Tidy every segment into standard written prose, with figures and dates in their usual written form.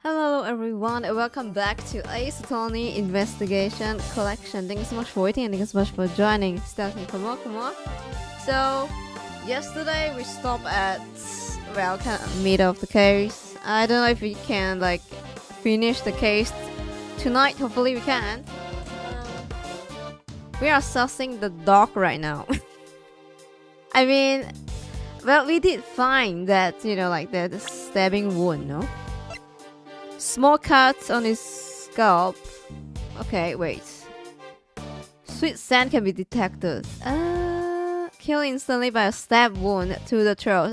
Hello everyone and welcome back to Ace Attorney Investigation Collection. Thank you so much for waiting and thank you so much for joining. Starting from more. So yesterday we stopped at kind of middle of the case. I don't know if we can finish the case tonight. Hopefully we can. We are sussing the dog right now. I mean, well, we did find that the stabbing wound, no? Small cuts on his scalp. Okay, wait. Sweet scent can be detected. Killed instantly by a stab wound to the throat.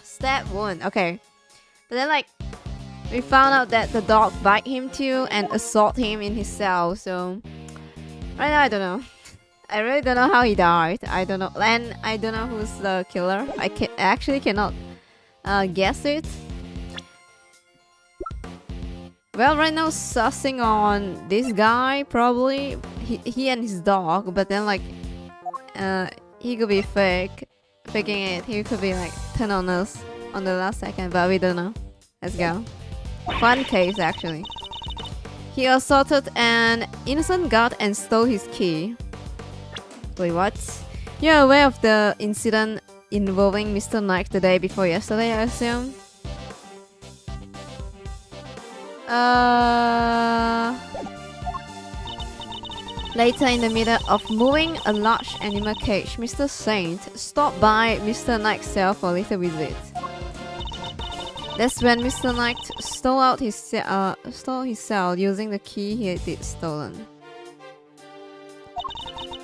Stab wound. Okay. But then we found out that the dog bite him too and assault him in his cell. So right now I don't know. I really don't know how he died. I don't know. And I don't know who's the killer. I actually cannot guess it. Well, right now sussing on this guy, probably he and his dog, but then he could be faking it. He could be turn on us on the last second, but we don't know. Let's go. Fun case actually. He assaulted an innocent guard and stole his key. Wait, what? You're aware of the incident involving Mr. Knight the day before yesterday, I assume? Later, in the middle of moving a large animal cage, Mr. Saint stopped by Mr. Knight's cell for a little visit. That's when Mr. Knight stole his cell using the key he had stolen.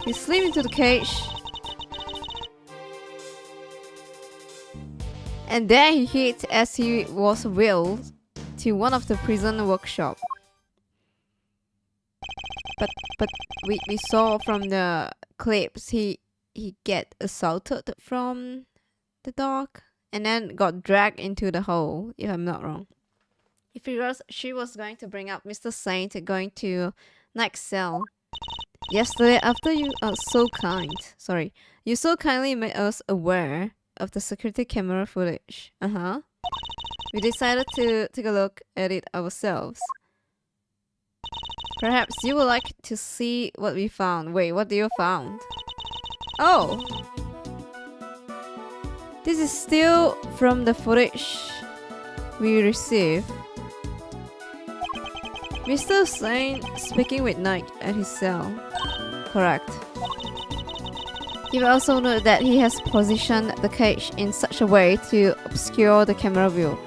He slipped into the cage, and there he hid as he was wheeled to one of the prison workshop. But we saw from the clips he get assaulted from the dog and then got dragged into the hole, if I'm not wrong. He figures she was going to bring up Mr. Saint going to next cell. Yesterday, after you are you so kindly made us aware of the security camera footage. We decided to take a look at it ourselves. Perhaps you would like to see what we found. Wait, what do you found? Oh! This is still from the footage we received. Mr. Saint speaking with Knight at his cell. Correct. You will also note that he has positioned the cage in such a way to obscure the camera view.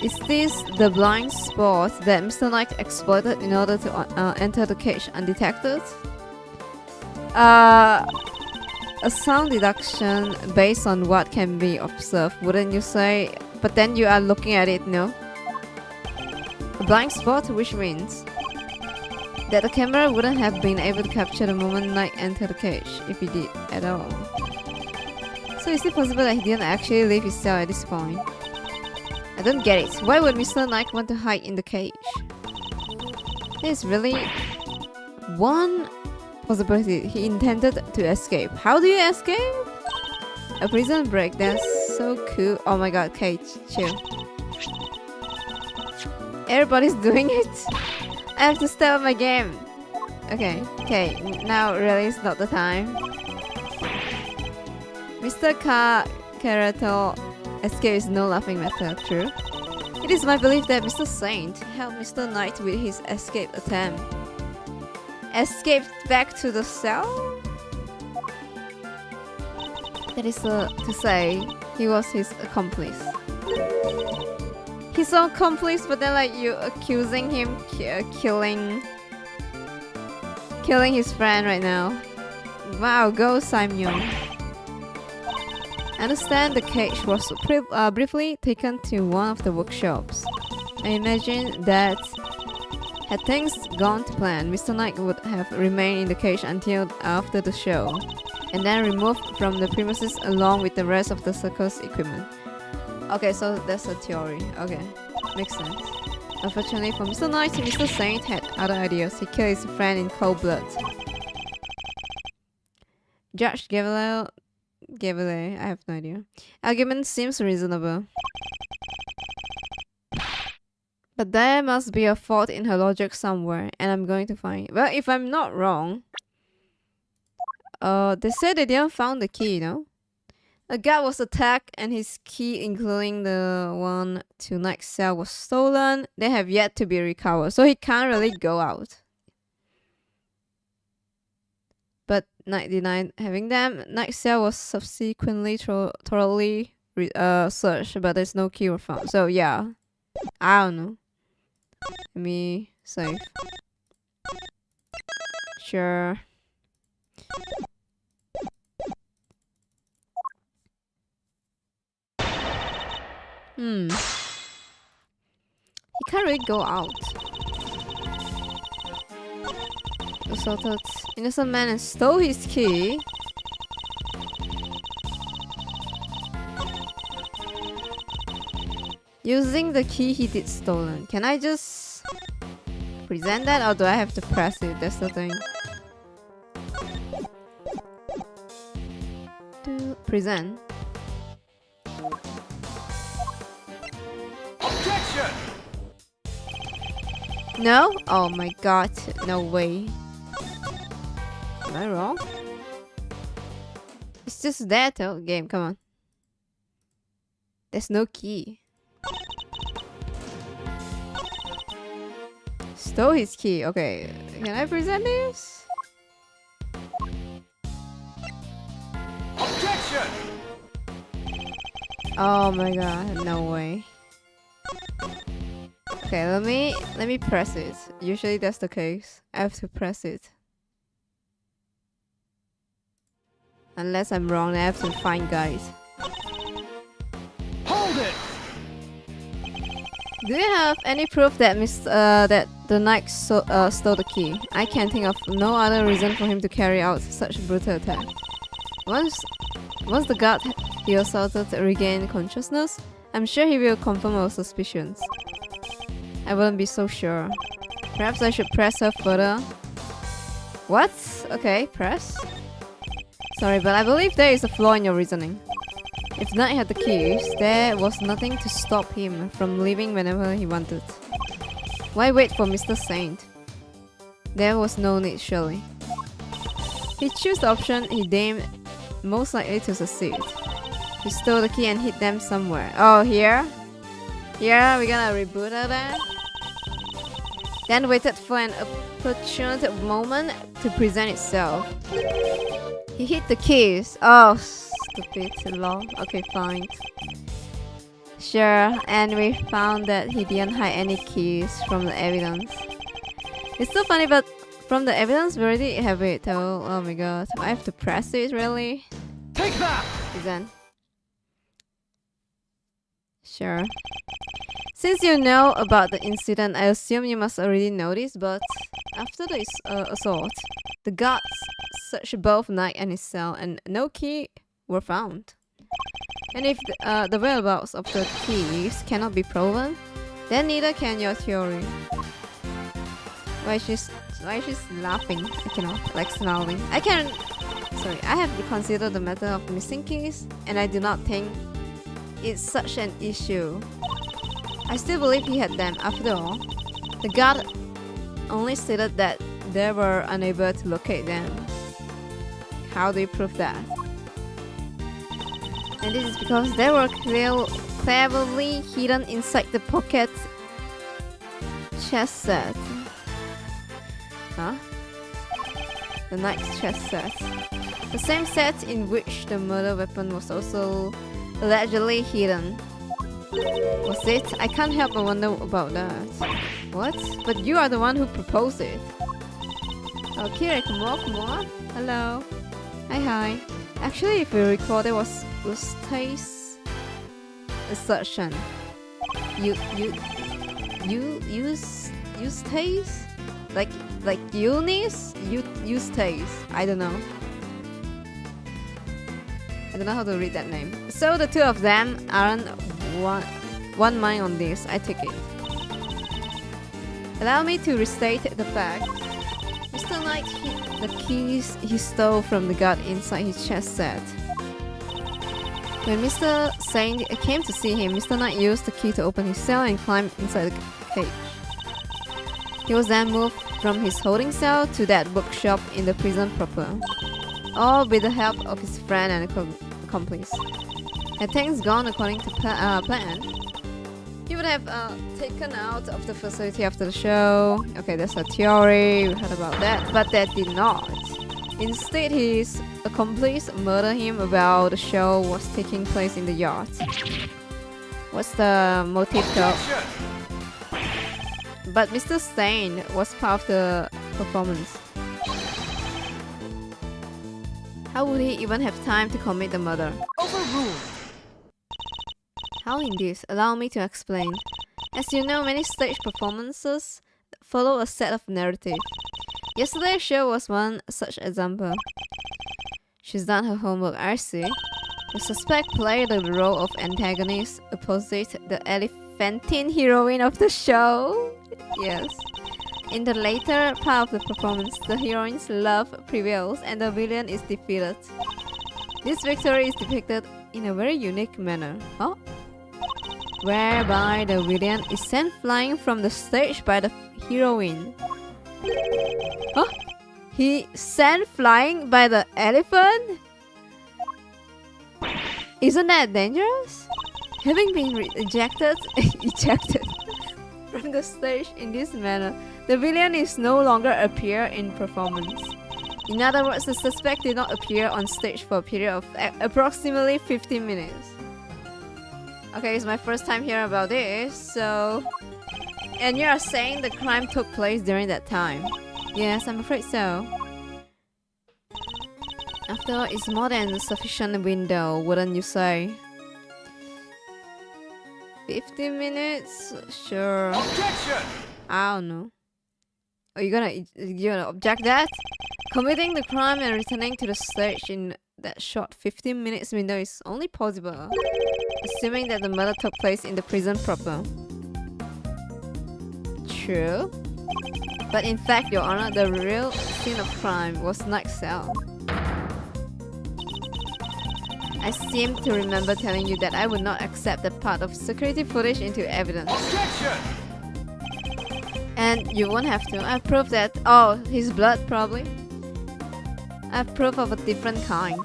Is this the blind spot that Mr. Knight exploited in order to enter the cage undetected? A sound deduction based on what can be observed, wouldn't you say? But then you are looking at it, no? A blind spot, which means that the camera wouldn't have been able to capture the moment Knight entered the cage, if he did at all. So is it possible that he didn't actually leave his cell at this point? I don't get it. Why would Mr. Knight want to hide in the cage? There's really one possibility. He intended to escape. How do you escape? A prison break. That's so cool. Oh my god, cage, chill. Everybody's doing it. I have to step up my game. Okay, now really is not the time. Mr. Karato escape is no laughing matter, true? It is my belief that Mr. Saint helped Mr. Knight with his escape attempt. Escaped back to the cell? That is to say, he was his accomplice. He's an accomplice, but then like you accusing him killing his friend right now. Wow, go Simon. I understand the cage was briefly taken to one of the workshops. I imagine that had things gone to plan, Mr. Knight would have remained in the cage until after the show, and then removed from the premises along with the rest of the circus equipment. Okay, so that's a theory. Okay, makes sense. Unfortunately for Mr. Knight, Mr. Saint had other ideas. He killed his friend in cold blood. Judge Gavele, I have no idea. Argument seems reasonable. But there must be a fault in her logic somewhere, and I'm going to find it. Well, if I'm not wrong, they said they didn't found the key, no? A guard was attacked and his key, including the one to Knight's cell, was stolen. They have yet to be recovered, so he can't really go out. But Knight denied having them. Knight's cell was subsequently thoroughly searched, but there's no key found. So yeah, I don't know. Let me save. Sure. He can't really go out. Assaulted innocent man and stole his key. Using the key he did stolen. Can I just present that, or do I have to press it? That's the thing. To present. Objection! No? Oh my god, no way. Am I wrong? It's just that game, come on. There's no key. Stole his key. Okay, can I present this? Objection! Oh my god, no way. Okay, let me press it. Usually that's the case. I have to press it. Unless I'm wrong, I have to find guys. Hold it! Do you have any proof that that the knight stole the key? I can think of no other reason for him to carry out such a brutal attack. Once the guard he assaulted regained consciousness, I'm sure he will confirm our suspicions. I wouldn't be so sure. Perhaps I should press her further. What? Okay, press. Sorry, but I believe there is a flaw in your reasoning. If Knight had the keys, there was nothing to stop him from leaving whenever he wanted. Why wait for Mr. Saint? There was no need, surely. He chose the option he deemed most likely to succeed. He stole the key and hid them somewhere. Oh, here? Here, we're gonna reboot her there? then waited for an opportune moment to present itself. He hid the keys. Oh, stupid lol. Okay, fine. Sure, and we found that he didn't hide any keys from the evidence. It's so funny, but from the evidence we already have it. Oh my god, I have to press it, really? Take that! Then. Sure. Since you know about the incident, I assume you must already know this, but after the assault, the guards searched both Knight and his cell, and no key were found. And if the whereabouts of the keys cannot be proven, then neither can your theory. Why she's laughing? I cannot, like smiling. I have to consider the matter of missing keys, and I do not think it's such an issue. I still believe he had them. After all, the guard only stated that they were unable to locate them. How do you prove that? And this is because they were cleverly hidden inside the pocket chest set. Huh? The knight's chest set. The same set in which the murder weapon was also allegedly hidden. Was it? I can't help but wonder about that. What? But you are the one who proposed it. Oh, Kira, come on. Hello. Hi. Actually, if you recall, there was Usta's assertion. You use taste? Like Eunice? Use taste. I don't know. I don't know how to read that name. So the two of them aren't one mind on this, I take it. Allow me to restate the fact. Mr. Knight hid the keys he stole from the guard inside his chest set. When Mr. Saint came to see him, Mr. Knight used the key to open his cell and climb inside the cage. He was then moved from his holding cell to that bookshop in the prison proper, all with the help of his friend and accomplice. Had things gone according to plan, he would have taken out of the facility after the show. Okay, that's a theory, we heard about that, but that did not. Instead, his accomplice murdered him while the show was taking place in the yacht. What's the motive though? But Mr. Stain was part of the performance. How would he even have time to commit the murder? Overruled! How indeed? Allow me to explain. As you know, many stage performances follow a set of narrative. Yesterday's show was one such example. She's done her homework, I see. The suspect played the role of antagonist opposite the elephantine heroine of the show. Yes. In the later part of the performance, the heroine's love prevails and the villain is defeated. This victory is depicted in a very unique manner. Oh? Whereby the villain is sent flying from the stage by the heroine. Huh? He sent flying by the elephant? Isn't that dangerous? Having been ejected from the stage in this manner, the villain is no longer appear in performance. In other words, the suspect did not appear on stage for a period of approximately 15 minutes. Okay, it's my first time hearing about this, so... And you are saying the crime took place during that time? Yes, I'm afraid so. After all, it's more than a sufficient window, wouldn't you say? 15 minutes? Sure. Objection! I don't know. Are you gonna object that? Committing the crime and returning to the stage in that short 15 minutes window is only possible, assuming that the murder took place in the prison proper. True. But in fact, Your Honor, the real scene of crime was Knight's cell. I seem to remember telling you that I would not accept that part of security footage into evidence. Objection! And you won't have to. I have proof that... Oh, his blood, probably. I have proof of a different kind.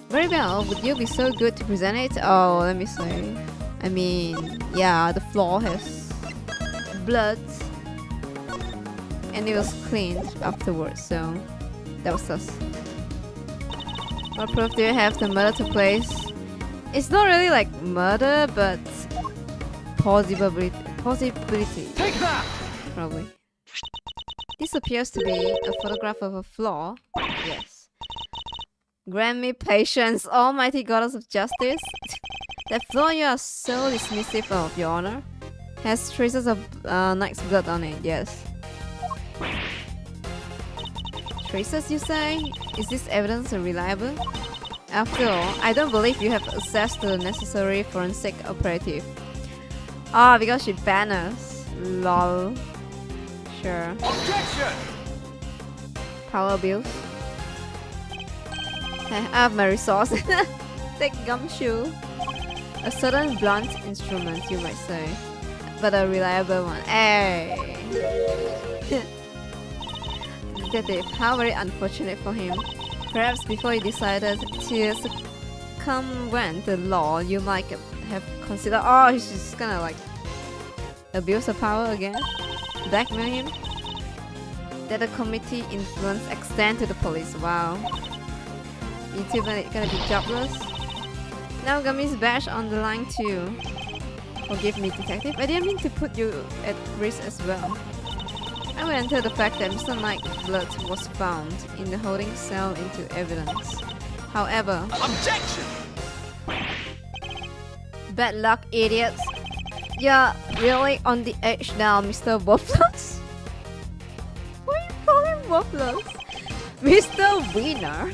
Very well, would you be so good to present it? Oh, let me see. I mean, yeah, the floor has blood, and it was cleaned afterwards, so that was sus. What proof do you have the murder took place? It's not really like murder, but possibility. Take that! Probably. This appears to be a photograph of a flaw. Yes. Grant me patience, almighty goddess of justice. That flaw you are so dismissive of, your honor. Has traces of knight's blood on it, yes. Traces, you say? Is this evidence reliable? After all, I don't believe you have access to the necessary forensic operative. Ah, because she banned us. Lol. Sure. Objection! Power abuse. I have my resource. Take gumshoe. A certain blunt instrument, you might say. But a reliable one. Hey! Detective, how very unfortunate for him. Perhaps before he decided to circumvent the law, you might have considered. Oh, he's just gonna like abuse her power again? Blackmail him? That the committee influence extend to the police. Wow. Vtuber gonna be jobless? Now Gummy's badge on the line too. Forgive me, detective. I didn't mean to put you at risk as well. I will enter the fact that Mr. Knight's blood was found in the holding cell into evidence. However... Objection! Bad luck, idiots. You're really on the edge now, Mr. Waffles. Why you call him Waffles? Mr. Winner?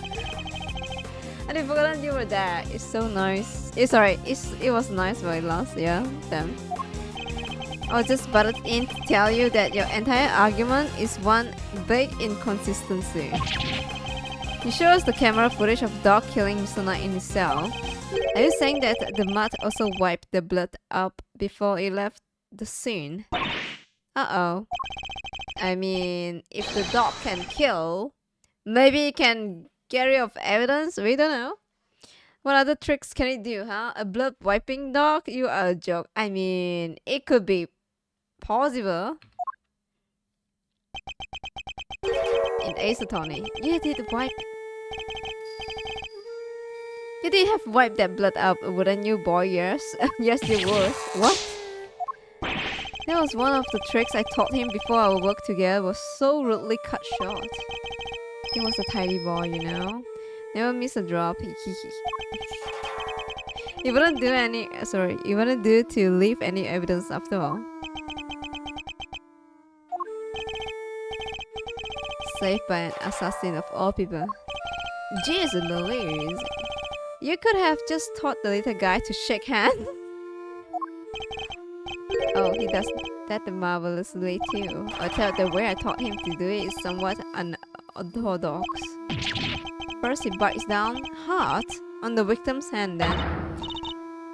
I didn't forget you were there. It's so nice. It's alright. It was nice while it lost, yeah? Damn. I was just butted in to tell you that your entire argument is one big inconsistency. You show us the camera footage of Dog killing Mr. Knight in his cell. Are you saying that the mud also wiped the blood up before it left the scene? Uh-oh. I mean, if the dog can kill, maybe it can get rid of evidence? We don't know. What other tricks can it do, huh? A blood wiping dog? You are a joke. I mean, it could be possible. In Ace Attorney, you did wipe. You did have wiped that blood up, wouldn't you, boy? Yes. Yes, you would. What? That was one of the tricks I taught him before our work together was so rudely cut short. He was a tidy boy, you know. Never miss a drop. He wouldn't do any. Sorry, he wouldn't do to leave any evidence after all. Saved by an assassin of all people. Jeez Louise. You could have just taught the little guy to shake hands. Oh, he does that marvelously too. I thought the way I taught him to do it is somewhat unorthodox. First he bites down hard on the victim's hand, then...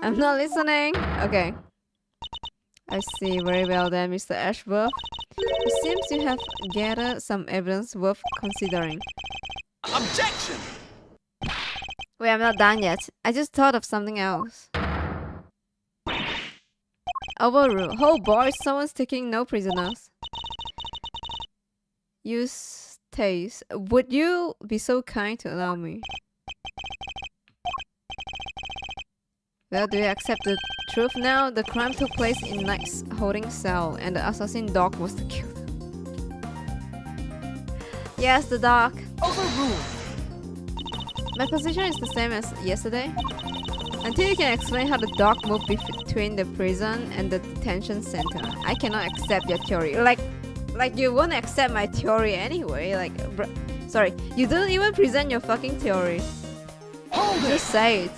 I'm not listening! Okay. I see very well then, Mr. Ashworth. It seems you have gathered some evidence worth considering. Objection! Wait, I'm not done yet. I just thought of something else. Overrule. Oh boy, someone's taking no prisoners. Eustace, would you be so kind to allow me? Well, do you accept the truth now? The crime took place in Knight's holding cell, and the assassin dog was the killer. Yes, the dog. Overruled. My position is the same as yesterday. Until you can explain how the dog moved between the prison and the detention center, I cannot accept your theory. Like you won't accept my theory anyway. Like, sorry, you don't even present your fucking theory. Hold Just say it.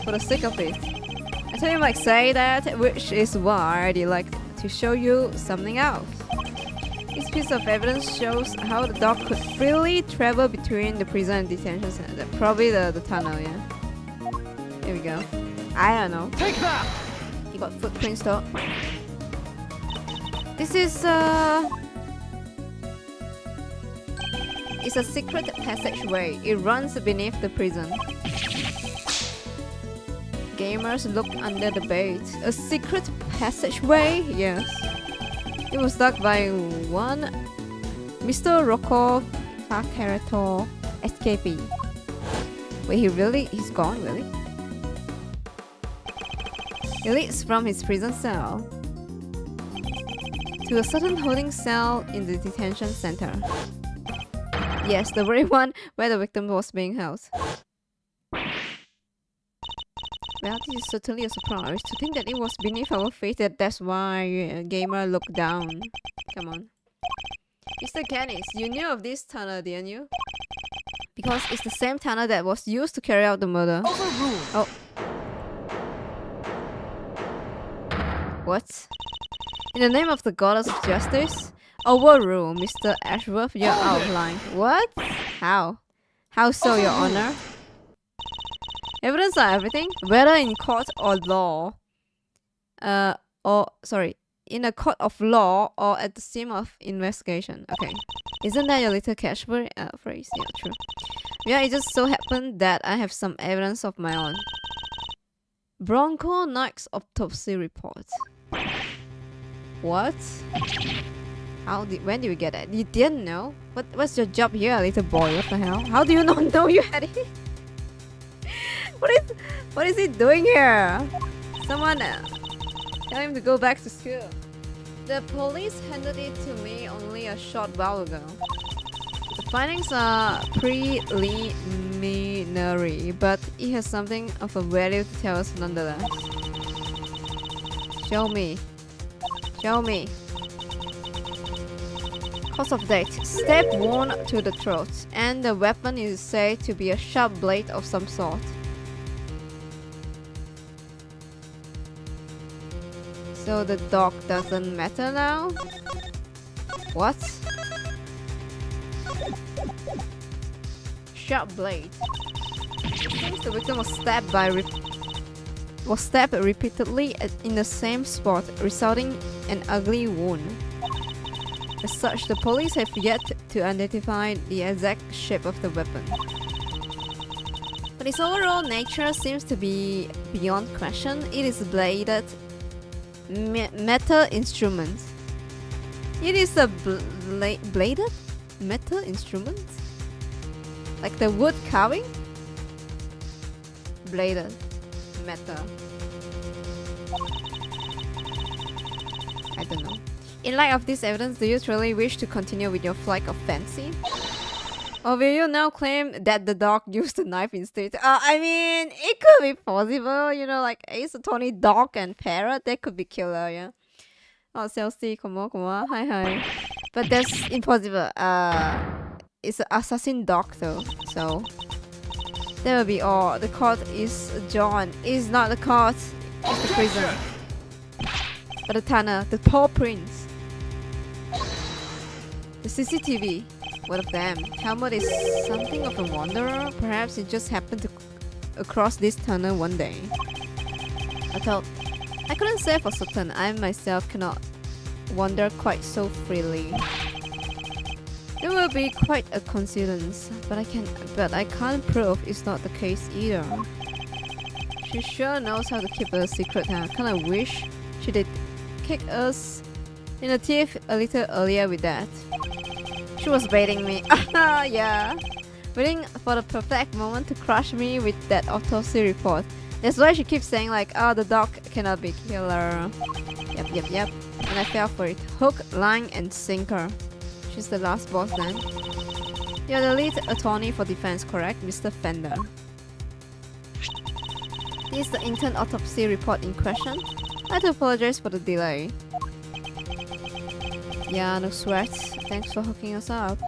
For the sake of it. I told him like say that, which is why I'd like to show you something else. This piece of evidence shows how the dog could freely travel between the prison and detention center. Probably the tunnel, yeah. Here we go. I don't know. Take that! He got footprints though. This is it's a secret passageway. It runs beneath the prison. Gamers look under the bait. A secret passageway? Yes. He was stuck by one Mr. Rocco Facarato escapee. Wait, he's gone, really? He leads from his prison cell to a certain holding cell in the detention center. Yes, the very one where the victim was being held. Well, this is certainly a surprise. To think that it was beneath our feet, that's why Gamer looked down. Come on. Mr. Canis, you knew of this tunnel, didn't you? Because it's the same tunnel that was used to carry out the murder. Overruled. Oh. What? In the name of the goddess of justice? Overrule, Mr. Ashworth, you're out of line. What? How? How so, Your Honor? Evidence are everything, whether in court or law. In a court of law or at the scene of investigation. Okay. Isn't that your little catchphrase? Yeah, true. Yeah, it just so happened that I have some evidence of my own. Bronco Knight's autopsy report. What? When did we get it? You didn't know? What's your job here, little boy? What the hell? How do you not know you had it? What is he doing here? Someone tell him to go back to school. The police handed it to me only a short while ago. The findings are preliminary, but it has something of a value to tell us nonetheless. Show me. Show me. Cause of death: stab wound to the throat, and the weapon is said to be a sharp blade of some sort. So the dog doesn't matter now? What? Sharp blade. Since the victim was stabbed repeatedly in the same spot, resulting in an ugly wound. As such, the police have yet to identify the exact shape of the weapon. But its overall nature seems to be beyond question. It is a bladed metal instrument. It is a bladed metal instrument? Like the wood carving? Bladed metal. I don't know. In light of this evidence, do you truly wish to continue with your flight of fancy? Or will you now claim that the dog used the knife instead? I mean, it could be possible, you know, like Ace Attorney dog and parrot, that could be killer, yeah. Oh, Chelsea, come on, hi. But that's impossible. It's an assassin dog though, so that will be all. The court is John. It's not the court, it's the prison. But the tunnel, the paw prints. The CCTV. What of them? Helmut is something of a wanderer. Perhaps it just happened to across this tunnel one day. I thought I couldn't say for certain. I myself cannot wander quite so freely. It will be quite a coincidence, but I can't prove it's not the case either. She sure knows how to keep a secret, huh? Kinda wish she did kick us in the teeth a little earlier with that. She was baiting me. Yeah. Waiting for the perfect moment to crush me with that autopsy report. That's why she keeps saying like, oh, the dog cannot be killer. Yep. And I fell for it. Hook, line, and sinker. She's the last boss then. You're the lead attorney for defense, correct, Mr. Fender? This is the intern autopsy report in question. I have to apologize for the delay. Yeah, no sweat. Thanks for hooking us up.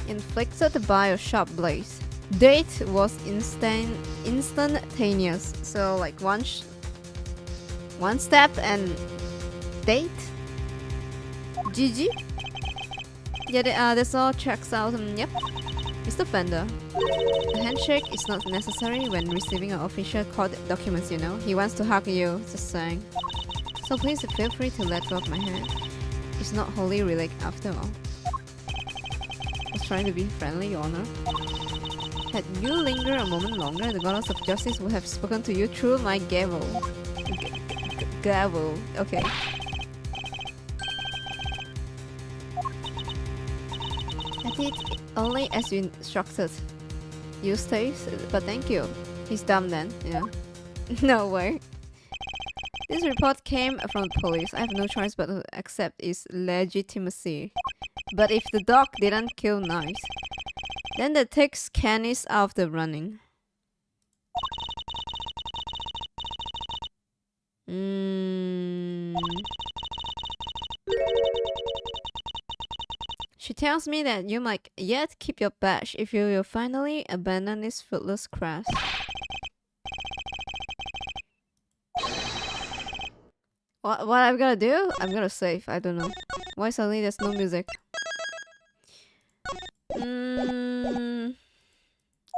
Inflicted by a sharp blade. Date was instantaneous. So like one step and date. GG. Yeah, this all checks out. Yep. Mr. Fender. A handshake is not necessary when receiving an official court documents, you know. He wants to hug you, just saying. So please feel free to let go of my hand. It's not wholly relic after all. I was trying to be friendly, Your Honor. Had you lingered a moment longer, the goddess of justice would have spoken to you through my gavel. gavel. Okay. I did only as you instructed. You stays, but thank you. He's dumb then, yeah. No way. This report came from the police. I have no choice but to accept its legitimacy. But if the dog didn't kill Knight, then that takes Candice out of the running. She tells me that you might yet keep your badge if you will finally abandon this fruitless quest. What I'm gonna do? I'm gonna save. I don't know. Why suddenly there's no music?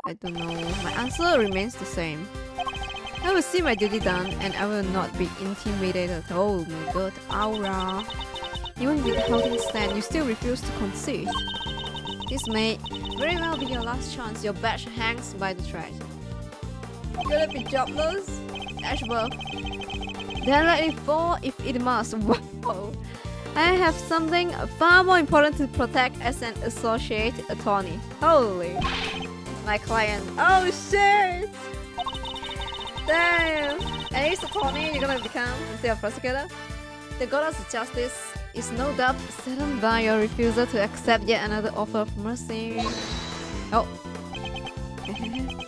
I don't know. My answer remains the same. I will see my duty done and I will not be intimidated. Oh my god, aura. Even with how things stand, you still refuse to concede. This may very well be your last chance. Your badge hangs by the thread. You're gonna be jobless? Ashwell. Then let it fall if it must. Wow. I have something far more important to protect as an associate attorney. Holy. My client. Oh shit! Damn! And it's attorney you're gonna become instead of prosecutor? The goddess of justice is no doubt saddened by your refusal to accept yet another offer of mercy. Oh.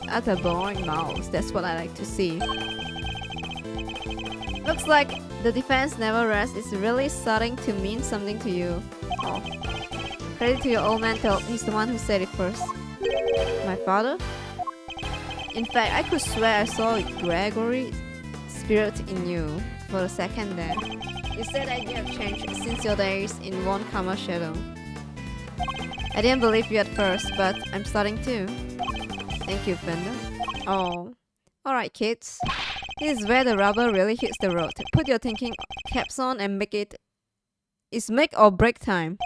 At a boring mouse, that's what I like to see. Looks like the defense never rests is really starting to mean something to you. Oh. Credit to your old man, he's the one who said it first. My father? In fact, I could swear I saw Gregory's spirit in you for a second there. You said that you have changed since your days in One Karma Shadow. I didn't believe you at first, but I'm starting to. Thank you, Fender. Oh. Alright, kids. This is where the rubber really hits the road. Put your thinking caps on and make it... It's make or break time.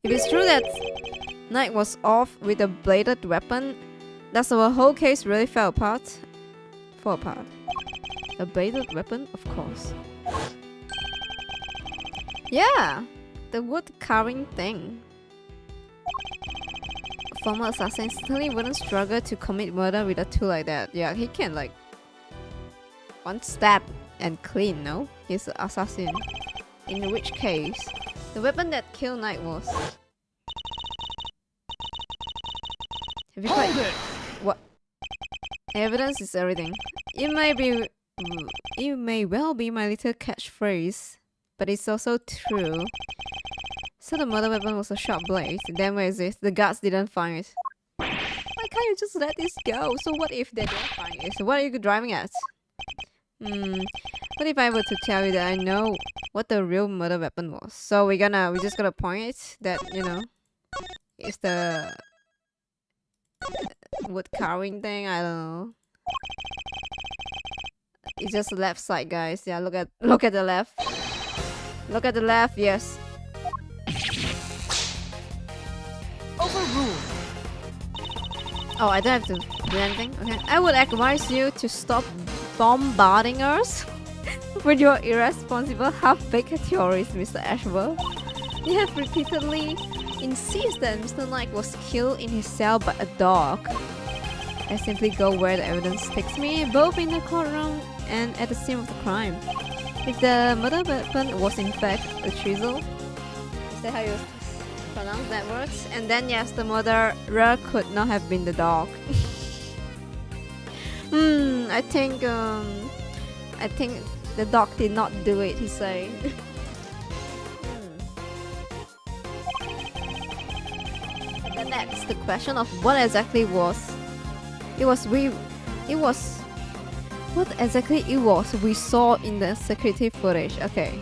If it's true that Knight was off with a bladed weapon, does our whole case really fall apart? A bladed weapon? Of course. Yeah! The wood carving thing. A former assassin certainly wouldn't struggle to commit murder with a tool like that. Yeah, he can like... one stab and clean, no? He's an assassin. In which case, the weapon that killed Knight was... Have you quite... What? Evidence is everything. It may well be my little catchphrase, but it's also true. So the murder weapon was a sharp blade. Then where is it? The guards didn't find it. Why can't you just let this go? So what if they don't find it? So what are you driving at? What if I were to tell you that I know what the real murder weapon was? So we're just gonna point it that, you know, it's the wood carving thing. I don't know. It's just the left side, guys. Yeah, look at the left. Look at the left. Yes. Overruled. Oh, I don't have to do anything. Okay. I would advise you to stop bombarding us with your irresponsible half-baked theories, Mr. Ashwell. You have repeatedly insisted that Mr. Knight was killed in his cell by a dog. I simply go where the evidence takes me, both in the courtroom and at the scene of the crime. If the murder weapon was in fact a chisel, is that how you pronounce that word? And then yes, the murderer could not have been the dog. I think the dog did not do it, he said. And then next, the question of what exactly what exactly it was we saw in the security footage. Okay.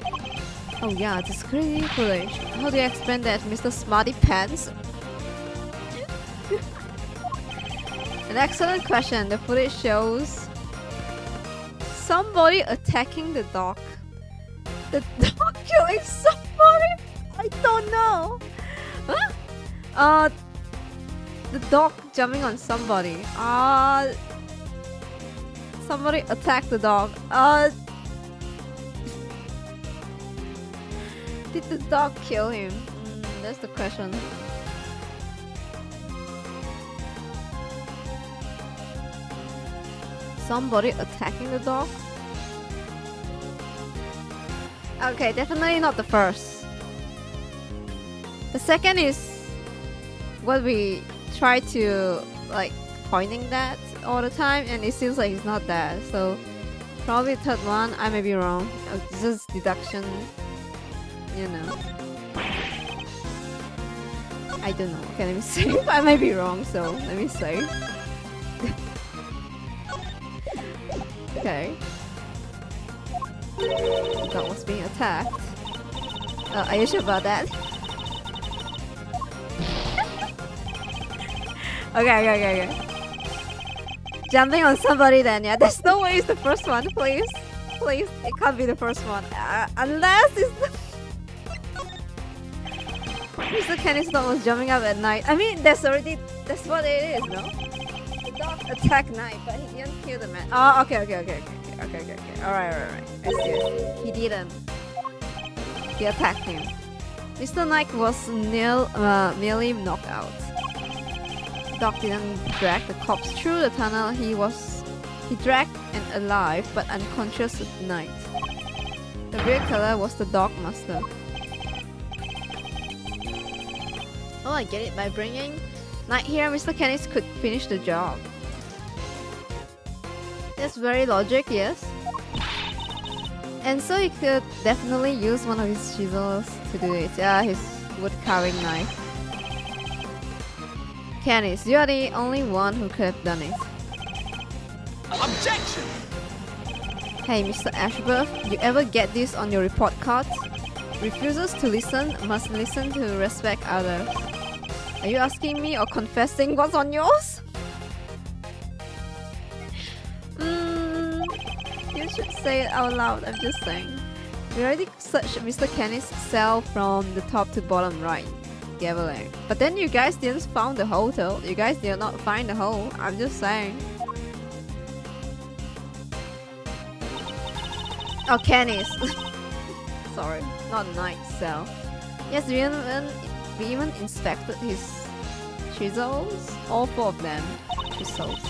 Oh yeah, the security footage. How do you explain that, Mr. Smarty Pants? An excellent question. The footage shows somebody attacking the dog. The dog killing somebody? I don't know. Huh? The dog jumping on somebody. Somebody attacked the dog. Did the dog kill him? That's the question. Somebody attacking the dog? Okay, definitely not the first. The second is what we try to like pointing that all the time, and it seems like it's not that. So probably third one. I may be wrong. It's just deduction. You know. I don't know. Okay, let me see. I might be wrong. So let me say. Okay. The dog was being attacked. Are you sure about that? Okay. Jumping on somebody then, yeah. There's no way it's the first one, please. Please, it can't be the first one. Unless it's the... Mr. Kenny's dog was jumping up at night. I mean, that's what it is, no? The dog attacked night, but he didn't kill the man. Oh, okay. Alright. I see. He didn't. He attacked him. Mr. Knight was nearly knocked out. The dog didn't drag the corpse through the tunnel. He dragged an alive but unconscious Knight. The real killer was the dog master. Oh, I get it. By bringing Knight here, Mr. Kennis could finish the job. That's very logic, yes. And so he could definitely use one of his chisels to do it. Yeah, his wood carving knife. Kennis, you are the only one who could have done it. Objection! Hey, Mr. Ashworth, you ever get this on your report card? Refuses to listen, must listen to respect others. Are you asking me or confessing what's on yours? You should say it out loud, I'm just saying. We already searched Mr. Kenny's cell from the top to bottom right. Gaveling. But then you guys didn't find the hole though. You guys did not find the hole, I'm just saying. Oh, Kenny's. Sorry, not Knight's cell. Yes, we even inspected his chisels. All four of them. Chisels.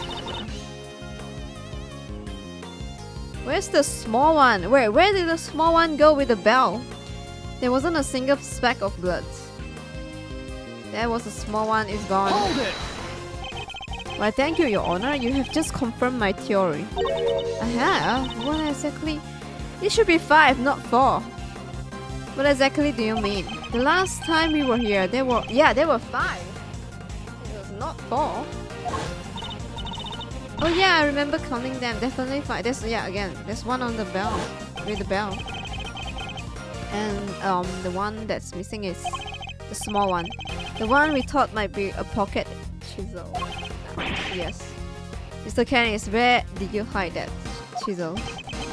Where's the small one? Where did the small one go with the bell? There wasn't a single speck of blood. There was a small one, it's gone. Hold it! Well, thank you, Your Honor. You have just confirmed my theory. I have? What exactly? It should be 5, not 4. What exactly do you mean? The last time we were here, there were 5. It was not 4. Oh yeah, I remember counting them. Definitely 5. There's one on the bell, with the bell. And the one that's missing is the small one. The one we thought might be a pocket chisel. Yes. Mr. Kenny, where did you hide that chisel?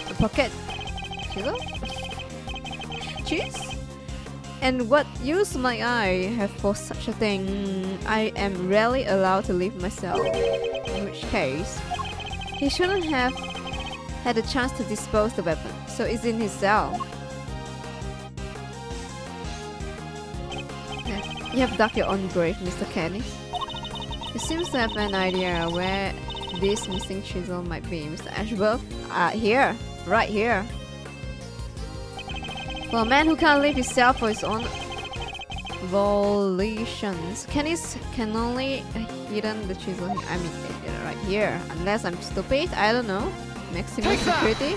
The pocket chisel? Cheese? And what use might I have for such a thing? I am rarely allowed to leave myself. In which case, he shouldn't have had a chance to dispose the weapon, so it's in his cell. You have dug your own grave, Mr. Kenny. You seem to have an idea where this missing chisel might be, Mr. Ashworth. Here. Right here. For a man who can't leave his cell for his own volitions, Kenny's can only hidden the chisel. I mean, right here. Unless I'm stupid, I don't know. Maximum security.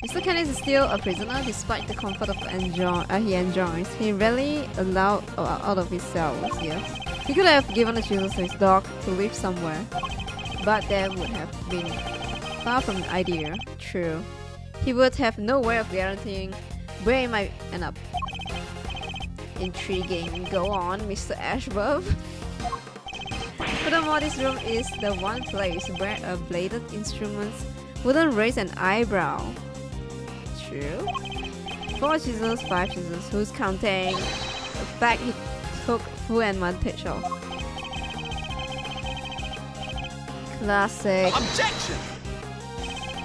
Mr. Kenny is still a prisoner despite the comfort of he enjoys. He rarely allowed out of his cells, yes. He could have given the chisel to his dog to live somewhere, but that would have been far from the idea. True. He would have no way of guaranteeing where he might end up. Intriguing. Go on, Mr. Ashworth. Furthermore, this room is the one place where a bladed instrument wouldn't raise an eyebrow. True. 4 chisels, 5 chisels. Who's counting? The fact he took full advantage of. Classic. Objection!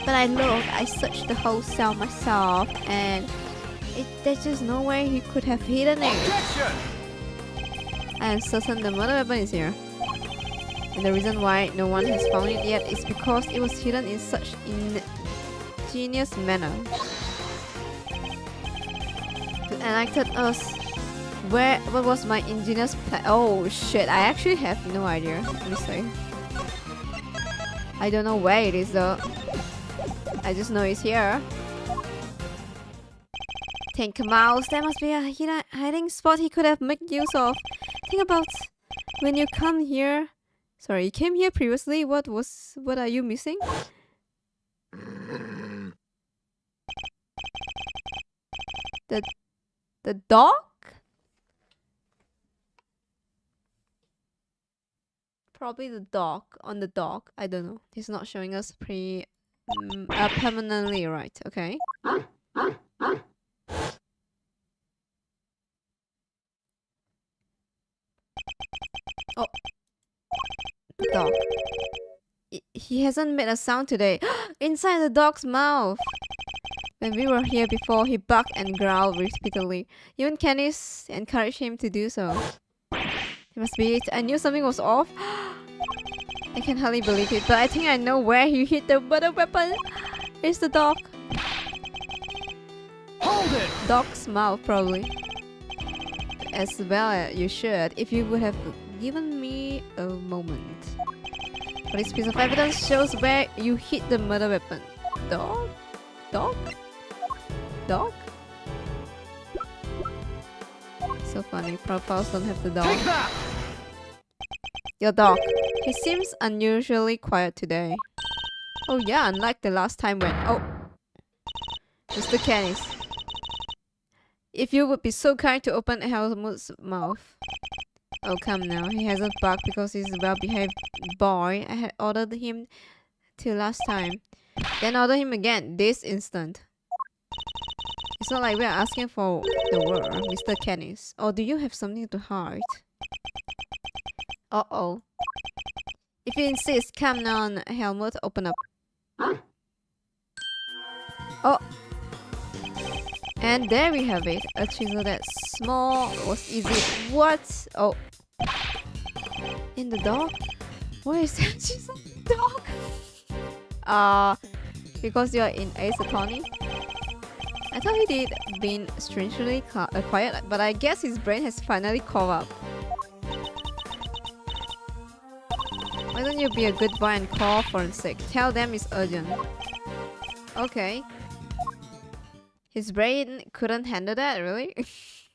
But I searched the whole cell myself, and There's just no way he could have hidden it. Objection! I am certain the murder weapon is here. And the reason why no one has found it yet is because it was hidden in such ingenious manner. To enlighten us, what was my ingenious plan? Oh shit, I actually have no idea. Let me say. I don't know where it is though. I just know it's here. Think mouse, there must be a hiding spot he could have made use of. Think about when you come here. Sorry, you came here previously. What are you missing? The dog? Probably the dog on the dog. I don't know. He's not showing us permanently, right? Okay. Oh, the dog. He hasn't made a sound today. Inside the dog's mouth. When we were here before, he barked and growled repeatedly. Even Candice encouraged him to do so. It must be it. I knew something was off. I can hardly believe it, but I think I know where he hid the murder weapon. It's the dog. Hold it! Dog's mouth, probably. As well, you should, if you would have given me a moment. But this piece of evidence shows where you hid the murder weapon. Dog? Dog? Dog? So funny, profiles don't have the dog. Take that! Your dog. He seems unusually quiet today. Oh yeah, unlike the last time when... Oh! Mr. Canis. If you would be so kind to open Helmut's mouth. Oh, come now. He hasn't barked because he's a well-behaved boy. I had ordered him till last time. Then order him again, this instant. It's not like we're asking for the world, Mr. Canis. Or do you have something to hide? Uh-oh. If you insist, come on, Helmut, open up. Oh! And there we have it. A chisel that small was easy. What? Oh. In the dog? Why is that chisel in the dog? Because you're in Ace Attorney? I thought he did been strangely quiet, but I guess his brain has finally caught up. Why don't you be a good boy and call forensic? Tell them it's urgent. Okay. His brain couldn't handle that, really? He's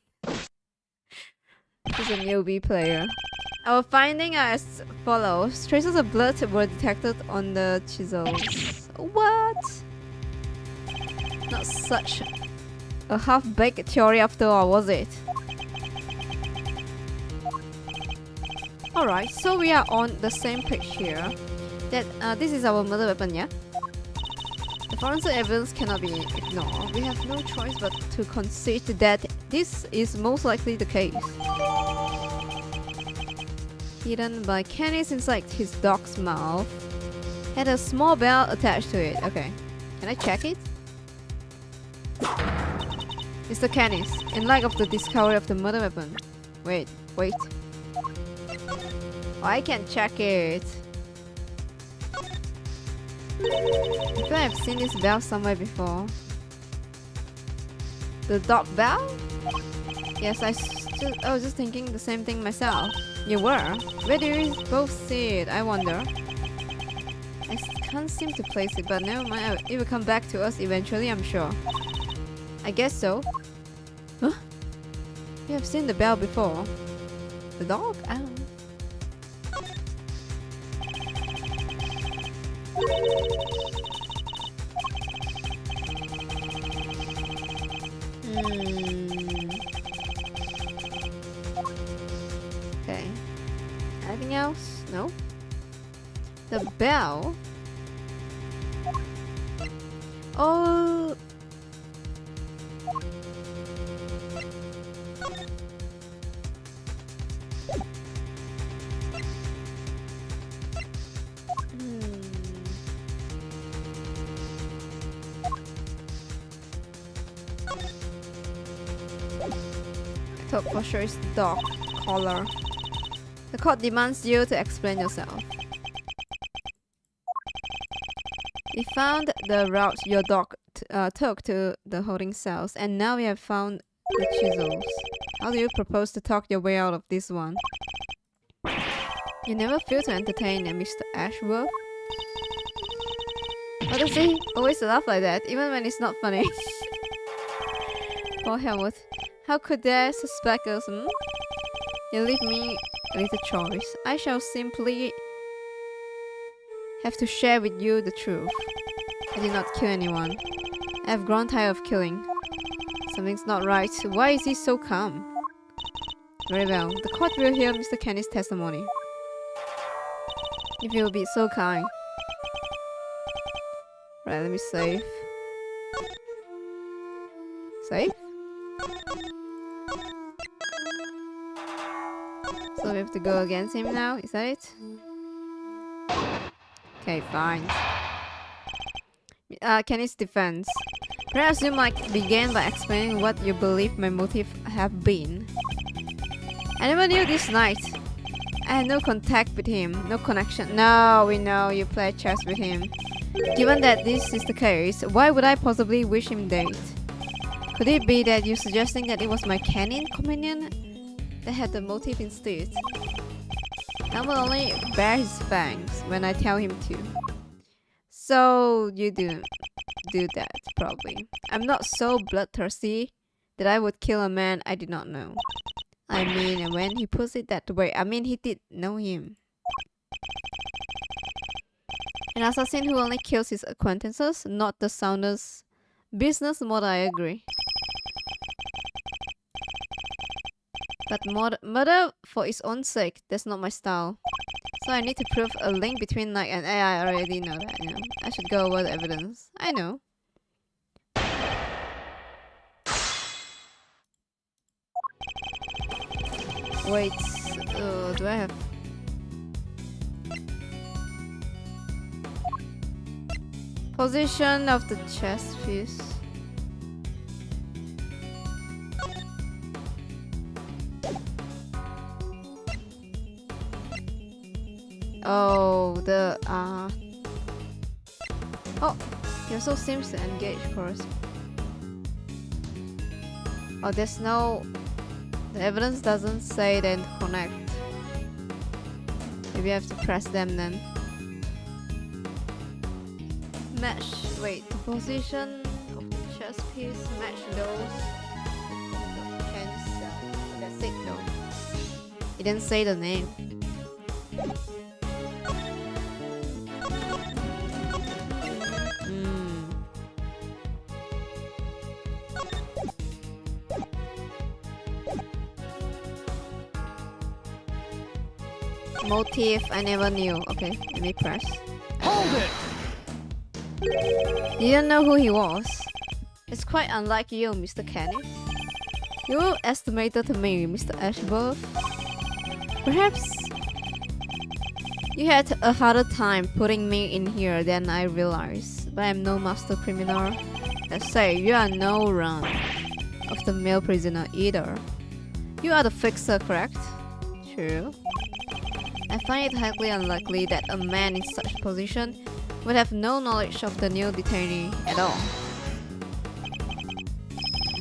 a newbie player. Our findings are as follows. Traces of blood were detected on the chisels. What? Not such a half-baked theory after all, was it? Alright, so we are on the same page here. That this is our murder weapon, yeah? The forensic evidence cannot be ignored. We have no choice but to concede that this is most likely the case. Hidden by Canis inside his dog's mouth. Had a small bell attached to it. Okay. Can I check it? Mr. Canis, in light of the discovery of the murder weapon. Wait. Oh, I can check it. I feel I've seen this bell somewhere before. The dog bell? Yes, I was just thinking the same thing myself. You were? Where do you both see it? I wonder. I can't seem to place it, but never mind. It will come back to us eventually, I'm sure. I guess so. Huh? You have seen the bell before. The dog? I don't know. Okay. Anything else? No? The bell? Oh... took for sure is dog collar. The court demands you to explain yourself. We found the route your dog took to the holding cells, and now we have found the chisels. How do you propose to talk your way out of this one? You never fail to entertain Mr. Ashworth. Why does he always laugh like that, even when it's not funny? Poor Helmut. How could they suspect us, hmm? You leave me a little choice. I shall simply have to share with you the truth. I did not kill anyone. I have grown tired of killing. Something's not right. Why is he so calm? Very well. The court will hear Mr. Kenny's testimony. If you will be so kind. Right, let me save. Save? So we have to go against him now, is that it? Okay, fine. Kenny's defense. Perhaps you might begin by explaining what you believe my motive have been. I never knew this night. I had no contact with him, no connection. No, we know you played chess with him. Given that this is the case, why would I possibly wish him dead? Could it be that you're suggesting that it was my canine companion that had the motive instead? I will only bare his fangs when I tell him to. So you do that, probably. I'm not so bloodthirsty that I would kill a man I did not know. I mean, when he puts it that way, I mean he did know him. An assassin who only kills his acquaintances, not the soundest business model, I agree. But murder for its own sake, that's not my style. So I need to prove a link between Knight and I already know that, you know. I should go over the evidence. I know. Wait, do I have... Position of the chess piece. Oh, the oh, he also seems to engage, of course. Oh, there's no... The evidence doesn't say then connect. Maybe I have to press them then. Match. Wait, the position of the chess piece. Match those. That's it though. It didn't say the name. Motive I never knew. Okay, let me press. Hold it! You didn't know who he was. It's quite unlike you, Mr. Kenneth. You estimated me, Mr. Ashworth. Perhaps you had a harder time putting me in here than I realized. But I'm no master criminal. Let's say you are no run of the male prisoner either. You are the fixer, correct? True. I find it highly unlikely that a man in such a position would have no knowledge of the new detainee at all.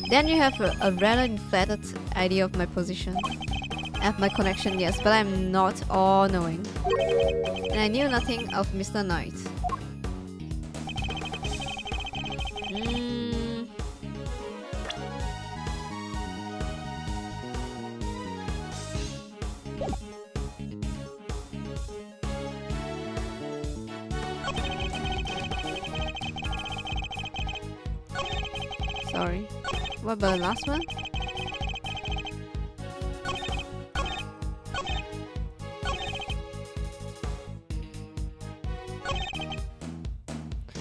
Then you have a rather inflated idea of my position. I have my connection, yes, but I'm not all-knowing. And I knew nothing of Mr. Knight. Sorry. What about the last one?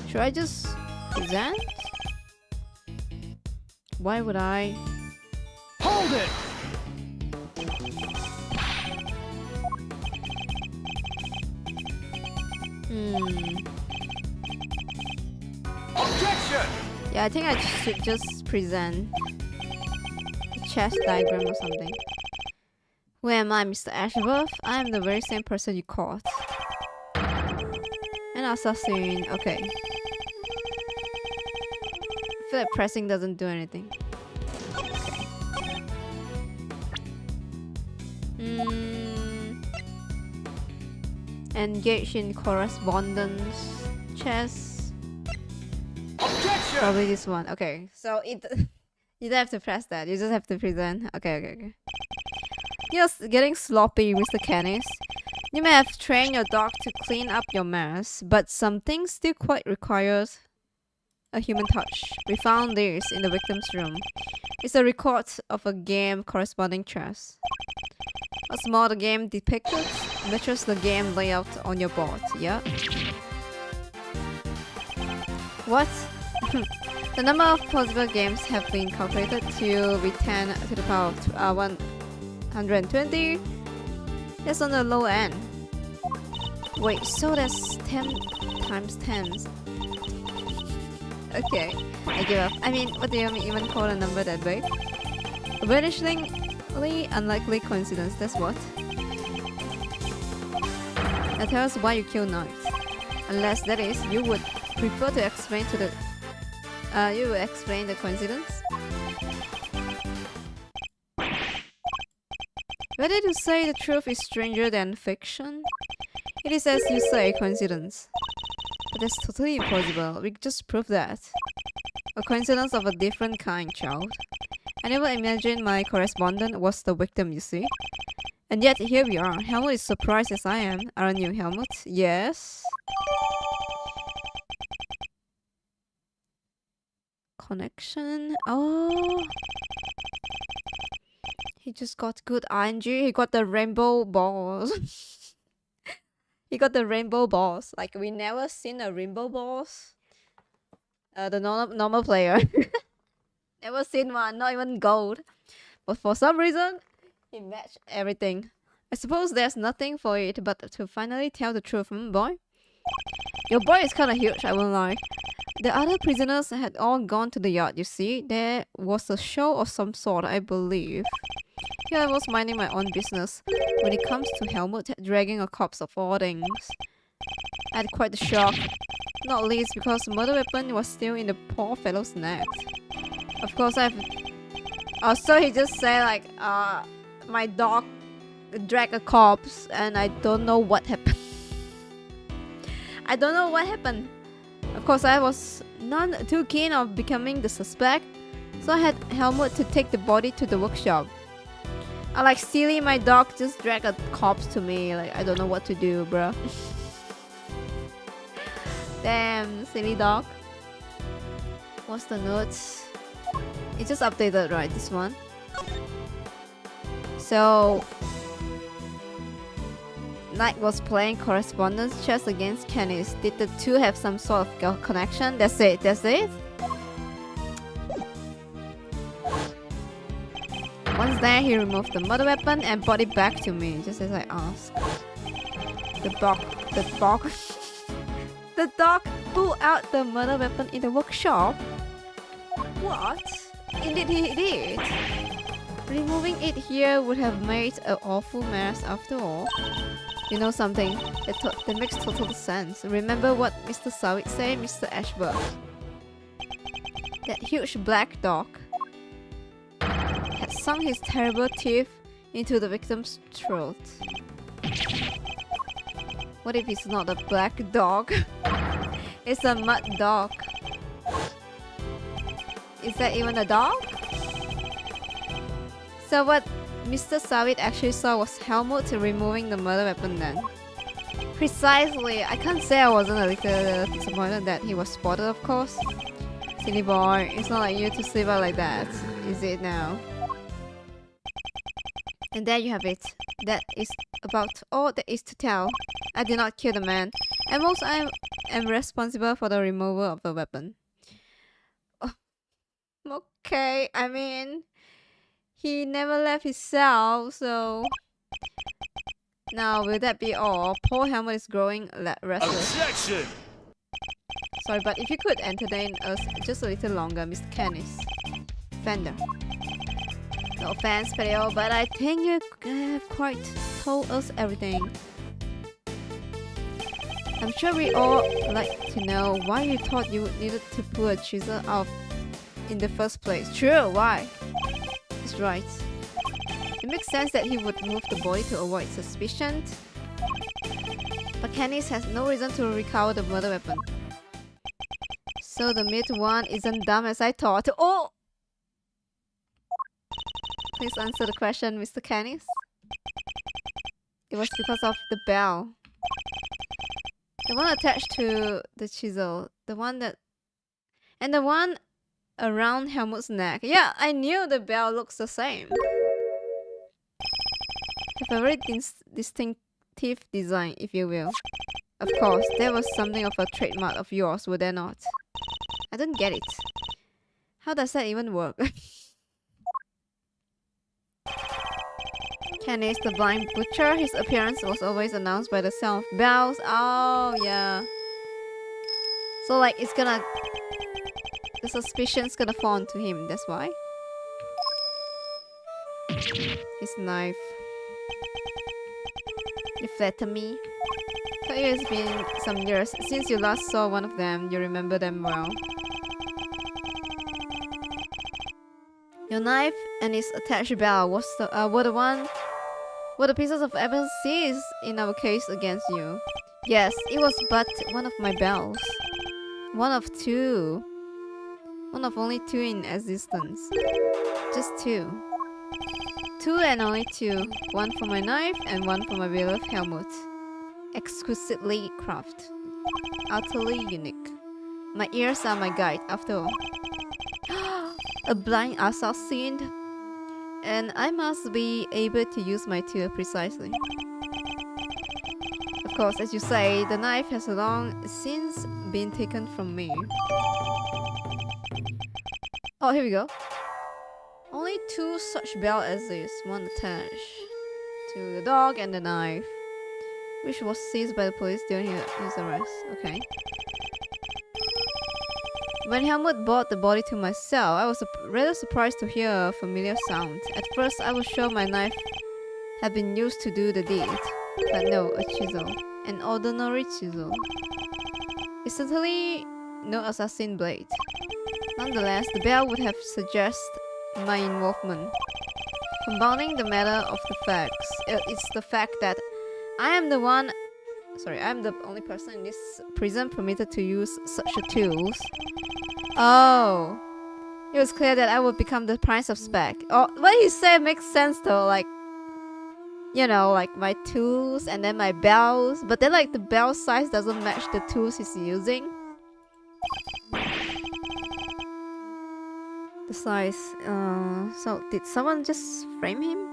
Should I just present? Why would I? Hold it! Objection! Yeah, I think I should just present the chess diagram or something. Who am I, Mr. Ashworth? I am the very same person you caught. An assassin. Okay. I feel like pressing doesn't do anything. Engage in correspondence. Chess. Objection! Probably this one. Okay. So it... You don't have to press that. You just have to present. Okay. You're getting sloppy, Mr. Canis. You may have trained your dog to clean up your mess, but some things still quite requires a human touch. We found this in the victim's room. It's a record of a game corresponding chess. What's more, the game depicted matches the game layout on your board, yeah? What? The number of possible games have been calculated to be 10 to the power of 120. That's on the low end. Wait, so that's 10 times 10. Okay, I give up. I mean, what do you even call a number that big? A vanishingly unlikely coincidence, that's what. Now tell us why you killed knights. Unless that is, you would prefer to explain to the... you will explain the coincidence? Whether to say the truth is stranger than fiction? It is as you say, coincidence. But that's totally impossible. We just proved that. A coincidence of a different kind, child. I never imagined my correspondent was the victim, you see. And yet here we are. Helmut is surprised as I am. Aren't you, Helmut? Yes. Connection. Oh. He just got good ING. He got the rainbow balls. He got the rainbow balls. Like, we never seen a rainbow balls. The normal player. Never seen one. Not even gold. But for some reason, he matched everything. I suppose there's nothing for it but to finally tell the truth, boy? Your boy is kinda huge, I won't lie. The other prisoners had all gone to the yard, you see. There was a show of some sort, I believe. Here I was minding my own business when it comes to Helmut dragging a corpse of all things. I had quite a shock, not least because the murder weapon was still in the poor fellow's neck. Of course I've... Oh, so he just said like, my dog dragged a corpse and I don't know what happened. I don't know what happened. Of course I was none too keen of becoming the suspect, so I had Helmut to take the body to the workshop. I like, silly, my dog just dragged a corpse to me. Like, I don't know what to do, bruh. Damn, silly dog. What's the notes? It just updated, right? This one. So, Knight was playing correspondence chess against Canis. Did the two have some sort of connection? That's it. That's it. Once there, he removed the murder weapon and brought it back to me, just as I asked. The dog pulled out the murder weapon in the workshop? What? Indeed he did. Removing it here would have made an awful mess after all. You know something? That makes total sense. Remember what Mr. Sawit said, Mr. Ashworth? That huge black dog had sunk his terrible teeth into the victim's throat. What if it's not a black dog? It's a mud dog. Is that even a dog? So what Mr. Sawit actually saw was Helmut removing the murder weapon then. Precisely. I can't say I wasn't a little disappointed that he was spotted, of course. Silly boy, it's not like you to slip out like that, is it now? And there you have it. That is about all there is to tell. I did not kill the man. At most, I am responsible for the removal of the weapon. Oh, okay, I mean... He never left his cell, so... Now, will that be all? Poor Helmut is growing restless. Objection! Sorry, but if you could entertain us just a little longer, Mr. Canis. Fender. No offense, Pedro, but I think you have quite told us everything. I'm sure we all like to know why you thought you needed to pull a chisel out in the first place. True, why? He's right. It makes sense that he would move the body to avoid suspicion. But Candice has no reason to recover the murder weapon. So the mid one isn't dumb as I thought. Oh! Please answer the question, Mr. Candice. It was because of the bell. The one attached to the chisel. The one that... And the one around Helmut's neck. Yeah, I knew the bell looks the same. Have a very distinctive design, if you will. Of course, there was something of a trademark of yours, would there not? I don't get it. How does that even work? Candice the blind butcher, his appearance was always announced by the sound of bells. Oh, yeah. So like it's gonna... The suspicion's gonna fall onto him, that's why. His knife. You flatter me. Thought it has been some years since you last saw one of them. You remember them well. Your knife and its attached bell were the pieces of evidence seized in our case against you. Yes, it was but one of my bells. One of two. One of only two in existence. Just two. Two and only two. One for my knife and one for my beloved Helmut. Exquisitely crafted. Utterly unique. My ears are my guide, after all. A blind assassin. And I must be able to use my tool precisely. Of course, as you say, the knife has long since been taken from me. Oh, here we go. Only two such bells exist, one attached to the dog and the knife, which was seized by the police during his arrest. Okay. When Helmut brought the body to my cell, I was rather surprised to hear a familiar sound. At first, I was sure my knife had been used to do the deed. But no, a chisel. An ordinary chisel. It's certainly no assassin blade. Nonetheless, the bell would have suggested my involvement. Compounding the matter of the facts, it's the fact that I'm the only person in this prison permitted to use such tools. Oh, it was clear that I would become the prime suspect. Oh, what he said makes sense though, like, you know, like my tools and then my bells, but then like the bell size doesn't match the tools he's using. The size, so did someone just frame him?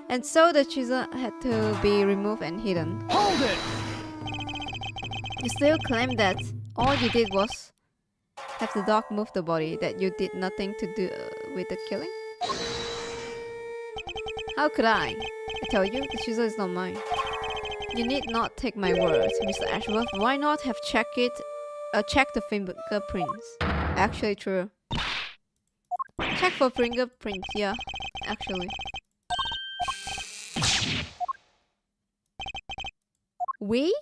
And so the chisel had to be removed and hidden. Hold it! You still claim that all you did was have the dog move the body, that you did nothing to do with the killing? How could I? I tell you, the chisel is not mine. You need not take my word, Mr. Ashworth. Why not have checked the fingerprints? Actually true. Check for fingerprints, yeah, actually. We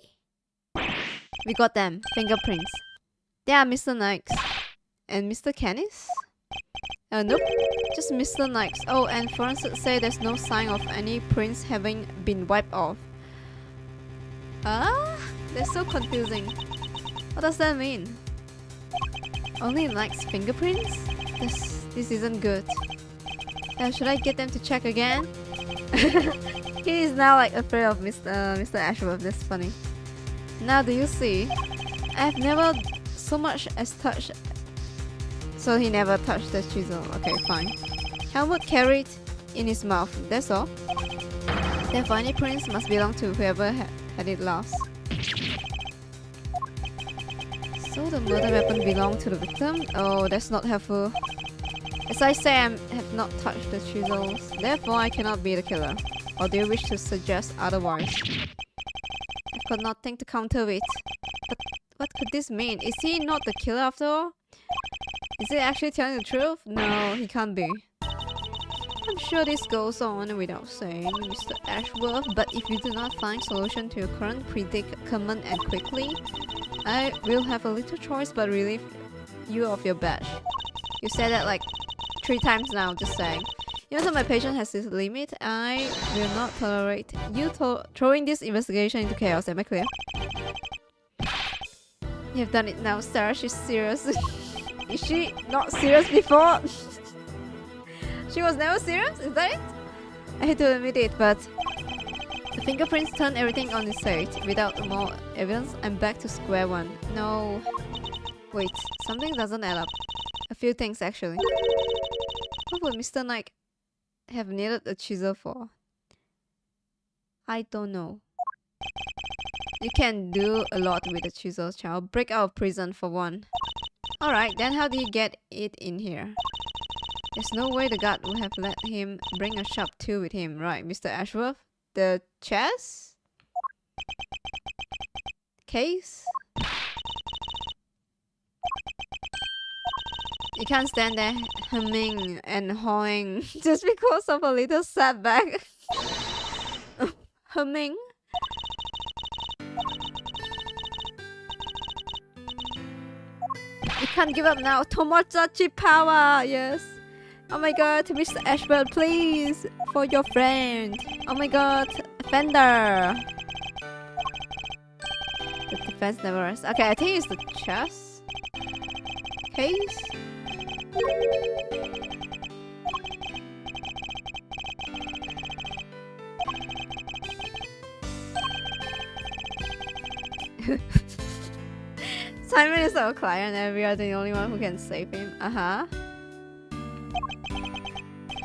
got them, fingerprints. They are Mr. Nikes. And Mr. Candice? Nope, just Mr. Nikes. Oh, and forensics say there's no sign of any prints having been wiped off. They're so confusing. What does that mean? Only Nikes' fingerprints? This isn't good. Should I get them to check again? He is now like afraid of Mr. Ashworth. That's funny. Now do you see? I've never so much as touched. So he never touched the chisel. Okay, fine. Helmut carried in his mouth. That's all. Therefore, any prints must belong to whoever had it last. So the murder weapon belonged to the victim? Oh, that's not helpful. As I say, I have not touched the chisels. Therefore, I cannot be the killer. Or do you wish to suggest otherwise? I've got nothing to counter with. But what could this mean? Is he not the killer after all? Is he actually telling the truth? No, he can't be. I'm sure this goes on without saying, Mr. Ashworth, but if you do not find solution to your current predicament and quickly, I will have a little choice but relieve you of your badge. You said that like 3 times now, just saying. Even though my patience has its limit, I will not tolerate you throwing this investigation into chaos. Am I clear? You've done it now, Sarah. She's serious. Is she not serious before? She was never serious? Is that it? I hate to admit it, but the fingerprints turned everything on its head. Without more evidence, I'm back to square one. No. Wait, something doesn't add up. A few things, actually. What would Mr. Knight have needed a chisel for? I don't know. You can do a lot with a chisel, child. Break out of prison, for one. Alright, then how do you get it in here? There's no way the guard would have let him bring a sharp tool with him, right, Mr. Ashworth? The chest? Case? You can't stand there humming and hawing just because of a little setback. Humming? You can't give up now. Tomodachi power! Yes. Oh my god, Mr. Ashworth, please! For your friend. Oh my god, Fender! The defense never rests. Okay, I think it's the chest. Case? Simon is our client and we are the only one who can save him. Uh-huh.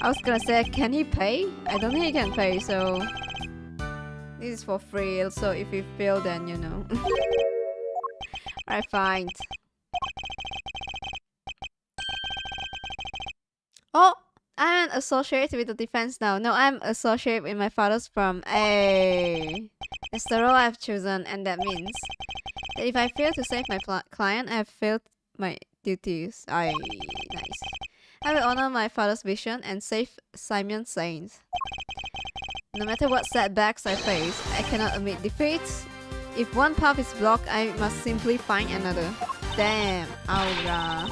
I was gonna say, can he pay? I don't think he can pay, so... This is for free, so if you fail, then you know. Alright, fine. Oh! I'm an associate with the defense now. No, I'm associate with my father's firm. Hey! It's the role I've chosen, and that means that if I fail to save my client, I have failed my duties. Nice. I will honor my father's vision and save Simeon's Saints. No matter what setbacks I face, I cannot admit defeat. If one path is blocked, I must simply find another. Damn, aura.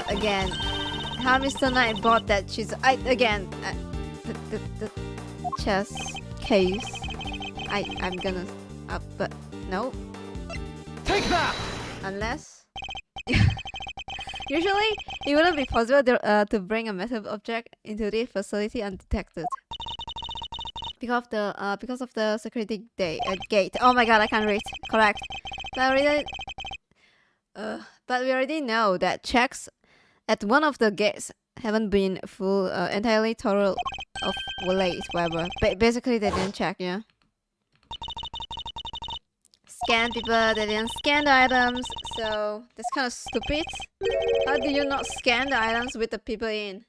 Again, how Mr. Knight bought that cheese. The chess case. I'm gonna but no. Take that! Unless usually it wouldn't be possible to bring a metal object into the facility undetected because of the security gate. Oh my god, I can't read. Correct. But we already know that checks at one of the gates haven't been entirely thorough of late, whatever. Basically, they didn't check, yeah. Scan people, they didn't scan the items, so that's kind of stupid. How do you not scan the items with the people in?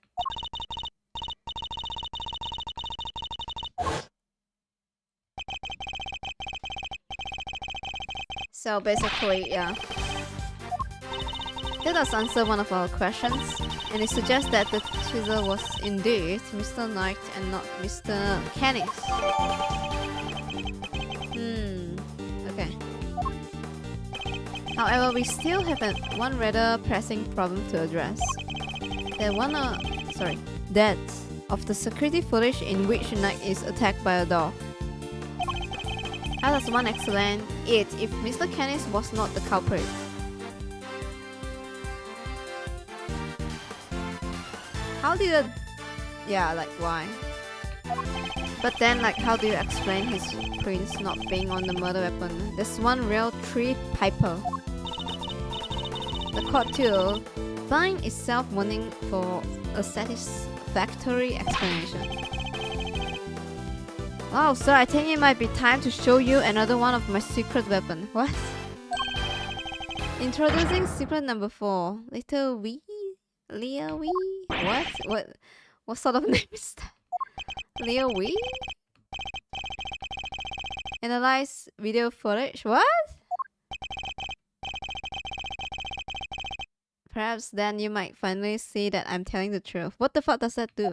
So basically, yeah. That does answer one of our questions, and it suggests that the chisel was indeed Mr. Knight and not Mr. Canis. Okay. However, we still have one rather pressing problem to address. That of the security footage in which Knight is attacked by a dog. How does one explain it if Mr. Canis was not the culprit? How do you... Yeah, like why? But then, like, how do you explain his prints not being on the murder weapon? There's one real tree piper. The court too find itself wanting for a satisfactory explanation. Wow, sir, I think it might be time to show you another one of my secret weapon. What? Introducing secret number 4. Little Wee? Leo Wee? What sort of name is that? Leo Wee? Analyze video footage? What? Perhaps then you might finally see that I'm telling the truth. What the fuck does that do?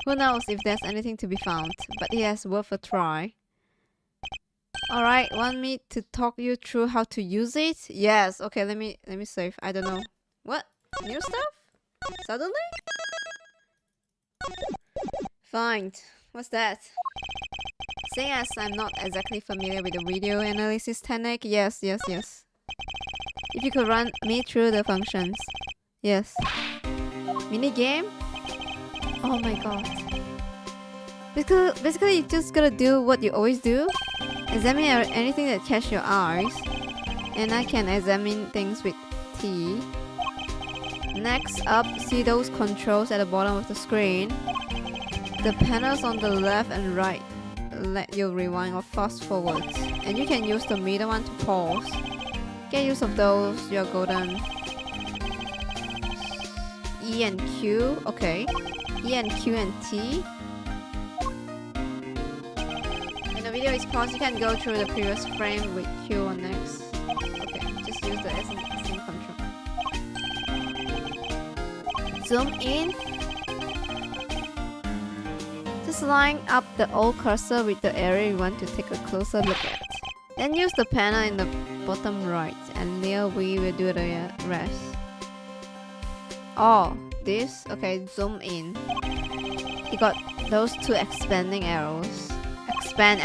Who knows if there's anything to be found, but it has worth a try. Alright, want me to talk you through how to use it? Yes, okay, let me save. I don't know. What? New stuff? Suddenly? Fine. What's that? Seeing as I'm not exactly familiar with the video analysis technique, yes. If you could run me through the functions. Yes. Mini game? Oh my god. Basically, you just gotta do what you always do. Examine anything that catches your eyes. And I can examine things with T. Next up, see those controls at the bottom of the screen. The panels on the left and right let you rewind or fast forward. And you can use the middle one to pause. Get use of those, you're golden. E and Q, okay. E and Q and T. When the video is paused, you can go through the previous frame with Q or next. Okay, just use the same control. Zoom in. Just line up the old cursor with the area you want to take a closer look at. Then use the panel in the bottom right, and there we will do the rest. Oh, this? Okay, zoom in. You got those two expanding arrows. Expand.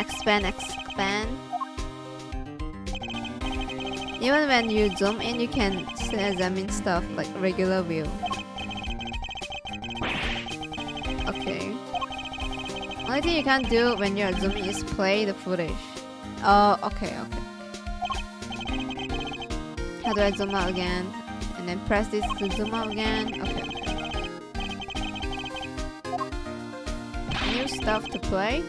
Even when you zoom in, you can still examine stuff like regular view. Okay. Only thing you can't do when you're zooming is play the footage. Oh, okay. How do I zoom out again? And then press this to zoom out again. Okay. New stuff to play.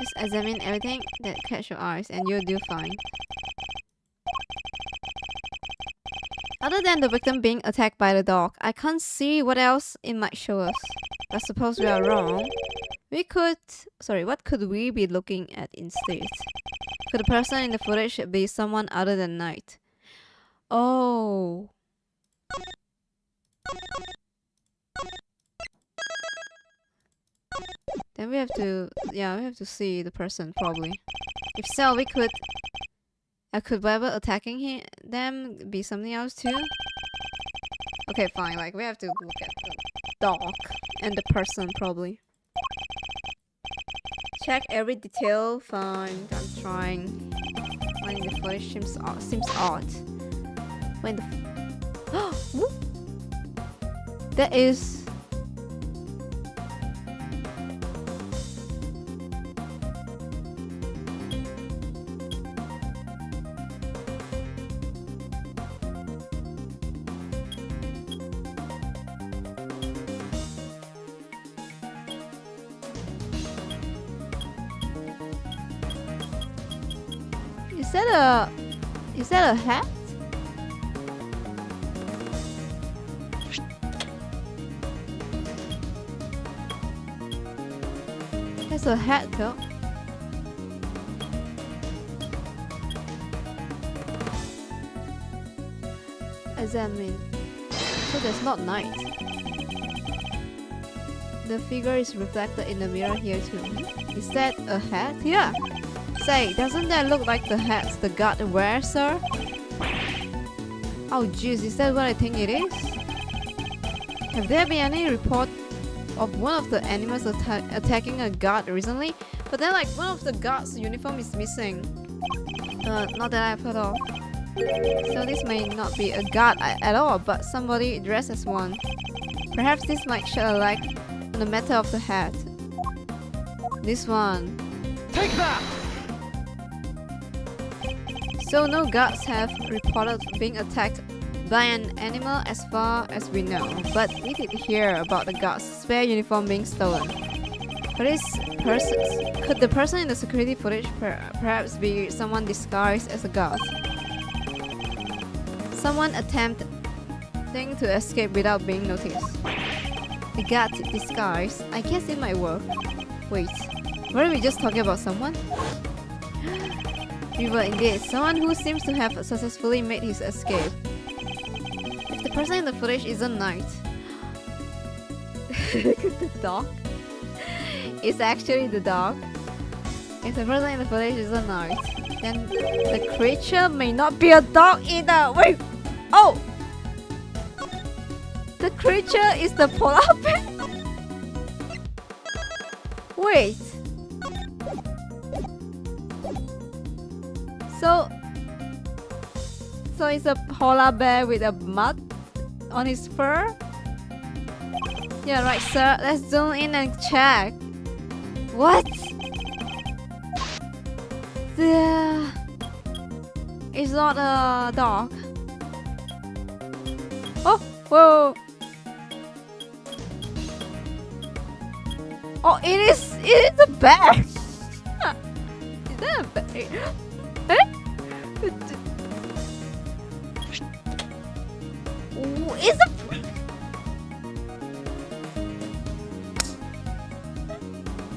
Just examine everything that catch your eyes and you'll do fine. Other than the victim being attacked by the dog, I can't see what else it might show us. But suppose we are wrong. What could we be looking at instead? Could the person in the footage be someone other than Knight? Oh. Then we have to see the person probably. If so, could whoever attacking them be something else too? Okay, fine, like we have to look at the dog and the person probably. Check every detail, fine, I'm trying. When the footage seems odd. When the that is Is that a hat? That's a hat though. Examine. So that's not night. The figure is reflected in the mirror here too. Is that a hat? Yeah. Say, doesn't that look like the hats the guard wears, sir? Oh jeez, is that what I think it is? Have there been any report of one of the animals attacking a guard recently? But then like one of the guards' uniform is missing. Not that I've heard of. So this may not be a guard at all, but somebody dressed as one. Perhaps this might shed a light on the matter of the hat. This one. Take that! So no guards have reported being attacked by an animal as far as we know, but we did hear about the guard's spare uniform being stolen. But could the person in the security footage perhaps be someone disguised as a guard? Someone attempting to escape without being noticed. A guard disguise, I guess it might work. Wait, weren't we just talking about someone? We were indeed someone who seems to have successfully made his escape. If the person in the footage is a knight, the dog is actually the dog. If the person in the footage is a knight, then the creature may not be a dog either. Wait! Oh! The creature is the polar bear? Wait. So it's a polar bear with a mud on his fur? Yeah, right, sir. Let's zoom in and check. What? It's not a dog. Oh, whoa. Oh, it is a bear. Is that a bear? Eh? It's a...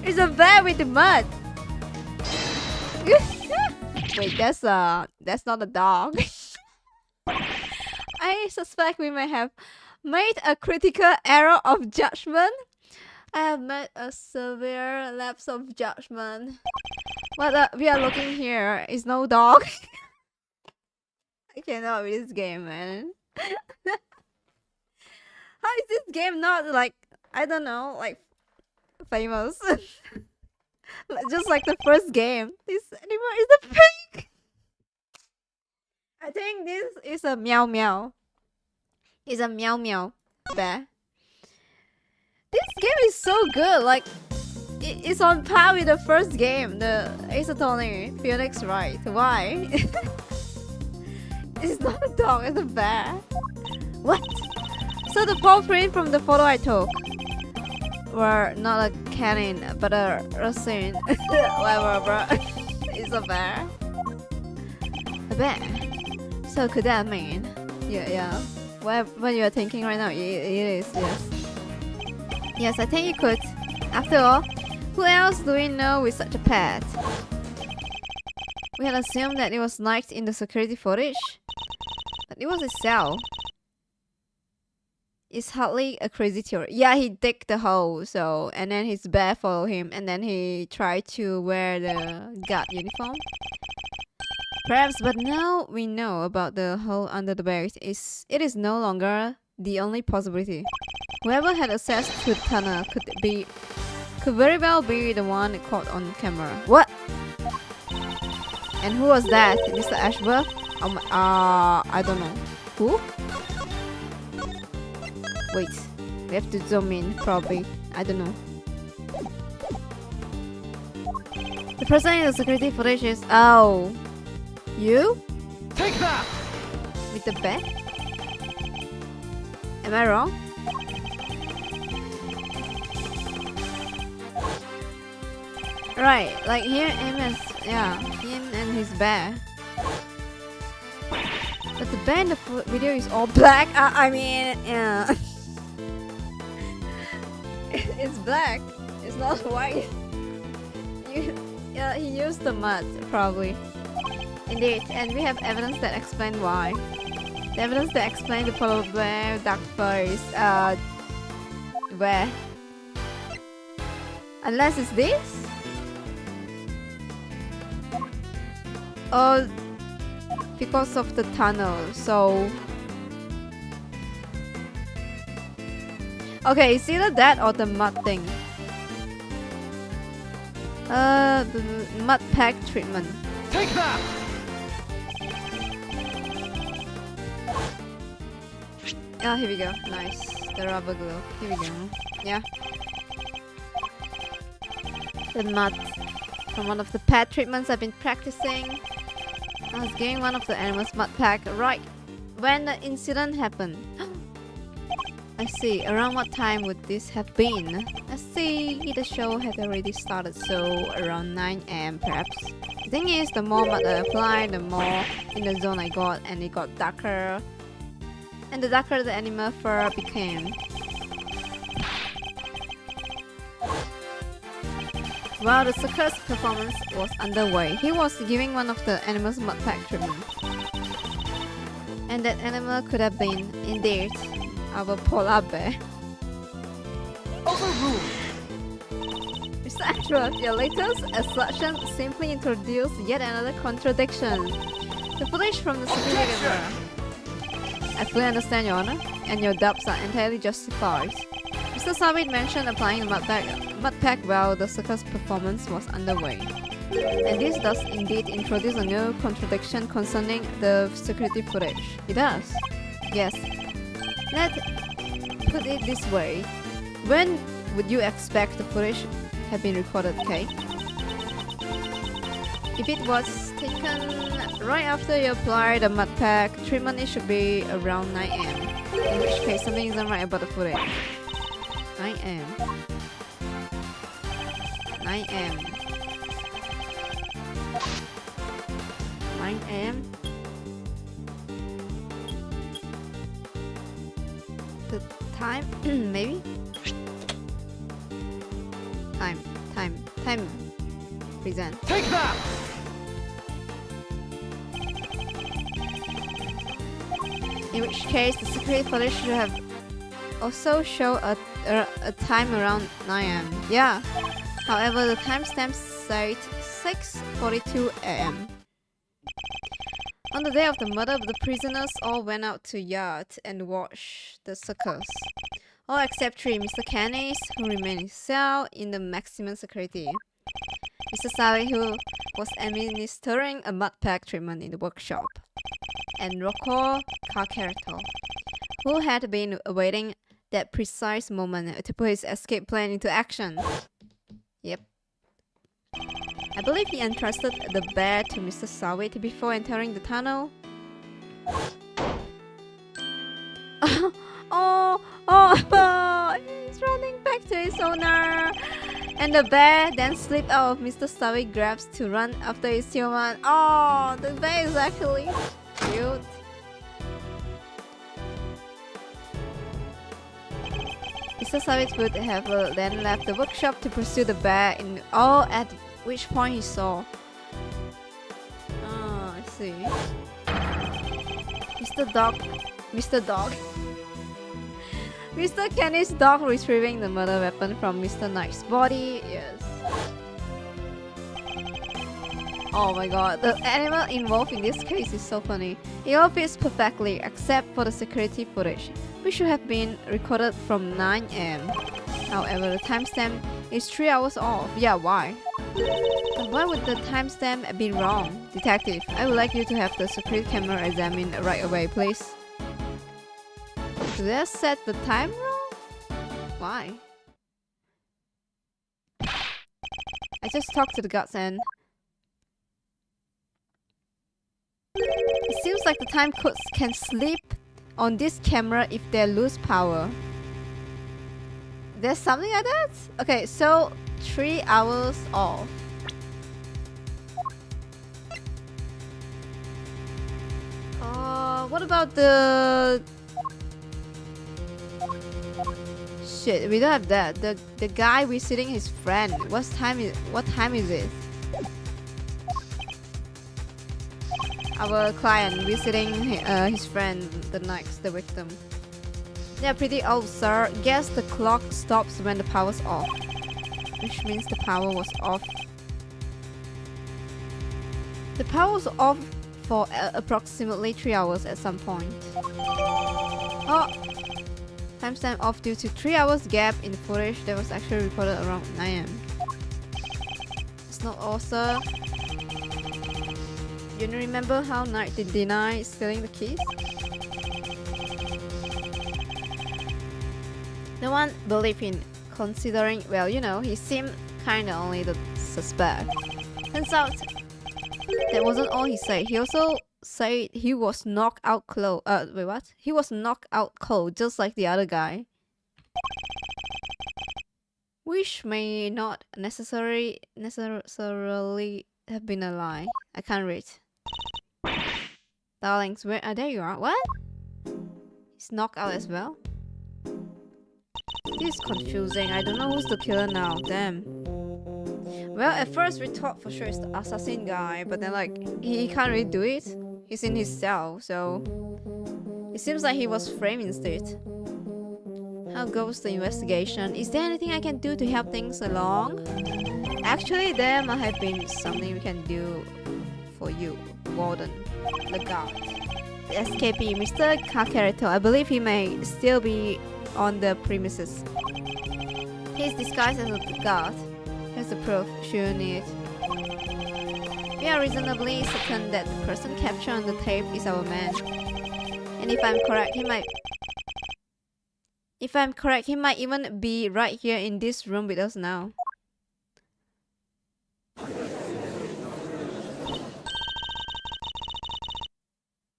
It's a bear with the mud. Wait, that's not a dog. I suspect we may have made a critical error of judgment. I have made a severe lapse of judgment. What we are looking here is no dog. I cannot with this game, man. How is this game not like, I don't know, like famous? Just like the first game. This animal is a pig. I think this is a meow meow. It's a meow meow bear. This game is so good. Like it's on par with the first game, the Ace Attorney Phoenix Wright. Why? It's not a dog, it's a bear. What? So the paw print from the photo I took were not a canine, but a racine. Whatever, bro. It's a bear. A bear. So could that mean? Yeah. What you are thinking right now, it is, yes. Yes, I think you could. After all, who else do we know with such a pet? We had assumed that it was nicked in the security footage, but it was a cell. It's hardly a crazy theory. Yeah, he digged the hole, so and then his bear followed him, and then he tried to wear the guard uniform. Perhaps, but now we know about the hole under the bear. It is no longer the only possibility. Whoever had access to the tunnel could very well be the one caught on camera. What? And who was that? Mr. Ashworth? I don't know. Who? Wait, we have to zoom in, probably. I don't know. The person in the security footage is... Oh. You? Take that! With the bat? Am I wrong? Right, like him and his bear. But the bear in the video is all black. I mean, yeah. It's black. It's not white. Yeah, he used the mud, probably. Indeed, and we have evidence that explains why. The evidence that explains the polar bear dark fur is where? Unless it's this? Or because of the tunnel, so... Okay, it's either that or the mud thing. The mud pack treatment. Take that! Oh, here we go. Nice. The rubber glue. Here we go. Yeah. The mud from one of the pet treatments I've been practicing. I was giving one of the animals mud pack right when the incident happened. I see. Around what time would this have been? I see. The show had already started, so around 9 AM perhaps. The thing is, the more mud I applied, the more in the zone I got, and it got darker. And the darker the animal fur became. While the circus performance was underway, he was giving one of the animals mud pack treatment. And that animal could have been, indeed, our polar bear. Overruled. Mr. Ashworth, your latest assertion simply introduced yet another contradiction. The footage from the security camera. I fully understand, Your Honor, and your doubts are entirely justified. Mr. Savit mentioned applying the mud pack while the circus performance was underway. And this does indeed introduce a new contradiction concerning the security footage. It does. Yes. Let's put it this way. When would you expect the footage have been recorded, Kay? If it was taken right after you apply the mud pack treatment, it should be around 9 am. In which case, something isn't right about the footage. 9 am. 9 am. 9 am. The time? Maybe? Time. Present. Take that! In which case, the security footage should have also show a time around 9 am. Yeah. However, the timestamp said 6:42 am. On the day of the murder, the prisoners all went out to yard and watched the circus. All except 3, Mr. Canis, who remained in his cell in the maximum security. Mr. Sally, who was administering a mud pack treatment in the workshop. And Rocco Carcareto, who had been awaiting that precise moment to put his escape plan into action. Yep. I believe he entrusted the bear to Mr. Sawit before entering the tunnel. Oh, he's running back to his owner. And the bear then slipped out of Mr. Sawit grabs to run after his human. Oh, the bear is actually cute. Mr. Savage would have then left the workshop to pursue the bear, at which point he saw. Oh, I see. Mr. Kenny's dog retrieving the murder weapon from Mr. Knight's body. Yes. Oh my god, the animal involved in this case is so funny. It all fits perfectly except for the security footage, which should have been recorded from 9 am. However, the timestamp is 3 hours off. Yeah, why? But why would the timestamp be wrong? Detective, I would like you to have the security camera examined right away, please. Did they set the time wrong? Why? I just talked to the guards and... It seems like the time codes can slip on this camera if they lose power. There's something like that? Okay, so 3 hours off. What about the... Shit, we don't have that. The guy visiting his friend. What time is it? Our client visiting his friend, the victim. Yeah, pretty old, sir. Guess the clock stops when the power's off. Which means the power was off. The power was off for approximately 3 hours at some point. Oh! Timestamp off due to 3 hours gap in the footage that was actually recorded around 9 am. It's not all, sir. You remember how Knight denied stealing the keys? No one believed him, considering, well, you know, he seemed kinda only the suspect. Turns out, that wasn't all he said. He also said he was knocked out cold. Wait, what? He was knocked out cold, just like the other guy. Which may not necessarily have been a lie. I can't read. Darlings, where? There you are. What? He's knocked out as well? This is confusing. I don't know who's the killer now. Damn. Well, at first we thought for sure it's the assassin guy, but then like he can't really do it. He's in his cell, so it seems like he was framed instead. How goes the investigation? Is there anything I can do to help things along? Actually, there might have been something we can do for you, Warden, the guard. The escapee, Mr. Kakarito. I believe he may still be on the premises. He's disguised as a guard. Here's the proof, should need. We are reasonably certain that the person captured on the tape is our man. And if I'm correct, he might even be right here in this room with us now.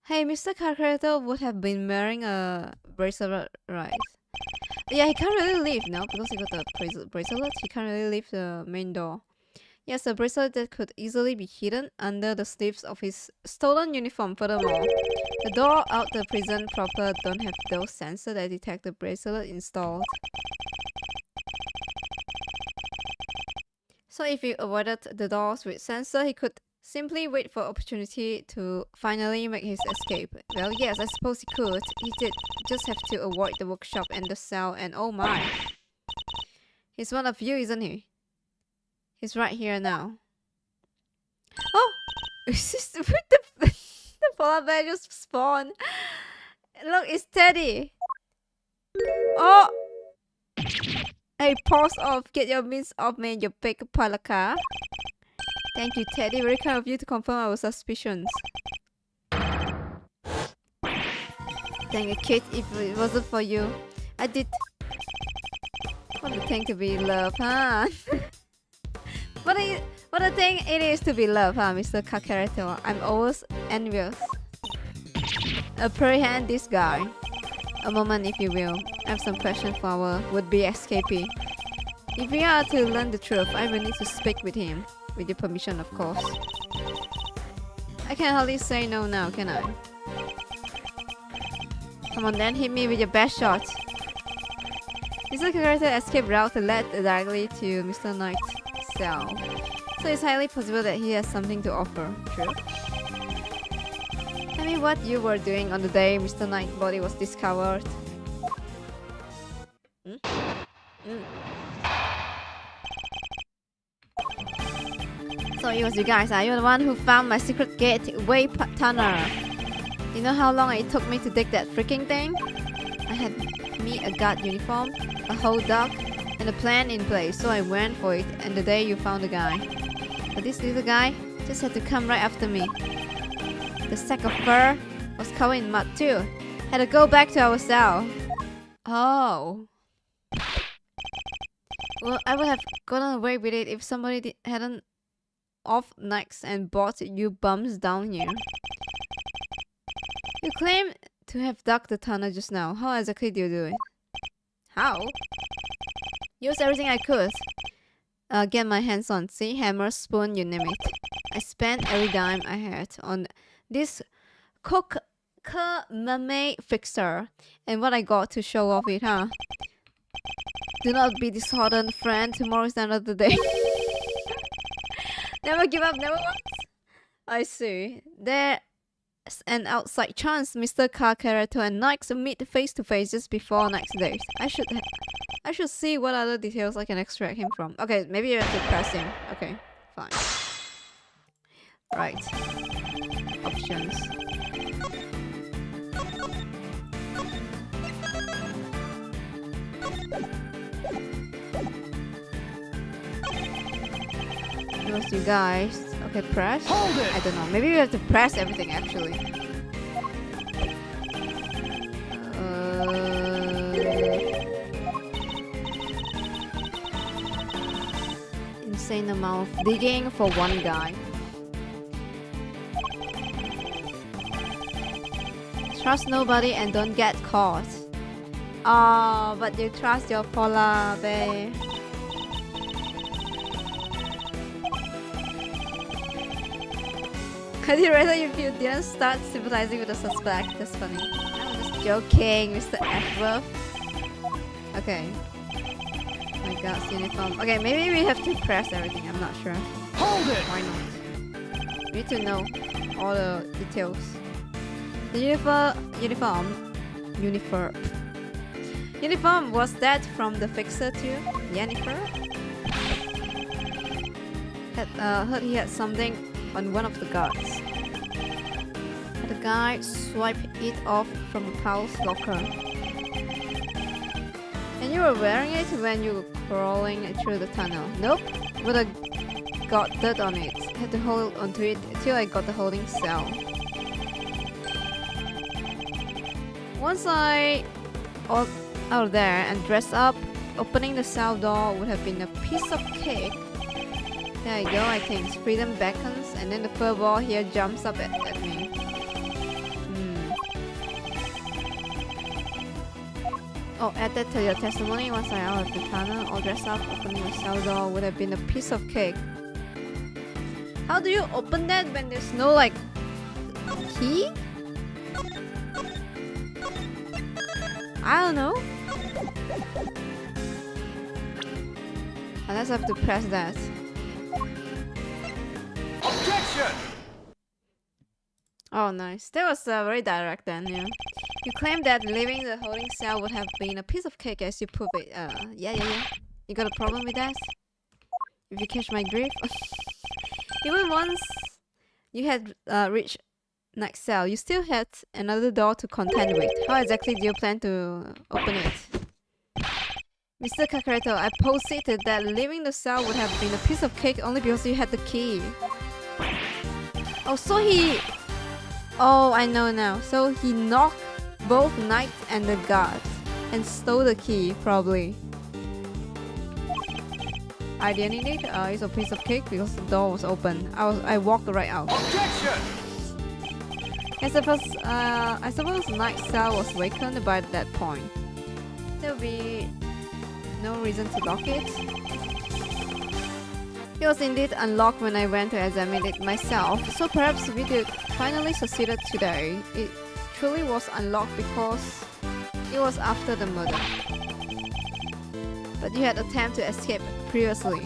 Hey, Mr. Kakarito would have been wearing a bracelet, right? Yeah, he can't really leave now because he got the bracelet. He can't really leave the main door. Yes, a bracelet that could easily be hidden under the sleeves of his stolen uniform. Furthermore, the door out the prison proper don't have those sensors that detect the bracelet installed. So if he avoided the doors with sensor, he could simply wait for opportunity to finally make his escape. Well, yes, I suppose he could. He did just have to avoid the workshop and the cell, and oh my. He's one of you, isn't he? He's right here now. Oh! the polar bear just spawned. Look, it's Teddy. Oh! Hey, pause off. Get your means off, man, you big palaka. Thank you, Teddy. Very kind of you to confirm our suspicions. Dang it, kid. If it wasn't for you, I did. What a thing to be loved, huh? What a thing it is to be loved, huh, Mr. Kakarito? I'm always envious. Apprehend this guy. A moment, if you will. I have some questions for our would-be escapee. If we are to learn the truth, I will need to speak with him. With your permission, of course. I can hardly say no now, can I? Come on then, hit me with your best shot. Mr. Kakarito escape route led directly to Mr. Knight's cell. So it's highly possible that he has something to offer. True? Tell me what you were doing on the day Mr. Knight's body was discovered. So it was you guys, are you the one who found my secret gateway tunnel? You know how long it took me to dig that freaking thing? I had me a guard uniform, a whole dog, and a plan in place, so I went for it, and the day you found the guy. But this little guy just had to come right after me. The sack of fur was covered in mud too. Had to go back to our cell. Oh. Well, I would have gotten away with it if somebody hadn't off next and brought you bums down here. You claim to have dug the tunnel just now. How exactly do you do it? How? Use everything I could. Get my hands on. See, hammer, spoon, you name it. I spent every dime I had on this mame fixer. And what I got to show off it, huh? Do not be disheartened, friend. Tomorrow is another day. Never give up, never once. I see. There's an outside chance Mr. Kakarito and Nike meet face to face just before next date. I should see what other details I can extract him from. Okay, maybe you have to press him. Okay, fine. Right. Options. Those you guys. Okay, press. Hold it. I don't know. Maybe we have to press everything actually. Insane amount of digging for one guy. Trust nobody and don't get caught. Oh, but you trust your polar bear. I'd rather if you didn't start sympathizing with the suspect. That's funny. I'm just joking, Mr. Ashworth. Okay. My God's uniform. Okay, maybe we have to press everything. I'm not sure. Hold it! Why not? We need to know all the details. The uniform, was that from the fixer too? Jennifer? Heard he had something on one of the guards. The guy swiped it off from a pal's locker. And you were wearing it when you were crawling through the tunnel. Nope, but I got dirt on it. Had to hold onto it till I got the holding cell. Once I got out of there and dressed up, opening the cell door would have been a piece of cake. There you go, I think. Freedom beckons, and then the furball here jumps up at me. Oh, add that to your testimony. Once I out of the tunnel, all dressed up, opening the cell door would have been a piece of cake. How do you open that when there's no, like, key? I don't know. Unless I have to press that. Objection! Oh, nice. That was very direct then, yeah. You claimed that leaving the holding cell would have been a piece of cake as you put it. Yeah. You got a problem with that? If you catch my drift? Even once you had reached next cell, you still had another door to contend with. How exactly do you plan to open it? Mr. Kakareto, I posited that leaving the cell would have been a piece of cake only because you had the key. Oh, so he... Oh, I know now. So he knocked both Knight and the guard and stole the key, probably. I didn't need it. It's a piece of cake because the door was open. I walked right out. Objection! I suppose Knight's cell was vacant by that point. There would be no reason to lock it. It was indeed unlocked when I went to examine it myself, so perhaps we did finally succeeded today. It truly was unlocked because it was after the murder. But you had attempted to escape previously.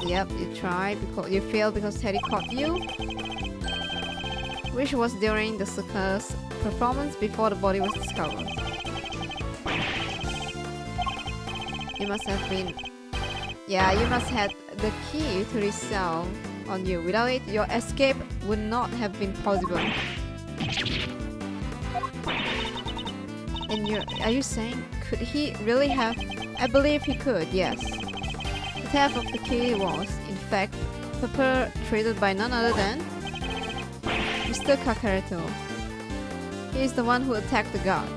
Yep, you tried because you failed because Teddy caught you, which was during the circus performance before the body was discovered. You must have been... Yeah, you must have the key to this cell on you. Without it, your escape would not have been possible. And are you saying, could he really have... I believe he could, yes. The theft of the key was, in fact, perpetrated by none other than Mr. Kakareto. He is the one who attacked the guard.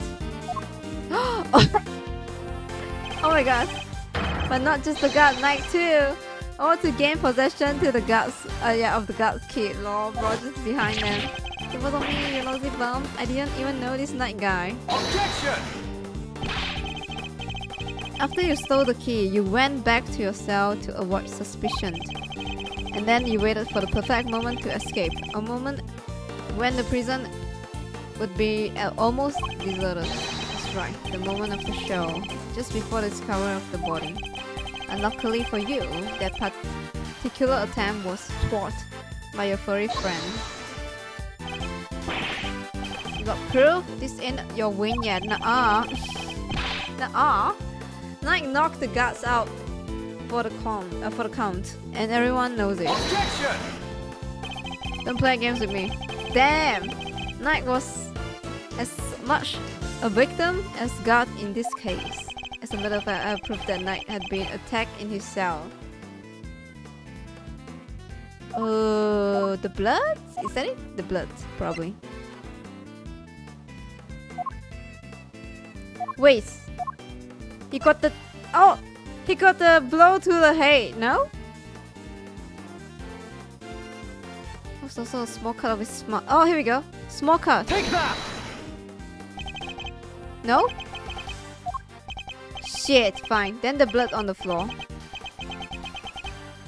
Oh my god. But not just the guard, Knight too. Or to gain possession to the guards, of the guard's key. Lol, bro, just behind them. It wasn't me, you lousy bum. I didn't even know this Knight guy. Objection! After you stole the key, you went back to your cell to avoid suspicion. And then you waited for the perfect moment to escape. A moment when the prison would be almost deserted. That's right, the moment of the show, just before the discovery of the body. Unluckily for you, that particular attempt was thwarted by your furry friend. You got proof? This ain't your win yet. Nuh-uh. Nuh-uh. Knight knocked the guards out for the count, and everyone knows it. Objection! Don't play games with me. Damn! Knight was as much a victim as guard in this case. As a matter of fact, I have proof that Knight had been attacked in his cell. The blood? Is that it? The blood, probably. Wait. He got the... Oh! He got the blow to the head, no? Was also a small cut of his smart... Oh, here we go. Small cut. Take that! No? Shit, fine. Then the blood on the floor.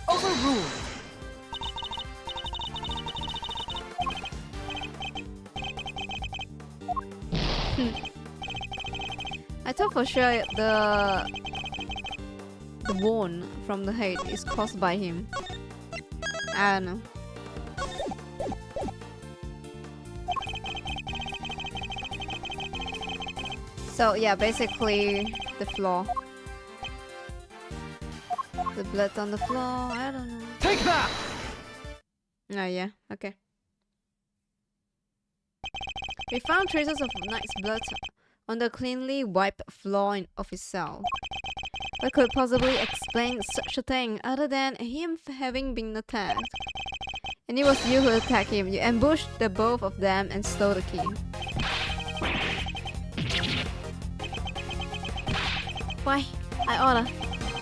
Overruled! I thought for sure the wound from the hate is caused by him. I don't know. So yeah, basically the floor. The blood on the floor, I don't know. Take that! Oh yeah, okay. We found traces of Knight's blood on the cleanly wiped floor of his cell. What could possibly explain such a thing other than him having been attacked? And it was you who attacked him. You ambushed the both of them and stole the key. Why? I order.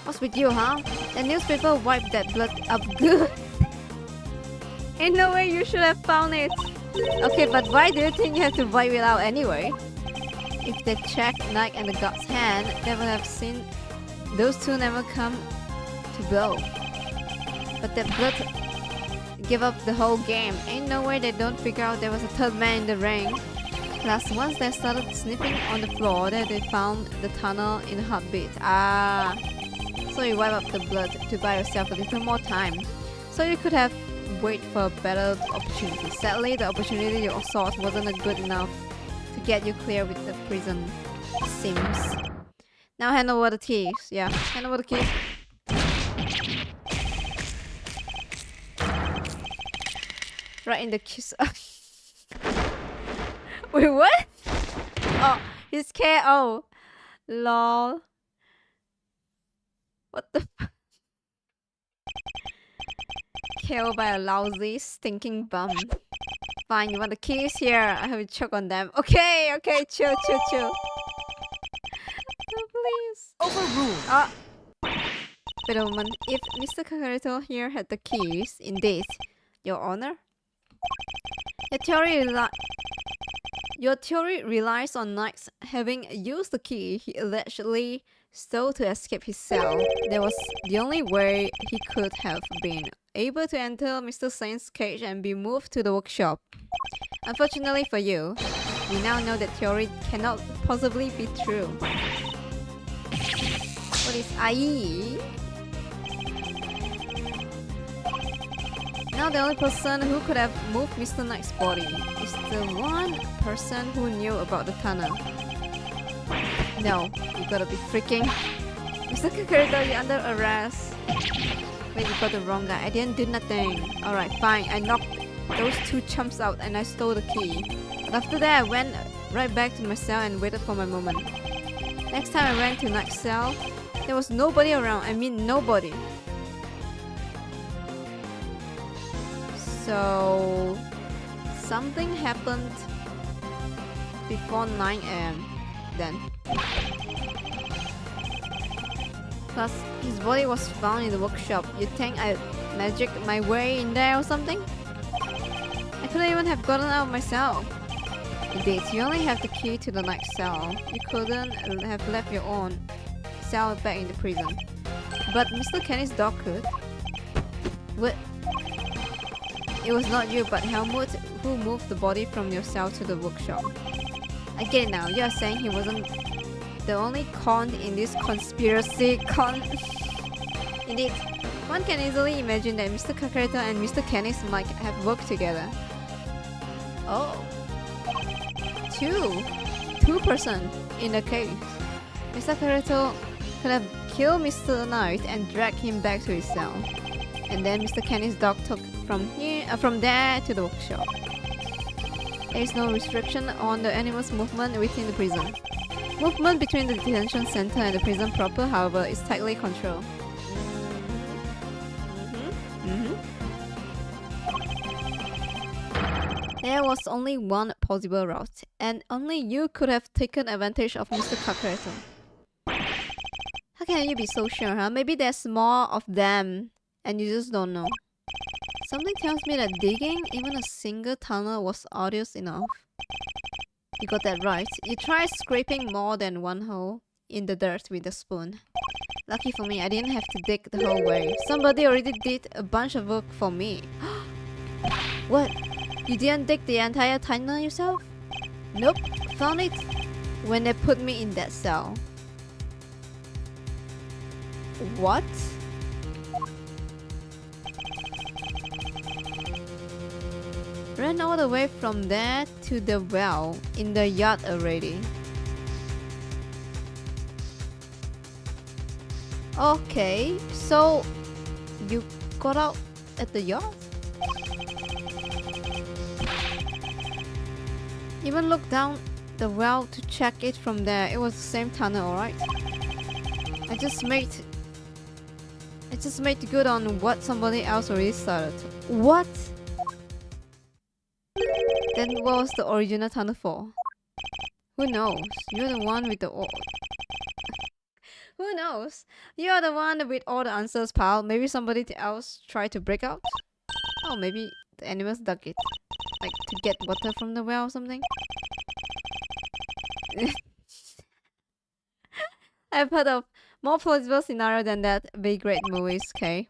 What's with you, huh? The newspaper wiped that blood up good. Ain't no way you should have found it. Okay, but why do you think you have to wipe it out anyway? If they checked Knight and the god's hand, they would have seen those two never come to blow. But that blood gave up the whole game. Ain't no way they don't figure out there was a third man in the ring. Plus, once they started sniffing on the floor, they found the tunnel in a heartbeat. Ah, so you wipe up the blood to buy yourself a little more time. So you could have wait for a better opportunity. Sadly, the opportunity you sought wasn't good enough to get you clear with the prison. Seems. Now hand over the keys. Yeah, hand over the keys. Right in the kiss. Wait, what? Oh, he's KO. Lol. What the f- KO by a lousy, stinking bum. Fine, you want the keys? Here, I have a choke on them. Okay, okay, chill. Oh, please. Overruled. Wait a moment. If Mr. Kakaroto here had the keys, indeed, Your Honor, your theory relies on Knight's having used the key he allegedly stole to escape his cell. That was the only way he could have been able to enter Mr. Saint's cage and be moved to the workshop. Unfortunately for you, we now know that theory cannot possibly be true. What is IE? Now the only person who could have moved Mr. Knight's body is the one person who knew about the tunnel. No, you gotta be freaking... Mr. Kakaroto, you're under arrest. Wait, you got the wrong guy. I didn't do nothing. Alright, fine. I knocked those two chumps out and I stole the key. But after that, I went right back to my cell and waited for my moment. Next time I went to Knight's cell, there was nobody around. I mean nobody. So... something happened before 9 AM then. Plus, his body was found in the workshop. You think I magicked my way in there or something? I couldn't even have gotten out myself. Indeed, you only have the key to the night cell. You couldn't have left your own cell back in the prison. But Mr. Kenny's dog could. What? It was not you, but Helmut who moved the body from your cell to the workshop. I get it now. You are saying he wasn't the only con in this conspiracy Indeed, one can easily imagine that Mr. Kakaroto and Mr. Kennis might have worked together. Oh. Two person in a case. Mr. Kakaroto could have killed Mr. Knight and dragged him back to his cell. And then Mr. Kenny's dog took from there to the workshop. There is no restriction on the animal's movement within the prison. Movement between the detention center and the prison proper, however, is tightly controlled. There was only one possible route, and only you could have taken advantage of Mr. Kakaroto. How can you be so sure, huh? Maybe there's more of them, and you just don't know. Something tells me that digging even a single tunnel was arduous enough. You got that right. You tried scraping more than one hole in the dirt with a spoon. Lucky for me, I didn't have to dig the whole way. Somebody already did a bunch of work for me. What? You didn't dig the entire tunnel yourself? Nope. Found it when they put me in that cell. What? Ran all the way from there to the well in the yard already. Okay, so you got out at the yard? Even looked down the well to check it from there. It was the same tunnel, alright? I just made good on what somebody else already started. What? Then what was the original tunnel for? Who knows? You're the one with the Who knows? You're the one with all the answers, pal. Maybe somebody else tried to break out? Oh, maybe the animals dug it. Like to get water from the well or something? I've heard of more plausible scenario than that. B-grade movies, okay?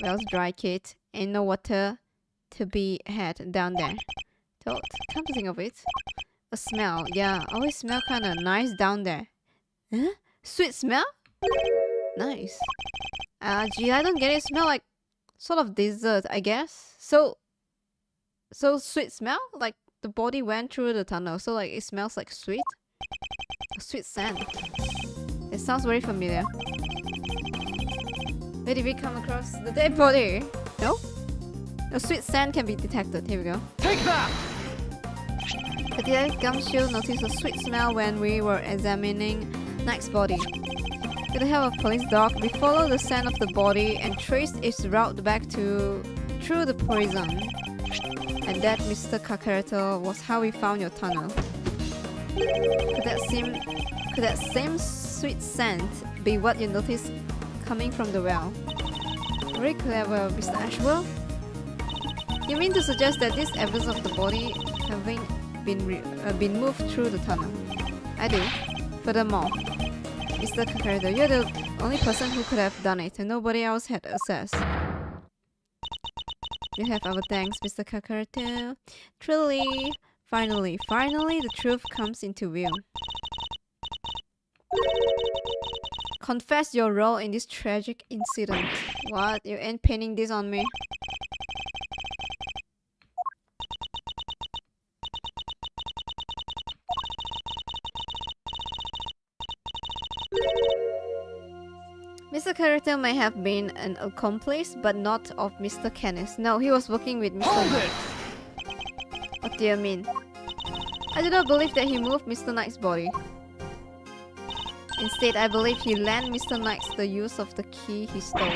Well's dry, kid. Ain't no water to be had down there. Don't come to think of it. A smell, yeah. Always smell kinda nice down there. Huh? Sweet smell? Nice. Gee, I don't get it. Smell like sort of dessert, I guess. So sweet smell? Like the body went through the tunnel, so like it smells like sweet? A sweet scent. It sounds very familiar. Where did we come across the dead body? No? A sweet scent can be detected. Here we go. Take that! The detective Gumshoe noticed a sweet smell when we were examining Knight's body. With the help of police dog, we followed the scent of the body and traced its route back through the prison. And that, Mr. Kakareto, was how we found your tunnel. Could that same sweet scent be what you noticed coming from the well? Very clever, Mr. Ashwell. You mean to suggest that this evidence of the body having been moved through the tunnel? I do. Furthermore, Mr. Kakareto, you're the only person who could have done it, and nobody else had access. You have our thanks, Mr. Kakareto. Truly, finally, the truth comes into view. Confess your role in this tragic incident. What? You ain't pinning this on me? Mr. Kakareto may have been an accomplice, but not of Mr. Kenneth. No, he was working with Mr. Hold Knight. it! What do you mean? I do not believe that he moved Mr. Knight's body. Instead, I believe he lent Mr. Knight the use of the key he stole.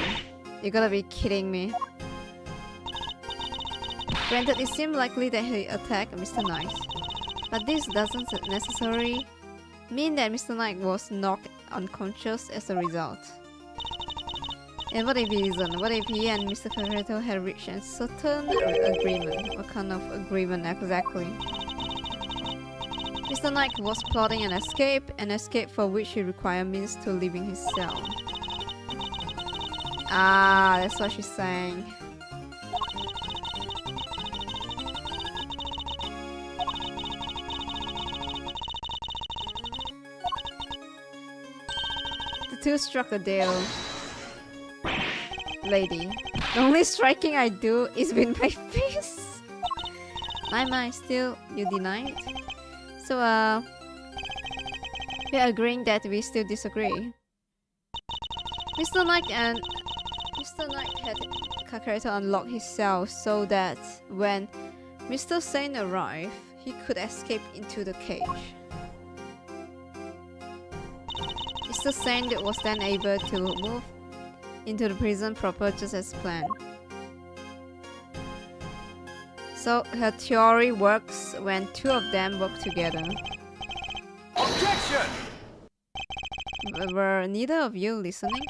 You gotta be kidding me. Granted, it seemed likely that he attacked Mr. Knight, but this doesn't necessarily mean that Mr. Knight was knocked unconscious as a result. And what if he isn't? What if he and Mr. Kakareto had reached a certain agreement? What kind of agreement exactly? Mr. Knight was plotting an escape for which he required means to leaving his cell. Ah, that's what she's saying. The two struck a deal. Lady, the only striking I do is with my face. My, still, you deny it? So, we're agreeing that we still disagree. Mr. Knight had Kakareto unlock his cell so that when Mr. Sane arrived, he could escape into the cage. Mr. Sane was then able to move into the prison proper just as planned. So her theory works when two of them work together. Objection! Were neither of you listening?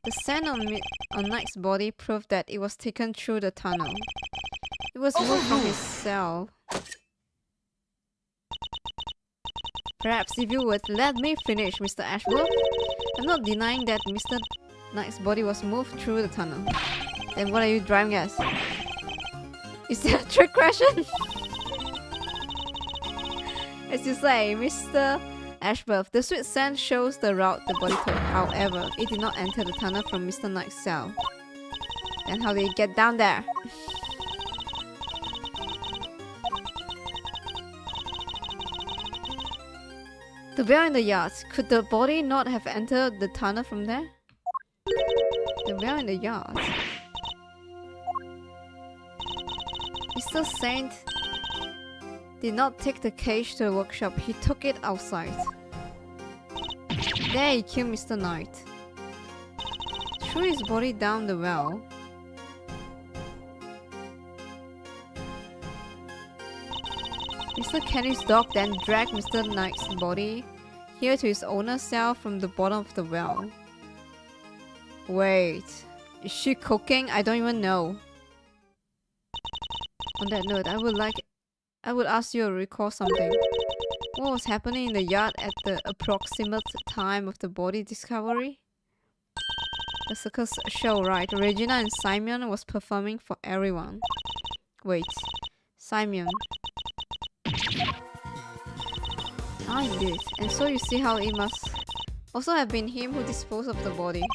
The scent on Knight's body proved that it was taken through the tunnel. It was moved from his cell. Perhaps if you would let me finish, Mr. Ashworth. I'm not denying that Mr. Knight's body was moved through the tunnel. Then what are you driving at? Is that a trick question? As you say, Mr. Ashworth, the sweet scent shows the route the body took. However, it did not enter the tunnel from Mr. Knight's cell. Then how did it get down there? The well in the yard. Could the body not have entered the tunnel from there? The well in the yard. Mr. Saint did not take the cage to the workshop. He took it outside. There he killed Mr. Knight. Threw his body down the well. Mr. Kenny's dog then dragged Mr. Knight's body here to his owner's cell from the bottom of the well. Wait, is she cooking? I don't even know. On that note, I would ask you to recall something. What was happening in the yard at the approximate time of the body discovery? The circus show, right? Regina and Simeon was performing for everyone. Wait, Simeon. Ah, indeed. And so you see how it must also have been him who disposed of the body.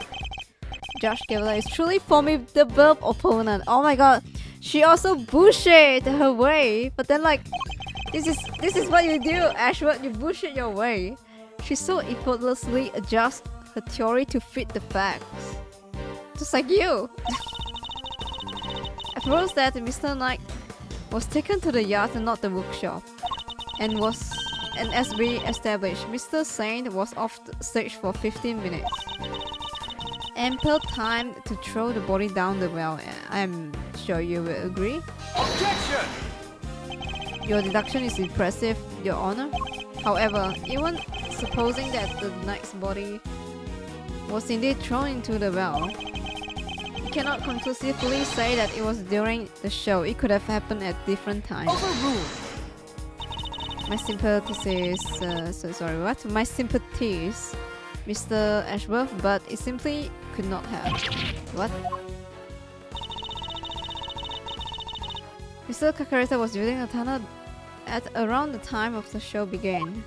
Judge Gavila is truly formidable opponent. Oh my god. She also bullshit her way. But then like, this is what you do, Ashworth. You bullshit your way. She so effortlessly adjusts her theory to fit the facts. Just like you. I propose that Mr. Knight was taken to the yard and not the workshop. And as we established, Mr. Saint was off the stage for 15 minutes. Ample time to throw the body down the well. I'm sure you will agree. Objection! Your deduction is impressive, Your Honor. However, even supposing that the knight's body was indeed thrown into the well, you cannot conclusively say that it was during the show. It could have happened at different times. Overruled! My sympathies, My sympathies, Mr. Ashworth, but it simply could not have. What? Mr. Kakarita was using the tunnel at around the time of the show began.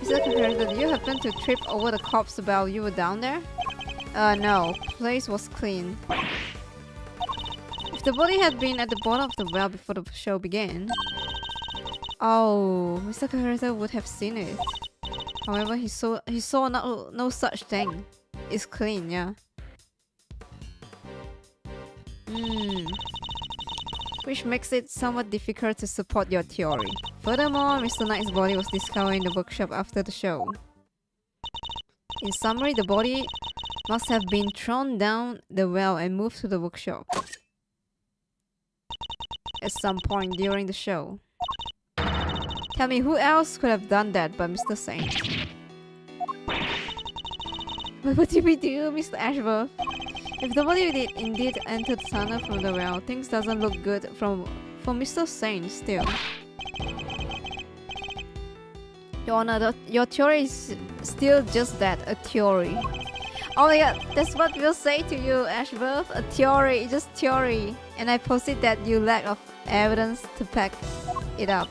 Mr. Kakarita, did you happen to trip over the corpse while you were down there? No. The place was clean. If the body had been at the bottom of the well before the show began, oh, Mr. Kakarita would have seen it. However, he saw no such thing. It's clean, yeah. Which makes it somewhat difficult to support your theory. Furthermore, Mr. Knight's body was discovered in the workshop after the show. In summary, the body must have been thrown down the well and moved to the workshop at some point during the show. Tell me, who else could have done that but Mr. Saint? What did we do, Mr. Ashworth? If the body did indeed enter the tunnel from the well, things doesn't look good for Mr. Saint still. Your Honor, your theory is still just that, a theory. Oh my god, that's what we'll say to you, Ashworth. A theory, just theory. And I posit that you lack of evidence to back it up.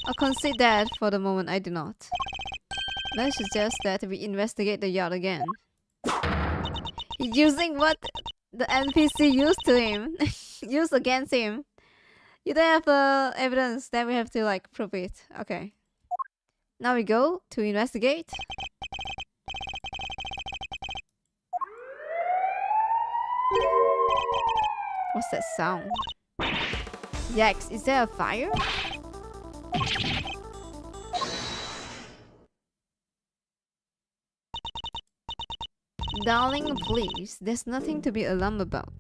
I'll concede that for the moment I do not. Let's suggest that we investigate the yard again. He's using what the NPC used to him. Used against him. You don't have evidence, then we have to like prove it. Okay. Now we go to investigate. What's that sound? Yikes, is there a fire? Darling, please, there's nothing to be alarmed about.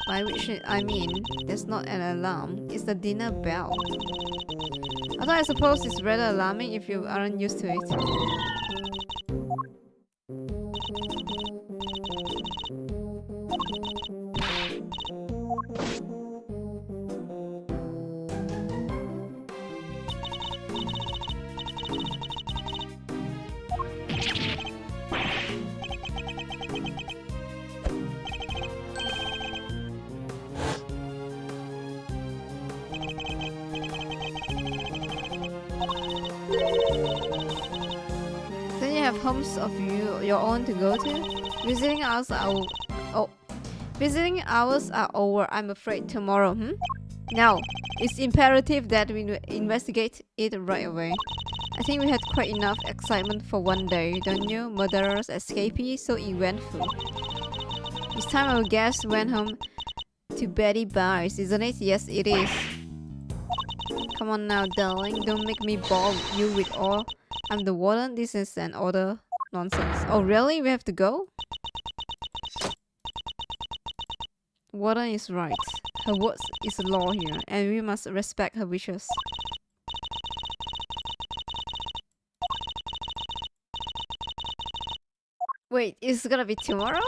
By which I mean, there's not an alarm, it's the dinner bell. Although I suppose it's rather alarming if you aren't used to it. have homes of your own to go to? Visiting hours are visiting hours are over. I'm afraid tomorrow. No, it's imperative that we investigate it right away. I think we had quite enough excitement for one day, don't you? Murderers, escapees, so eventful. It's time our guests went home to Betty Bars, isn't it? Yes, it is. Come on now, darling. Don't make me bore you with all. I'm the warden. This is an order nonsense. Oh, really? We have to go? Warden is right. Her words is law here, and we must respect her wishes. Wait, it's gonna be tomorrow?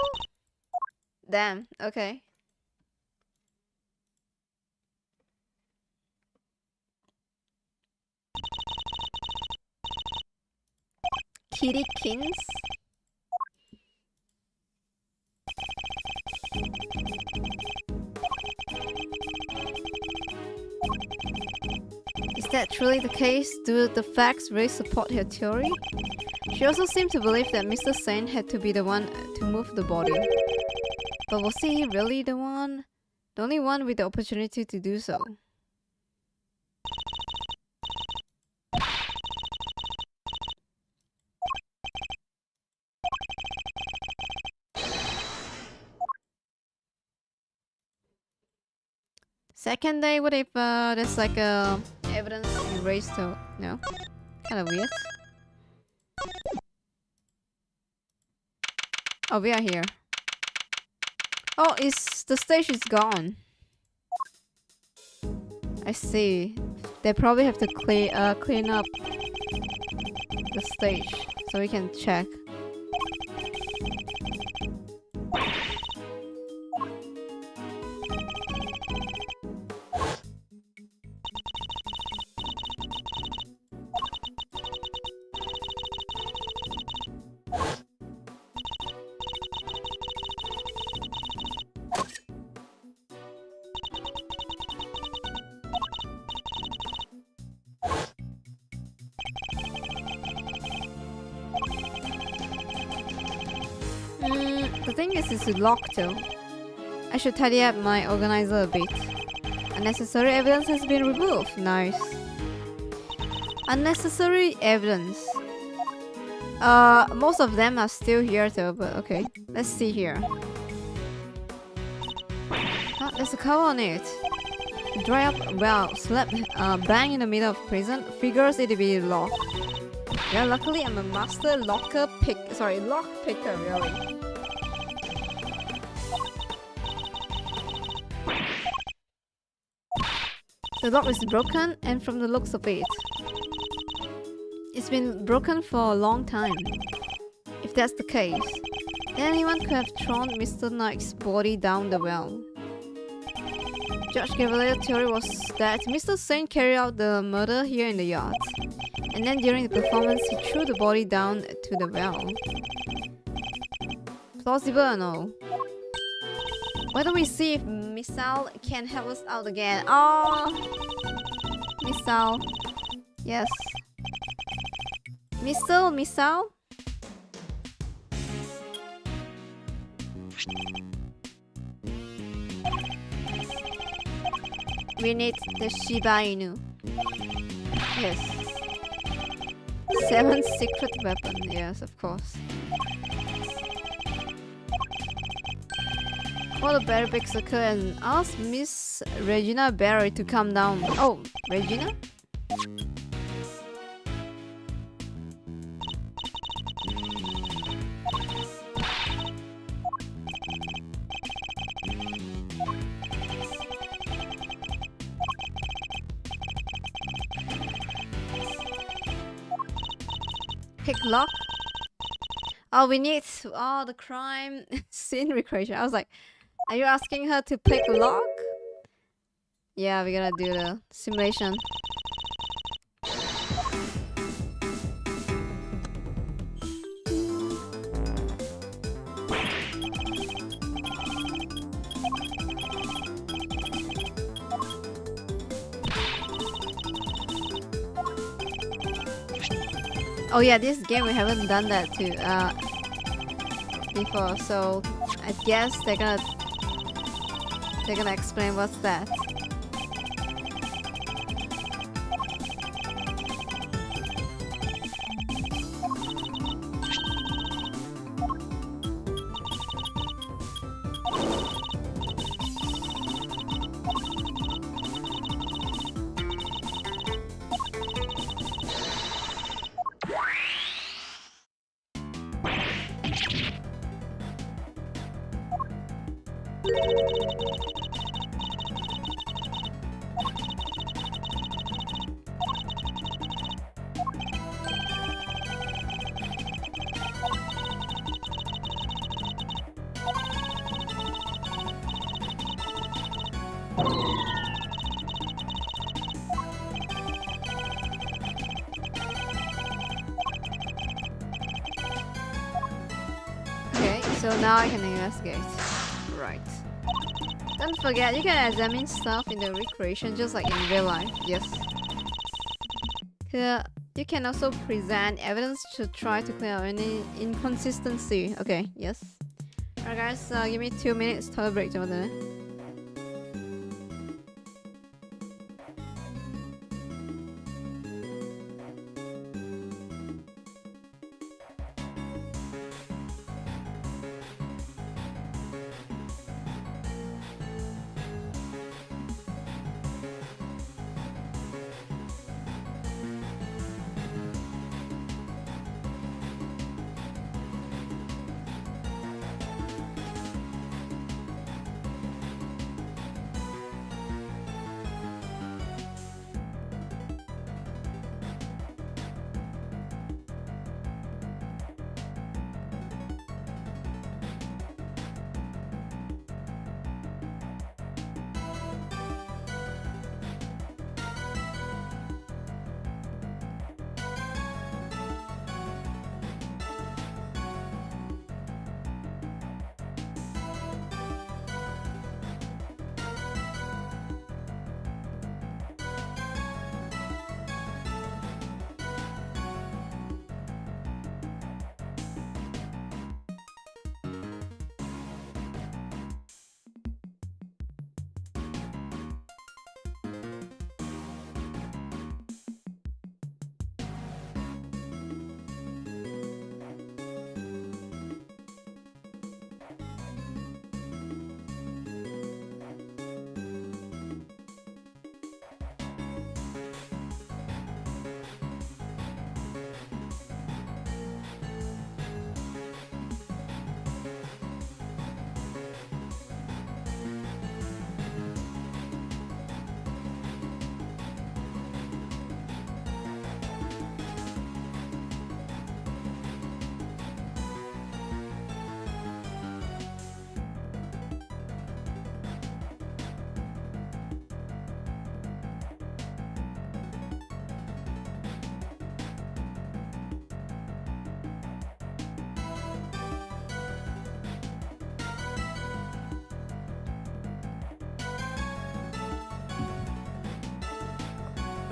Damn, okay. Kitty Kings? Is that truly the case? Do the facts really support her theory? She also seemed to believe that Mr. Saint had to be the one to move the body. But was he really the one? The only one with the opportunity to do so? Second day, what if there's like evidence erased though? No? Kind of weird. Oh, we are here. Oh, the stage is gone. I see. They probably have to clean up the stage so we can check. The thing is, it's locked though. I should tidy up my organizer a bit. Unnecessary evidence has been removed. Nice. Unnecessary evidence. Most of them are still here though, but okay. Let's see here. Oh, there's a cover on it. Dry up well, slap bang in the middle of prison. Figures it to be locked. Yeah, luckily I'm a master lock picker, really. The lock is broken, and from the looks of it, it's been broken for a long time. If that's the case, then anyone could have thrown Mr. Knight's body down the well. Judge Cavalier's theory was that Mr. Saint carried out the murder here in the yard, and then during the performance he threw the body down to the well. Plausible or no? Why don't we see if Missile can help us out again? Oh, Missile. Yes. Missile? We need the Shiba Inu. Yes. 7 secret weapon. Yes, of course. Call the Barry Big Circle and ask Miss Regina Barry to come down. Oh, Regina? Pick lock. Oh, we need the crime scene recreation. I was like, are you asking her to pick lock? Yeah, we gotta do the simulation. Oh yeah, this game we haven't done that too before, so I guess they're gonna explain what's that. Okay, so now I can investigate. Right. Don't forget, you can examine stuff in the recreation just like in real life. Yes. You can also present evidence to try to clear up any inconsistency. Okay, yes. Alright guys, give me 2 minutes. Toilet break.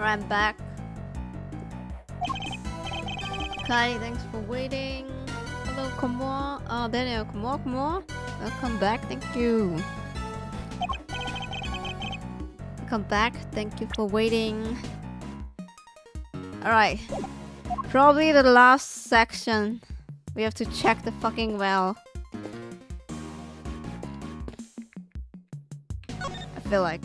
I'm back. Kai, thanks for waiting. Hello, Komor. Oh, Daniel, Komor. Welcome back, thank you. Welcome back, thank you for waiting. Alright. Probably the last section. We have to check the fucking well. I feel like.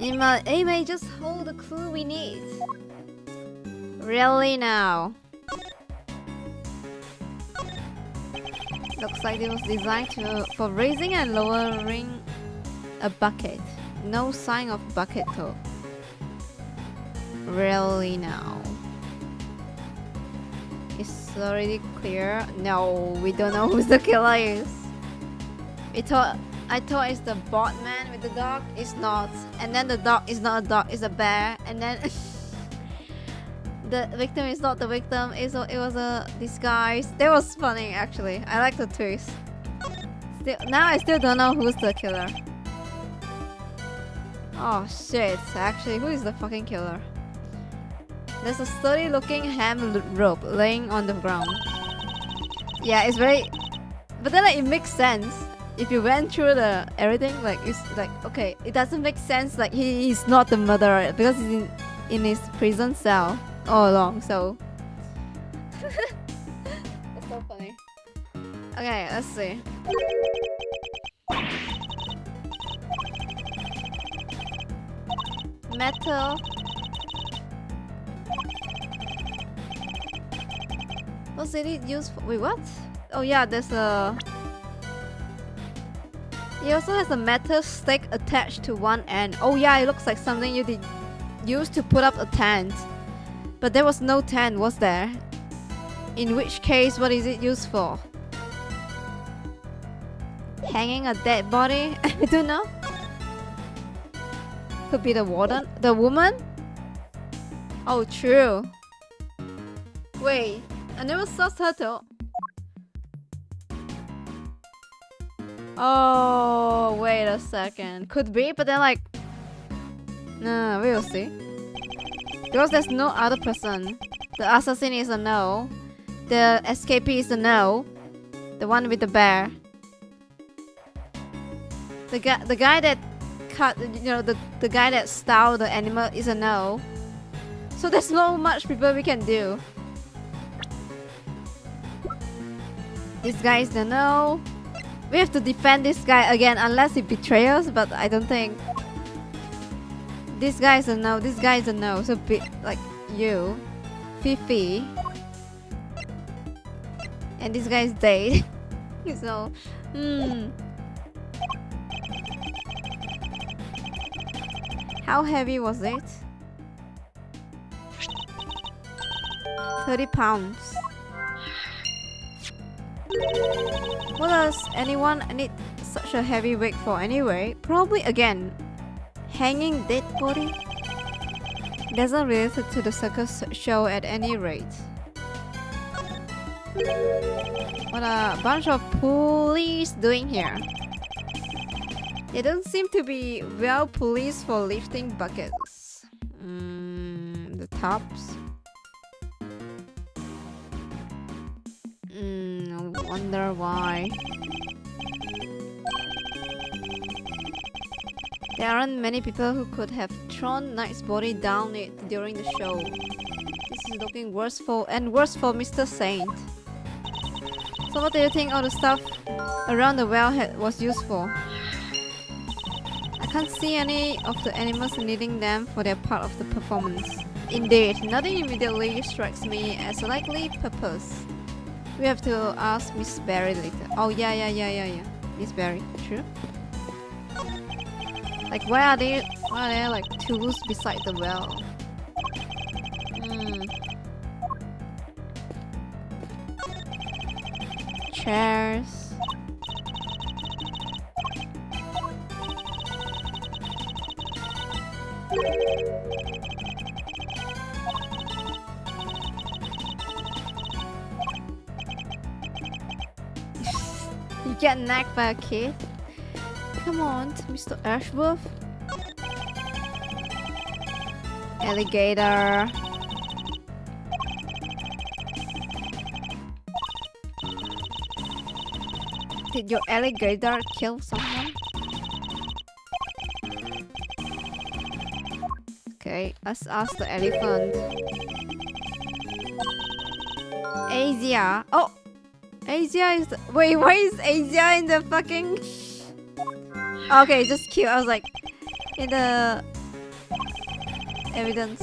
It may just hold the clue we need. Really now? Looks like it was designed for raising and lowering a bucket. No sign of bucket though. Really now? It's already clear. No, we don't know who the killer is. I thought it's the bot man with the dog. It's not. And then the dog is not a dog, it's a bear. And then the victim is not the victim. It was a disguise. That was funny actually. I like the twist. Now I still don't know who's the killer. Oh shit, actually, who is the fucking killer? There's a sturdy looking ham rope laying on the ground. Yeah, it's very... But then like, it makes sense. If you went through the everything, like it's like, okay, it doesn't make sense like he's not the murderer because he's in his prison cell all along, so... It's so funny. Okay, let's see. Metal. What's it used for? Wait, what? Oh yeah, there's a... He also has a metal stick attached to one end. Oh yeah, it looks like something you did use to put up a tent. But there was no tent, was there? In which case, what is it used for? Hanging a dead body? I don't know. Could be the warden? The woman? Oh, true. Wait, I never saw Turtle. Oh, wait a second. Could be, but then like... No, we will see. Because there's no other person. The assassin is a no. The escapee is a no. The one with the bear. The guy that cut, you know, the guy that stole the animal is a no. So there's not much people we can do. This guy is the no. We have to defend this guy again unless he betrays us, but I don't think. This guy is a no, this guy is a no. So be like you, Fifi. And this guy is dead. So, How heavy was it? 30 pounds. What does anyone need such a heavy weight for anyway? Probably again, hanging dead body? Doesn't relate to the circus show at any rate. What a bunch of police doing here. They don't seem to be well policed for lifting buckets. The tops. I wonder why. There aren't many people who could have thrown Knight's body down it during the show. This is looking worse for Mr. Saint. So what do you think all the stuff around the wellhead was used for? I can't see any of the animals needing them for their part of the performance. Indeed, nothing immediately strikes me as a likely purpose. We have to ask Miss Berry later. Oh yeah. Miss Berry, true. Like why are there like tools beside the well? Chairs. You get nagged by a kid? Come on, Mr. Ashworth. Alligator. Did your alligator kill someone? Okay, let's ask the elephant. Asia. Oh! Asia is... Wait, why is Asia in the fucking... Okay, just cute. I was like... In the... evidence.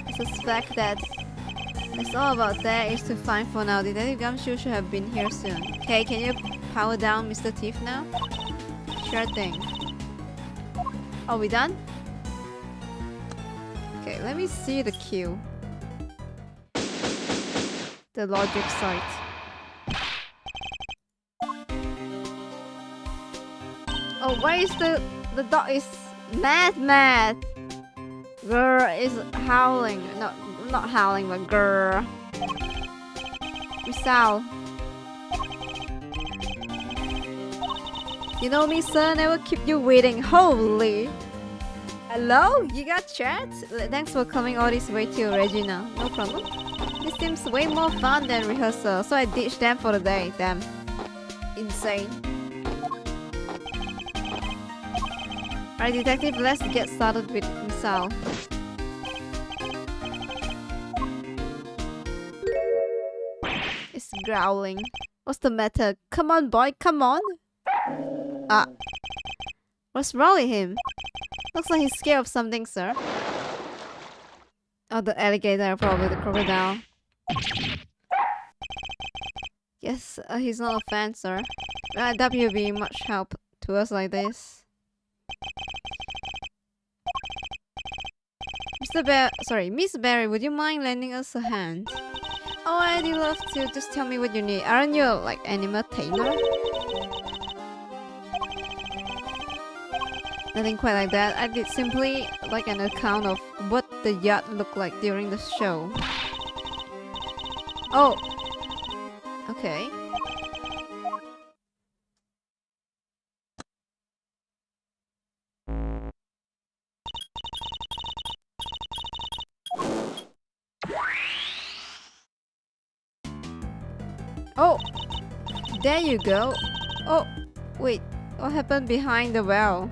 I suspect that that's all about there is to find for now. Detective Gumshoe should have been here soon. Okay, can you power down Mr. Thief now? Sure thing. Are we done? Okay, let me see the queue. The logic site. Oh, why is the dog is mad? Girl is howling. No, not howling, but girl. Misal. You know me, sir, never keep you waiting. Holy. Hello? You got chat? Thanks for coming all this way to Regina. No problem. This seems way more fun than rehearsal, so I ditched them for the day. Damn. Insane. Alright, detective, let's get started with Misal. It's growling. What's the matter? Come on, boy, come on. Ah. What's wrong with him? Looks like he's scared of something, sir. Oh, the alligator, probably the crocodile. Yes, he's not a fan, sir. I doubt he'll be much help to us like this. Miss Barry, would you mind lending us a hand? Oh, I'd love to. Just tell me what you need. Aren't you like animal tamer? Nothing quite like that. I did simply like an account of what the yacht looked like during the show. Oh. Okay. Oh. There you go. Oh. Wait. What happened behind the well?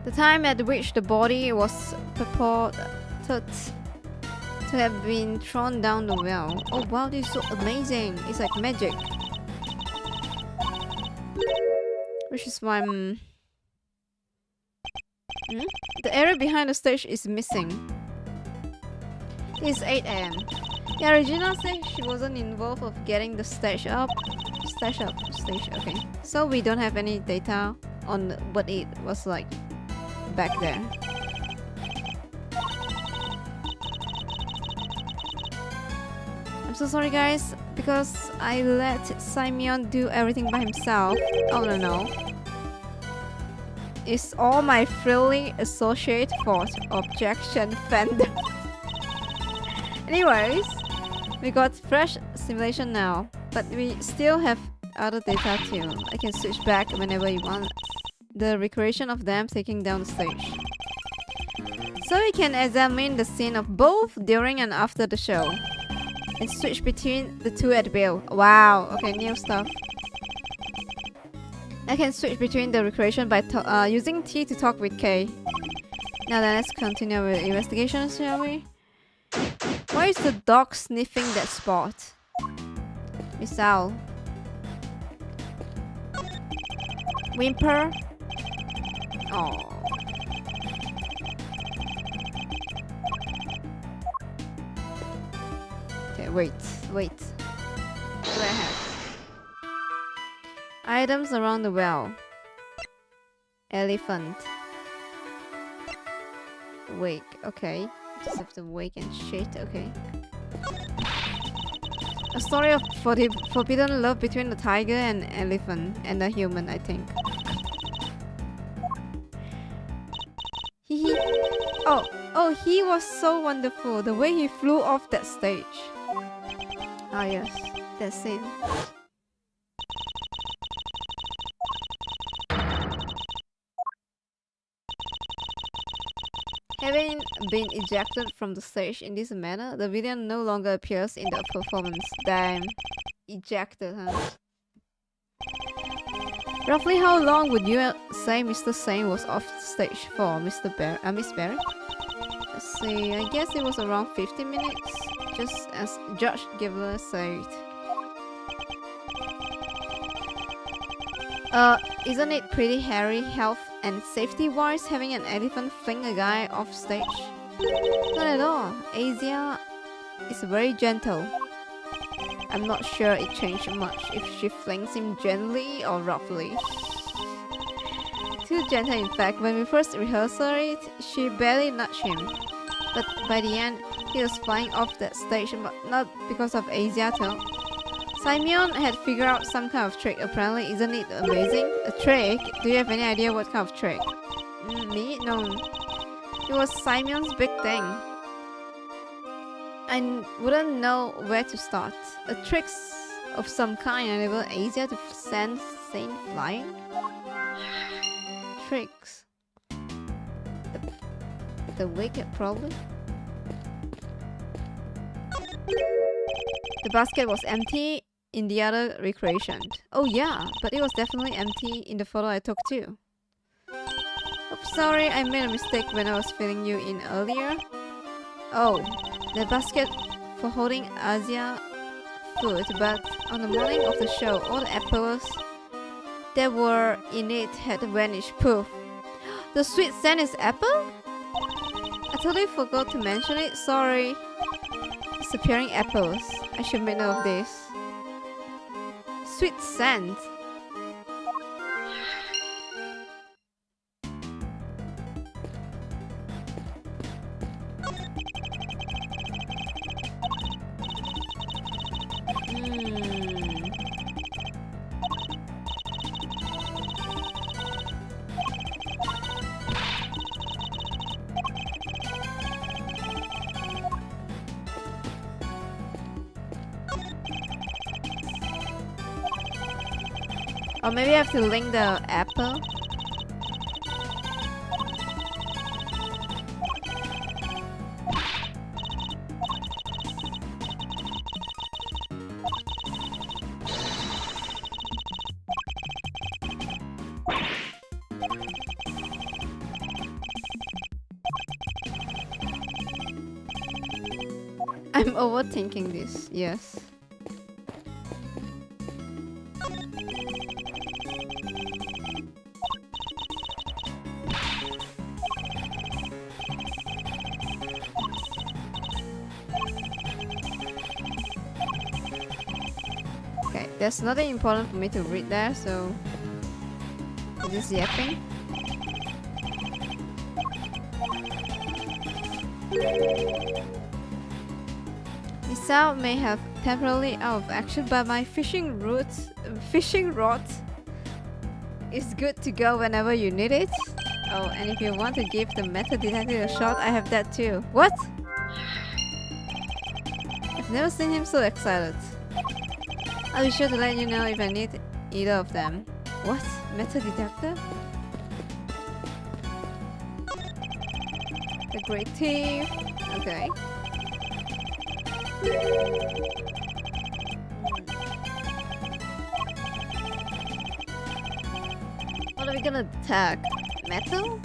The time at which the body was purported to have been thrown down the well. Oh wow, this is so amazing. It's like magic. Which is why... The area behind the stage is missing. It's 8 AM. Yeah, Regina said she wasn't involved of getting the stage up. Stage. Okay. So we don't have any data on what it was like back there. I'm so sorry guys, because I let Simeon do everything by himself. Oh no. It's all my frilly associate fault. Objection, fandom. Anyways, we got fresh simulation now, but we still have other data too. I can switch back whenever you want. The recreation of them taking down the stage. So we can examine the scene of both during and after the show. And switch between the two at will. Wow, okay, new stuff. I can switch between the recreation by using T to talk with K. Now then, let's continue with investigation, shall we? Why is the dog sniffing that spot? Misal. Whimper. Oh. Okay, wait. What do I have? Items around the well. Elephant. Wake, okay. Just have to wake and shit, okay. A story of forbidden love between a tiger and elephant and a human, I think. Oh, he was so wonderful. The way he flew off that stage. Ah yes, that scene. Having been ejected from the stage in this manner, the villain no longer appears in the performance. Damn. Ejected, huh? Roughly how long would you say Mr. Sane was off stage for, Miss Barry? Let's see, I guess it was around 50 minutes, just as Judge Gibbler said. Isn't it pretty hairy health and safety-wise having an elephant fling a guy off stage? Not at all. Asia is very gentle. I'm not sure it changed much if she flings him gently or roughly. Too gentle, in fact. When we first rehearsed it, she barely nudged him. But by the end, he was flying off that stage, but not because of Asia though. Simeon had figured out some kind of trick, apparently. Isn't it amazing? A trick? Do you have any idea what kind of trick? Me? No. It was Simeon's big thing. I wouldn't know where to start. A trick's of some kind enable Asia to send Saint flying? Tricks. The wicked, probably? The basket was empty in the other recreation. Oh yeah, but it was definitely empty in the photo I took too. Oops, sorry, I made a mistake when I was filling you in earlier. Oh, the basket for holding Asia food, but on the morning of the show, all the apples that were in it had vanished. Poof. The sweet scent is apple? I totally forgot to mention it, sorry. Disappearing apples. I should make note of this. Sweet scent. Or maybe I have to link the apple. I'm overthinking this, yes. Okay, there's nothing important for me to read there, so I'm just yapping. Missile may have temporarily out of action, but my fishing rod is good to go whenever you need it. Oh, and if you want to give the metal detector a shot, I have that too. What? I've never seen him so excited. I'll be sure to let you know if I need either of them. What? Metal detector? The great thief. Okay. What are we gonna attack? Metal?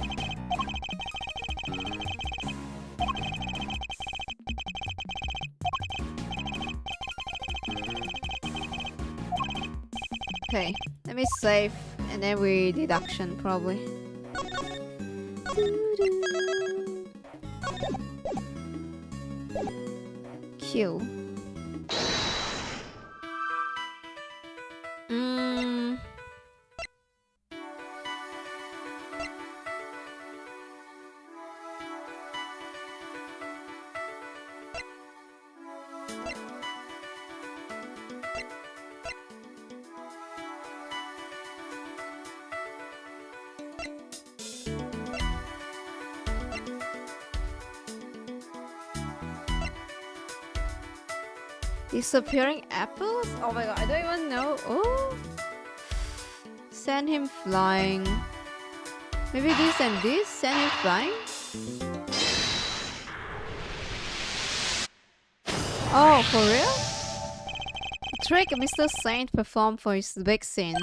Okay, let me save and then we deduction probably. Kill. Disappearing apples? Oh my god, I don't even know. Oh, send him flying. Maybe this and this? Send him flying? Oh, for real? The trick Mr. Saint performed for his big scene.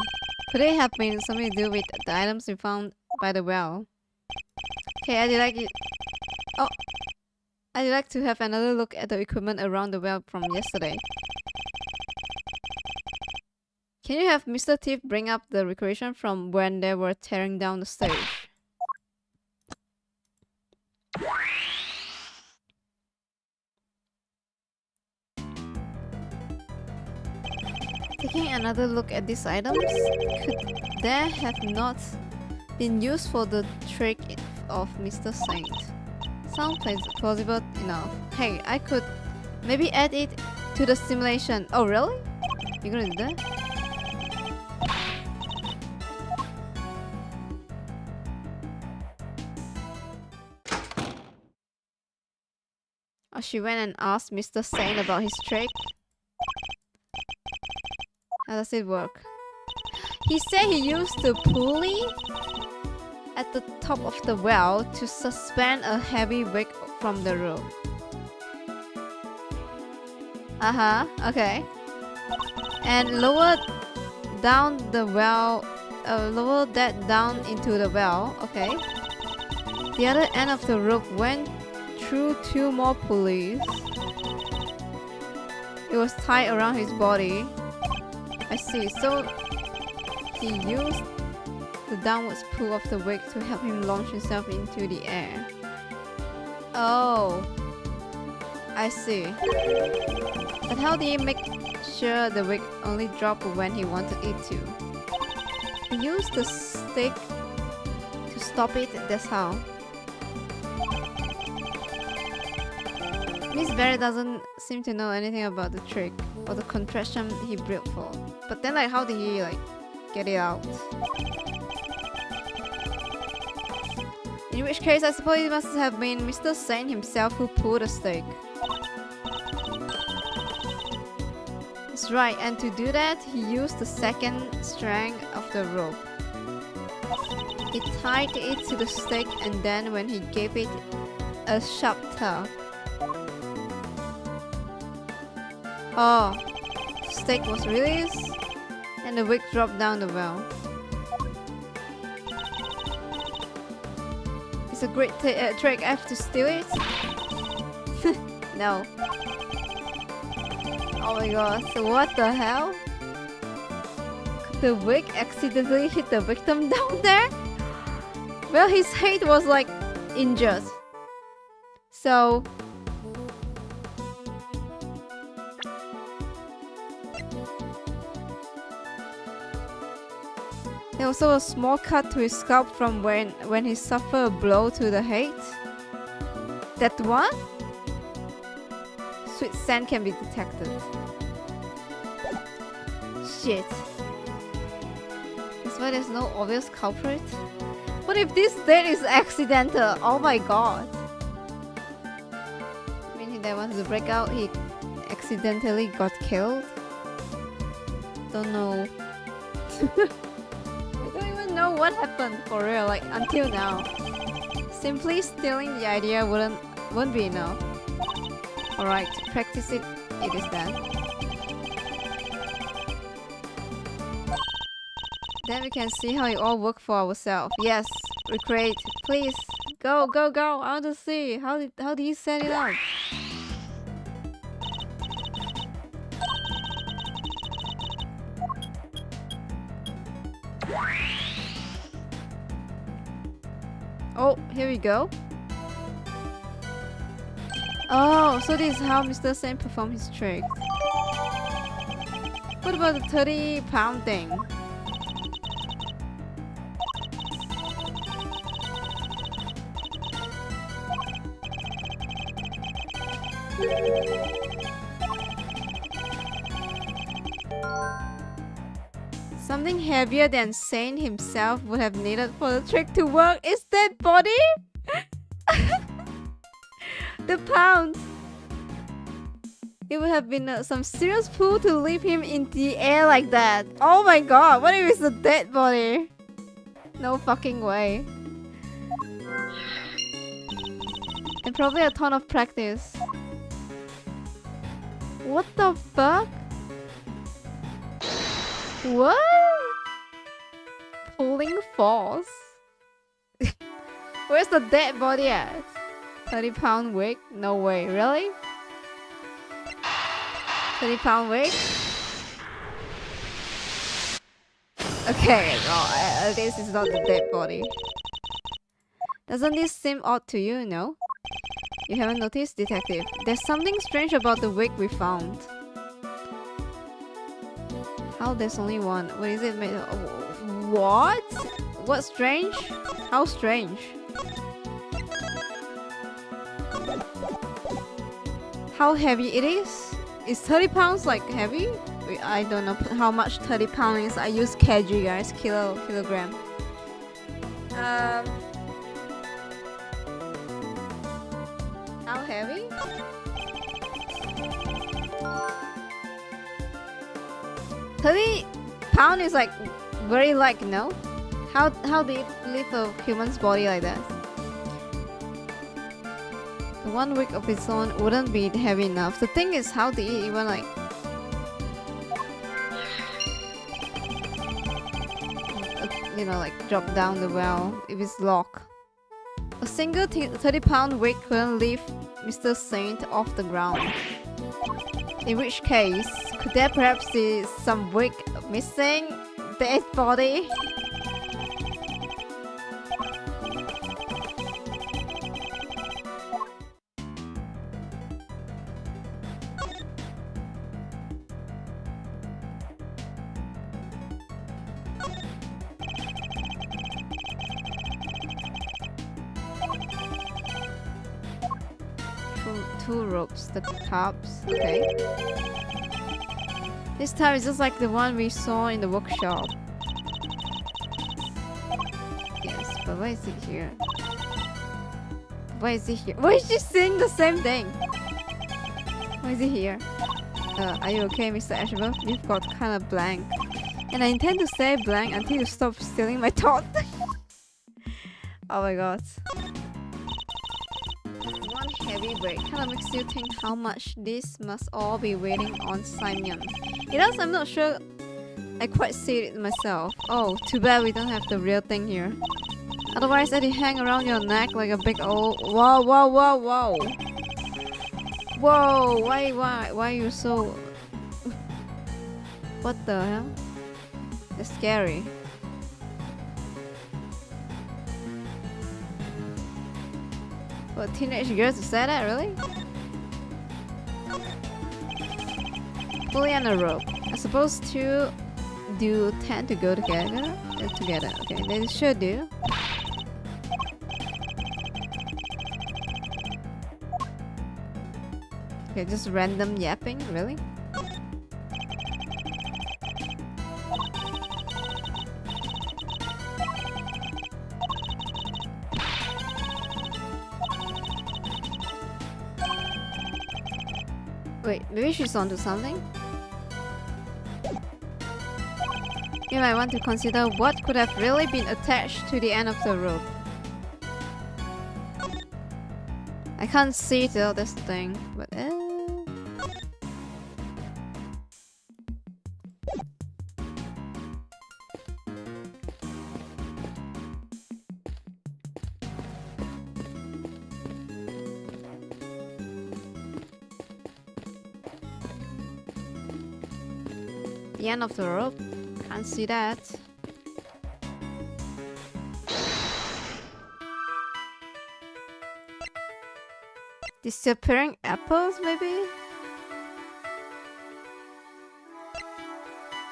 Could it have been something to do with the items we found by the well? Okay, I'd like it. Oh, I'd like to have another look at the equipment around the well from yesterday. Can you have Mr. Thief bring up the recreation from when they were tearing down the stage? Taking another look at these items, could they have not been used for the trick of Mr. Saint? Sounds plausible enough. Hey, I could maybe add it to the simulation. Oh really? You're gonna do that? Oh, she went and asked Mr. Saint about his trick. How does it work? He said he used the pulley at the top of the well to suspend a heavy wig from the rope. Okay. And lower down the well, lower that down into the well, okay. The other end of the rope went through 2 more pulleys. It was tied around his body. I see, so he used the downwards pull of the wig to help him launch himself into the air. Oh, I see. But how did he make sure the wig only dropped when he wanted it to? He used the stick to stop it, that's how. Miss Barry doesn't seem to know anything about the trick or the contraption he built for. But then, like, how did he, like, get it out? In which case, I suppose it must have been Mr. Saint himself who pulled the stake. That's right, and to do that, he used the second strand of the rope. He tied it to the stake, and then when he gave it a sharp tug. Oh, the stake was released, and the wig dropped down the well. It's a great trick. I have to steal it? No. Oh my god, so what the hell? Could the wig accidentally hit the victim down there? Well, his head was like injured. So there was also a small cut to his scalp from when he suffered a blow to the head. That one? Sweet scent can be detected. Shit. That's why there's no obvious culprit. What if this death is accidental? Oh my god. I mean, he didn't want to break out, he accidentally got killed. Don't know. I don't even know what happened for real, like until now. Simply stealing the idea wouldn't be enough. Alright, practice it is then. Then we can see how it all works for ourselves. Yes, recreate. Please, go. I want to see. How did he set it up? Oh, here we go. Oh, so this is how Mr. Saint performed his trick. What about the 30-pound thing? Something heavier than Saint himself would have needed for the trick to work. Is that body? The pound. It would have been some serious pull to leave him in the air like that. Oh my god, what if it's a dead body? No fucking way. And probably a ton of practice. What the fuck? What? Pulling force? Where's the dead body at? 30-pound wig? No way, really? 30-pound wig? Okay, no, this is not the dead body. Doesn't this seem odd to you, no? You haven't noticed, detective? There's something strange about the wig we found. How there's only one? What is it made of? What? What's strange? How strange? How heavy it is? Is 30 pounds like heavy? I don't know how much 30 pounds is. I use kg, guys. Kilogram. How heavy? 30 pounds is like very light, no? How do you lift a human's body like that? The 1 week of its own wouldn't be heavy enough. The thing is, how do you even like you know, like drop down the well if it's locked? A single 30-pound weight couldn't lift Mr. Saint off the ground. In which case, could there perhaps be some weight missing? Dead body? Two ropes, the cups, okay. This time is just like the one we saw in the workshop. Yes, but why is it here? Why is it here? Why is she saying the same thing? Why is it here? Are you okay, Mr. Ashworth? You've got kind of blank. And I intend to stay blank until you stop stealing my thought. Oh my god. One heavy break kind of makes you think how much this must all be waiting on Simon. It does, I'm not sure I quite see it myself. Oh, too bad we don't have the real thing here. Otherwise it'd hang around your neck like a big old... Whoa, whoa, whoa, whoa! Whoa, why are you so... What the hell? That's scary. For a teenage girl to say that, really? Pulley and a rope. I suppose two do tend to go together. Okay, they sure do. Okay, just random yapping, really? Wait, maybe she's onto something? You might want to consider what could have really been attached to the end of the rope. I can't see till this thing, but the end of the rope. Can't see that. Disappearing apples, maybe?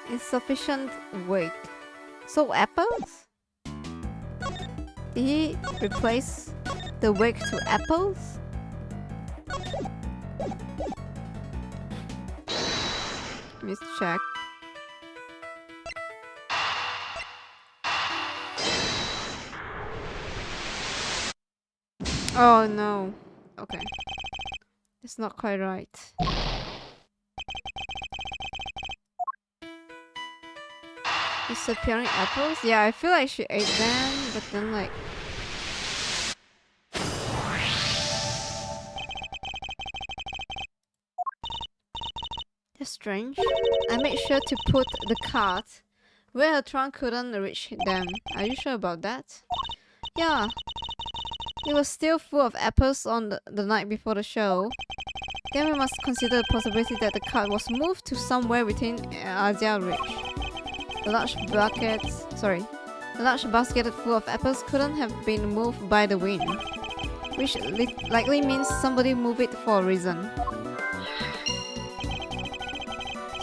Insufficient weight. So apples? Did he replace the weight to apples? Let's check. Oh no. Okay. It's not quite right. Disappearing apples? Yeah, I feel like she ate them, but then like... That's strange. I made sure to put the cart where her trunk couldn't reach them. Are you sure about that? Yeah. It was still full of apples on the night before the show. Then we must consider the possibility that the cart was moved to somewhere within Azia Ridge. The large basket full of apples couldn't have been moved by the wind, which likely means somebody moved it for a reason.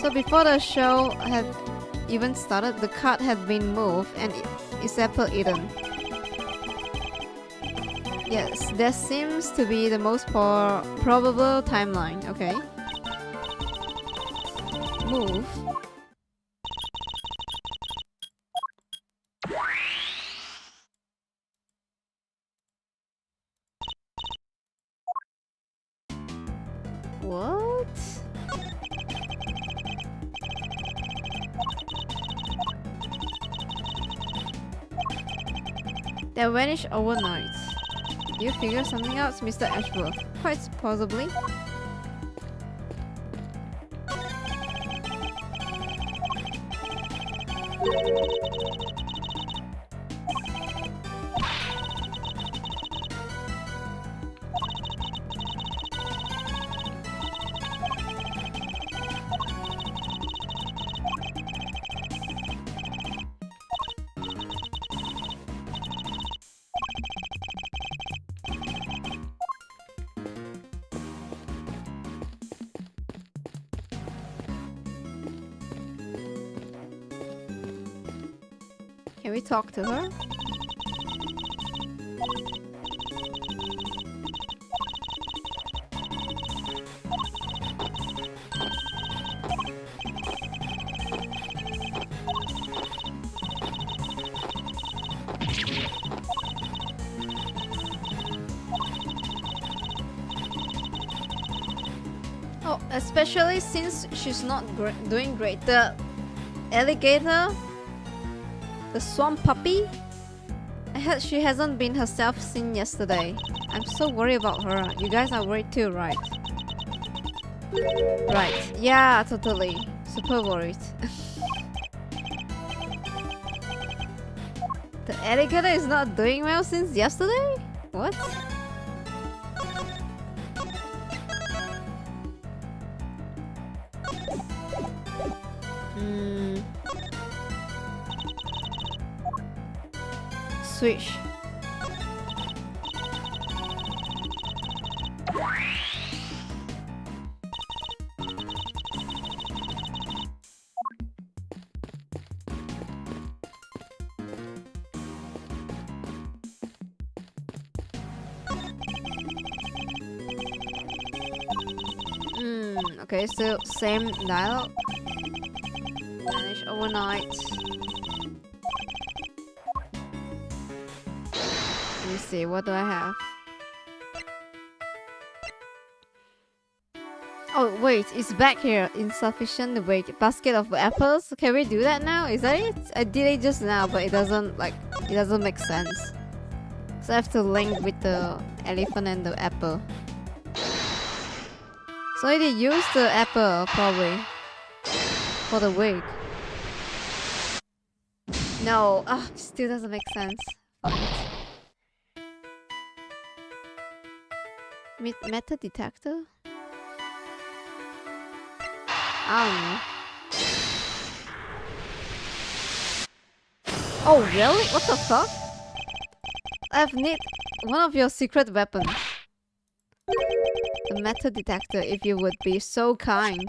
So before the show had even started, the cart had been moved and its apple eaten. Yes, that seems to be the most probable timeline. Okay. Move. What? They vanished overnight. You figure something out, Mr. Ashworth? Quite possibly. Can we talk to her? Oh, especially since she's not doing great. The alligator, the swamp puppy, I heard she hasn't been herself since yesterday. I'm so worried about her. You guys are worried too, right? Right. Yeah, totally. Super worried. The alligator is not doing well since yesterday? What? Switch. Okay, so same dialogue. Vanish overnight. Let me see, what do I have? Oh wait, it's back here. Insufficient weight. Basket of apples. Can we do that now? Is that it? I did it just now, but it doesn't make sense. So I have to link with the elephant and the apple. So I did use the apple probably for the wig. No, still doesn't make sense. Metal detector? I don't know. Oh really? What the fuck? I need one of your secret weapons. The metal detector, if you would be so kind.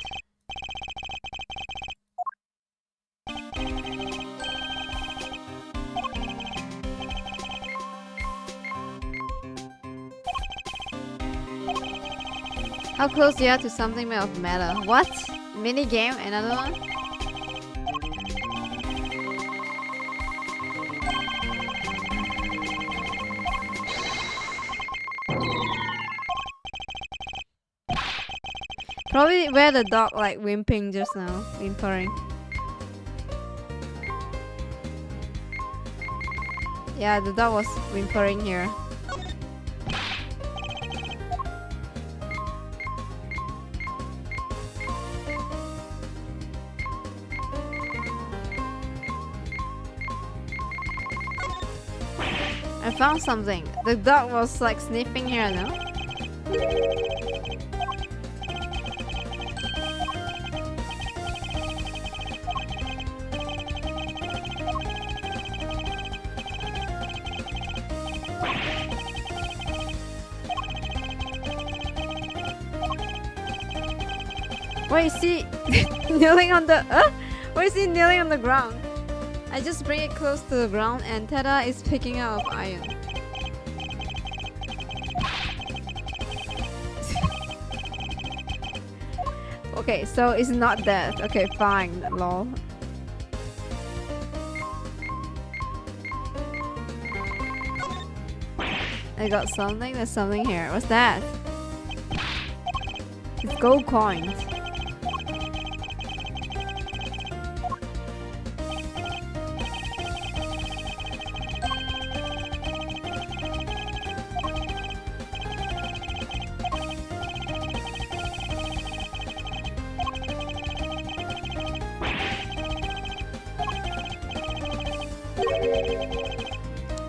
How close you are to something made of metal? What? Mini game? Another one? Probably where the dog like whimpering just now. Whimpering. Yeah, the dog was whimpering here. I found something. The dog was like sniffing here, no? Why is he kneeling on the why is he kneeling on the ground? I just bring it close to the ground and tada is picking out of iron. Okay, so it's not that. Okay, fine, lol. I got something, there's something here. What's that? It's gold coins.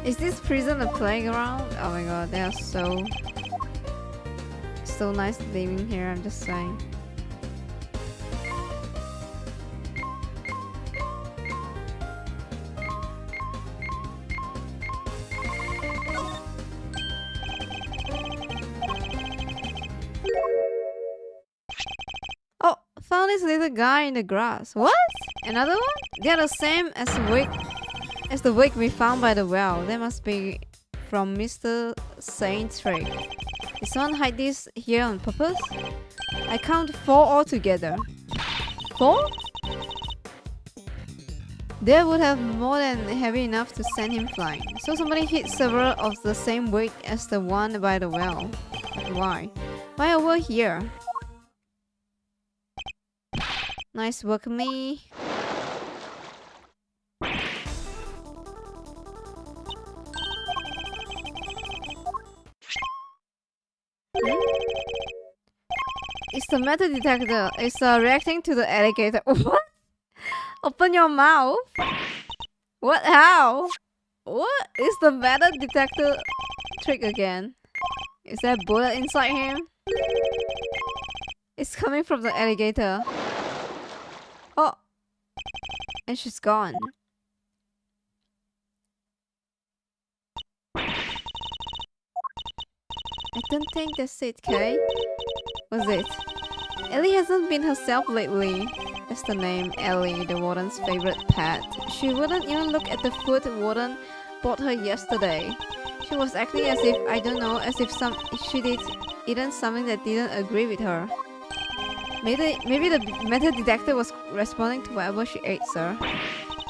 Is this prison a playground? Oh my god, they are so nice living here, I'm just saying. Oh, found this little guy in the grass. What? Another one? They are the same as the wig we found by the well. They must be from Mr. Saint's trick. Did someone hide this here on purpose? I count 4 altogether. 4? They would have more than heavy enough to send him flying. So somebody hid several of the same weight as the one by the well. Why? Why over here? Nice work, me. It's the metal detector. It's reacting to the alligator. What? Open your mouth. What? How? What is the metal detector trick again? Is there a bullet inside him? It's coming from the alligator. Oh, and she's gone. I don't think that's it, Kay. Was it? Ellie hasn't been herself lately. That's the name, Ellie, the warden's favorite pet. She wouldn't even look at the food the warden bought her yesterday. She was acting as if, I don't know, as if she did eaten something that didn't agree with her. Maybe the metal detector was responding to whatever she ate, sir.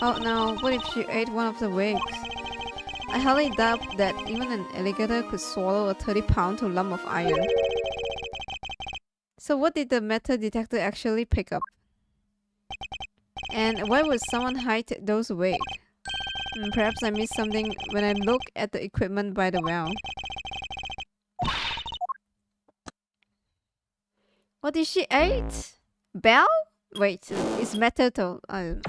Oh no, what if she ate one of the wigs? I highly doubt that even an alligator could swallow a 30-pound lump of iron. So what did the metal detector actually pick up? And why would someone hide those wigs? Perhaps I missed something when I look at the equipment by the well. What did she eat? Bell? Wait, it's metal. What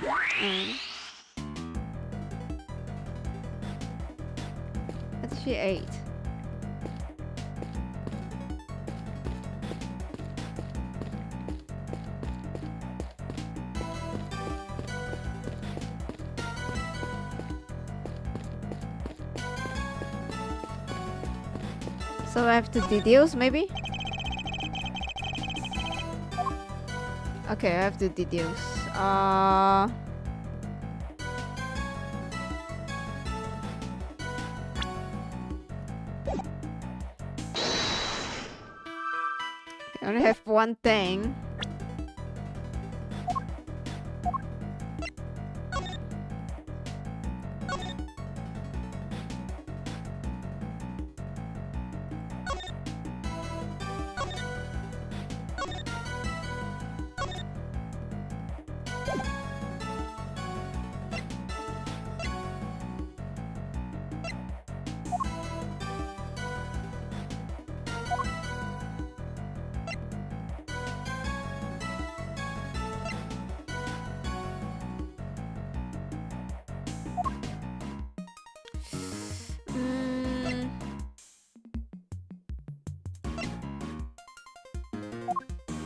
did she eat? So I have to deduce, maybe? Okay, I have to deduce. I only have one thing.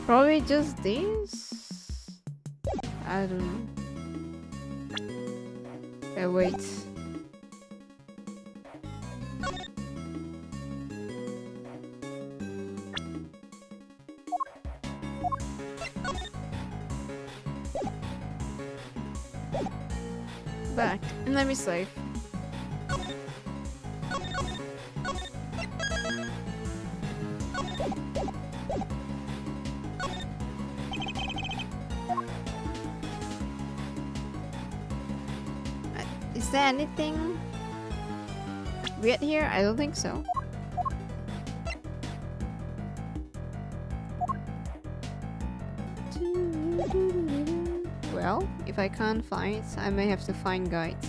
Probably just this? I don't know. Okay, wait. Back. And let me save. Is there anything weird here? I don't think so. Well, if I can't find it, I may have to find guides.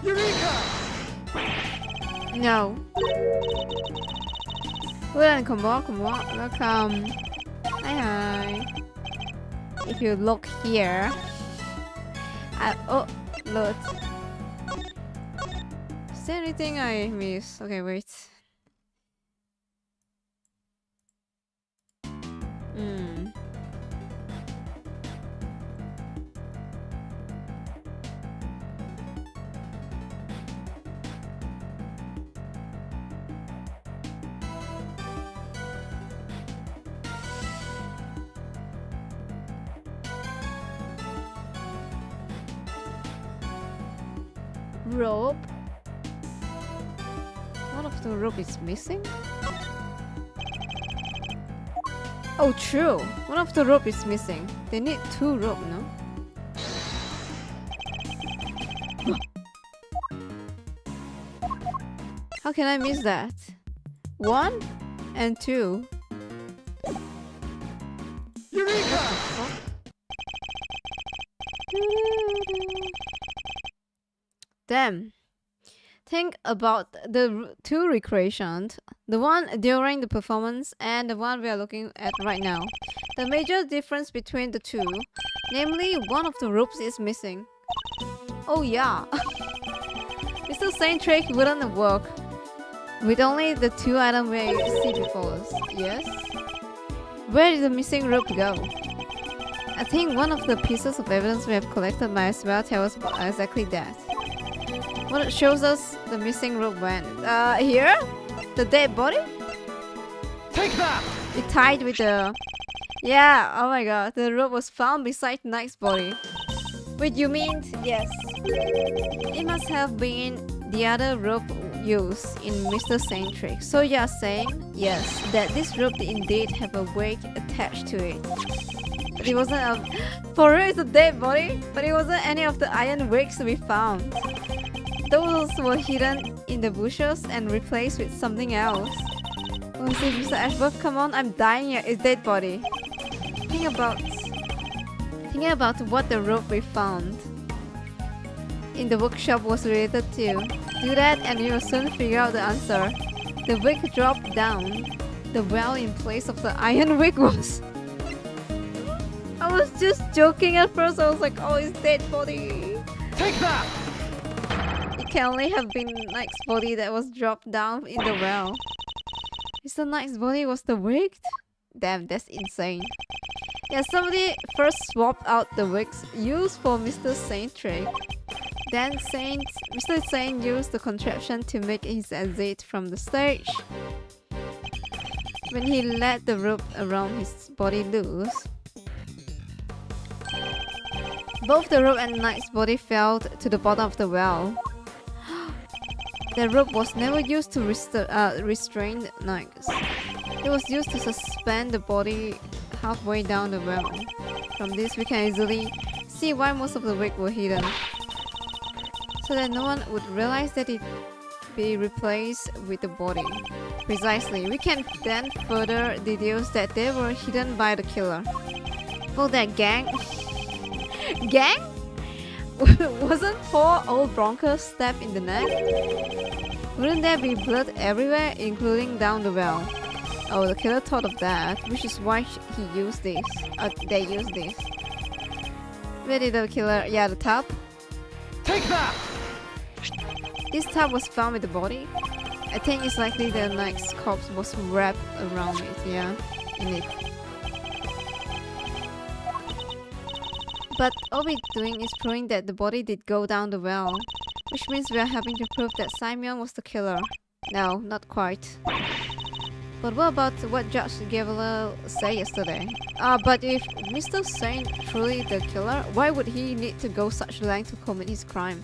Eureka! No. Welcome. Hi. if you look here, oh, look. Is there anything I missed? Okay, wait. Rope. One of the rope is missing. Oh, true. One of the rope is missing. They need 2 rope, no? How can I miss that? 1 and 2. Eureka! Damn. Think about the 2 recreations, the one during the performance and the one we are looking at right now. The major difference between the 2, namely one of the ropes is missing. Oh yeah, Mr. Saint trick wouldn't work with only the 2 items we see before us. Yes? Where did the missing rope go? I think one of the pieces of evidence we have collected might as well tell us exactly that. What shows us the missing rope went? Here? The dead body? Take that! It tied with the... Yeah, oh my god, the rope was found beside Knight's body. Wait, you mean... Yes. It must have been the other rope used in Mr. Saint trick. So you are saying, yes, that this rope did indeed have a weight attached to it. But it wasn't a... For real, it's a dead body? But it wasn't any of the iron wigs we found. Those were hidden in the bushes and replaced with something else. Oh, see, Mr. Ashworth, come on, I'm dying here. It's dead body. Thinking about what the rope we found in the workshop was related to. Do that and you'll soon figure out the answer. The wig dropped down the well in place of the iron wig was. I was just joking at first. I was like, oh, it's dead body. Take that! It can only have been Knight's body that was dropped down in the well. Mr. Knight's body was the wig? Damn, that's insane. Yeah, somebody first swapped out the wigs used for Mr. Saint trick. Then Mr. Saint used the contraption to make his exit from the stage. When he let the rope around his body loose, both the rope and Knight's body fell to the bottom of the well. The rope was never used to restrain Knights. It was used to suspend the body halfway down the well. From this, we can easily see why most of the wig were hidden, so that no one would realize that it be replaced with the body. Precisely, we can then further deduce that they were hidden by the killer. Oh, that gang? Gang? Wasn't poor old Bronco stabbed in the neck? Wouldn't there be blood everywhere, including down the well? Oh, the killer thought of that, which is why he used this. They used this. Where did the killer... Yeah, the tub? Take that! This tub was found with the body. I think it's likely the Knight's corpse was wrapped around it, yeah, in it. But all we're doing is proving that the body did go down the well, which means we are having to prove that Simeon was the killer. No, not quite. But what about what Judge Gabriel said yesterday? But if Mr. Saint truly the killer, why would he need to go such length to commit his crime?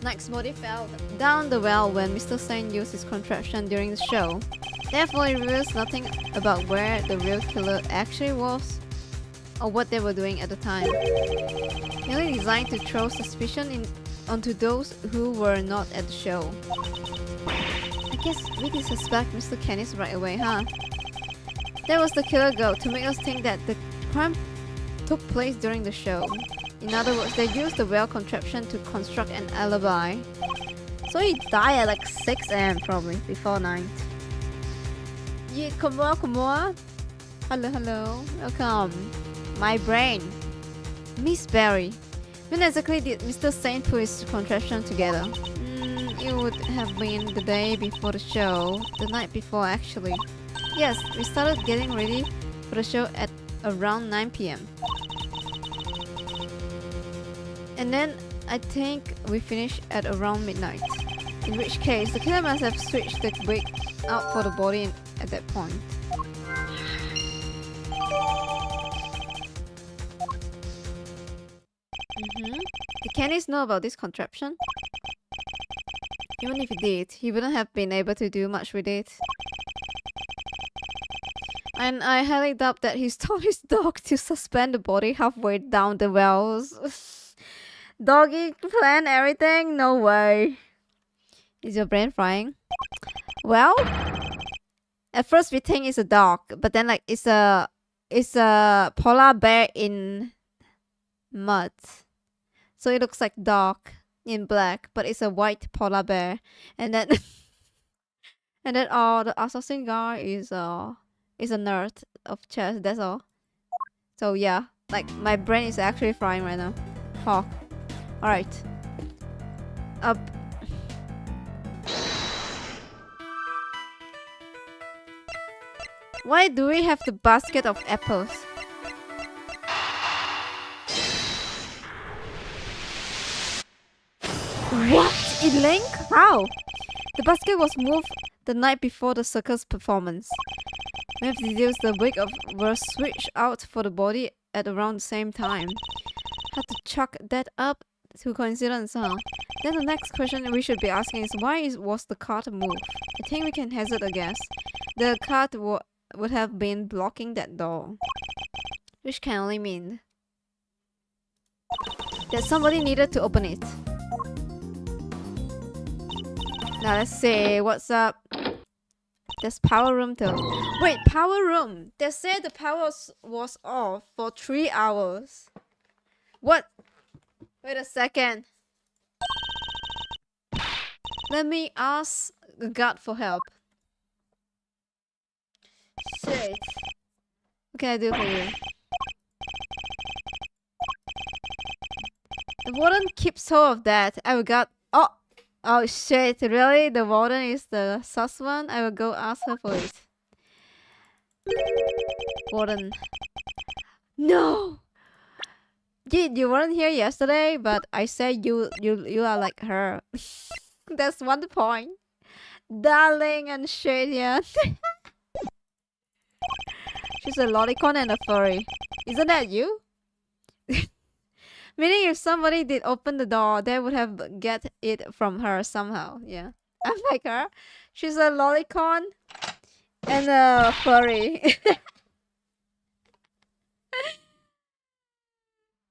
Knight's body fell down the well when Mr. Saint used his contraption during the show. Therefore, it reveals nothing about where the real killer actually was or what they were doing at the time. Merely designed to throw suspicion onto those who were not at the show. I guess we can suspect Mr. Kennis right away, huh? There was the killer goat to make us think that the crime took place during the show. In other words, they used the well contraption to construct an alibi. So he died at like 6 AM probably, before 9. Yeah, come on. Hello. Welcome. My brain. Miss Barry. When exactly did Mr. Saint put his contraption together? It would have been the day before the show. The night before, actually. Yes, we started getting ready for the show at around 9 p.m. And then I think we finished at around midnight. In which case, the killer must have switched the wig out for the body at that point. Did Candice know about this contraption? Even if he did, he wouldn't have been able to do much with it. And I highly doubt that he taught his dog to suspend the body halfway down the wells. Doggy plan everything? No way. Is your brain frying? Well, at first we think it's a dog, but then like it's a polar bear in mud. So it looks like dog in black, but it's a white polar bear. And then the assassin guy is a nerd of chess. That's all. So yeah, like my brain is actually frying right now. Hawk. All right. Up. Why do we have the basket of apples? What? It Link? How? The basket was moved the night before the circus performance. We have deduced the wig were switched out for the body at around the same time. Had to chalk that up to coincidence, huh? Then the next question we should be asking is why was the cart moved? I think we can hazard a guess. The cart would have been blocking that door. Which can only mean that somebody needed to open it. Now let's see what's up. There's power room too. Wait, power room. They said the power was off for 3 hours. What? Wait a second. Let me ask the guard for help. Shit. What can I do for you? The warden keeps hold of that. I will got. Oh shit, really? The warden is the sus one? I will go ask her for it. Warden. No! You weren't here yesterday, but I said you are like her. That's one point. Darling and shit, yeah. She's a lolicon and a furry. Isn't that you? Meaning if somebody did open the door, they would have get it from her somehow. Yeah. I'm like her. She's a lolicon and a furry.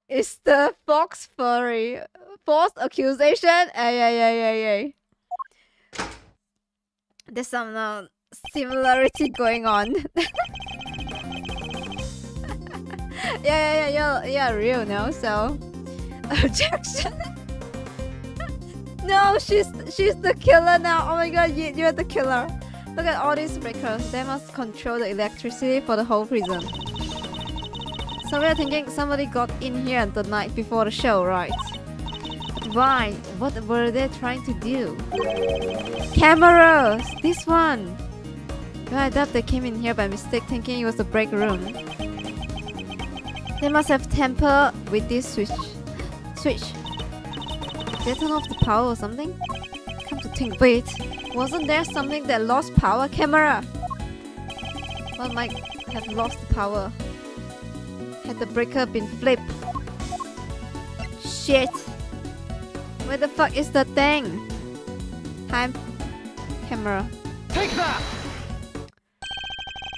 It's the fox furry. False accusation? Ay. There's some similarity going on. Yeah, real, no? So... Objection. No, she's the killer now. Oh my god, you're the killer. Look at all these breakers. They must control the electricity for the whole prison. So we're thinking somebody got in here the night before the show, right? But why? What were they trying to do? Cameras! This one! Well, I doubt they came in here by mistake thinking it was the break room. They must have tampered with this switch. Did they turn off the power or something? Come to think, wait, wasn't there something that lost power? Camera! What might have lost the power? Had the breaker been flipped? Shit! Where the fuck is the thing? Time. Camera. Take that!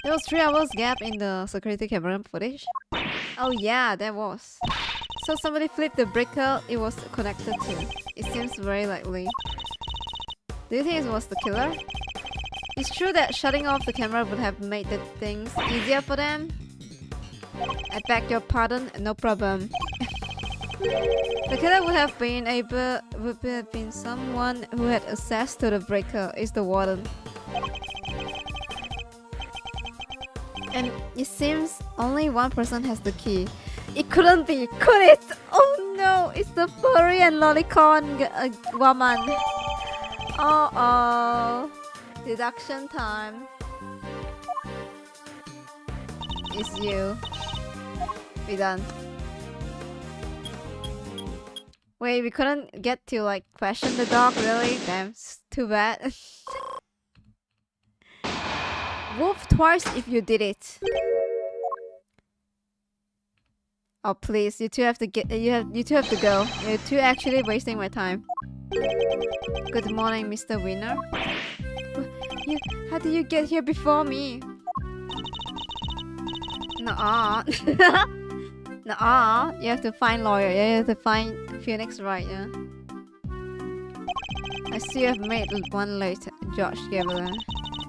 There was 3 hours gap in the security camera footage. Oh yeah, there was. So somebody flipped the breaker it was connected to. It seems very likely. Do you think it was the killer? It's true that shutting off the camera would have made the things easier for them. I beg your pardon, no problem. The killer would have been someone who had access to the breaker. Is the warden. And it seems only one person has the key. It couldn't be, could it? Oh no, it's the furry and lolicon woman. Oh. Deduction time. It's you. We done. Wait, we couldn't get to like question the dog, really? Damn, it's too bad. Wolf twice if you did it. Oh please, you two have to get. You two have to go. You two actually wasting my time. Good morning, Mr. Winner. How did you get here before me? Nuh-uh. Nuh-uh. You have to find lawyer. You have to find Phoenix, right? Yeah. I see you have made one late, George Gavler.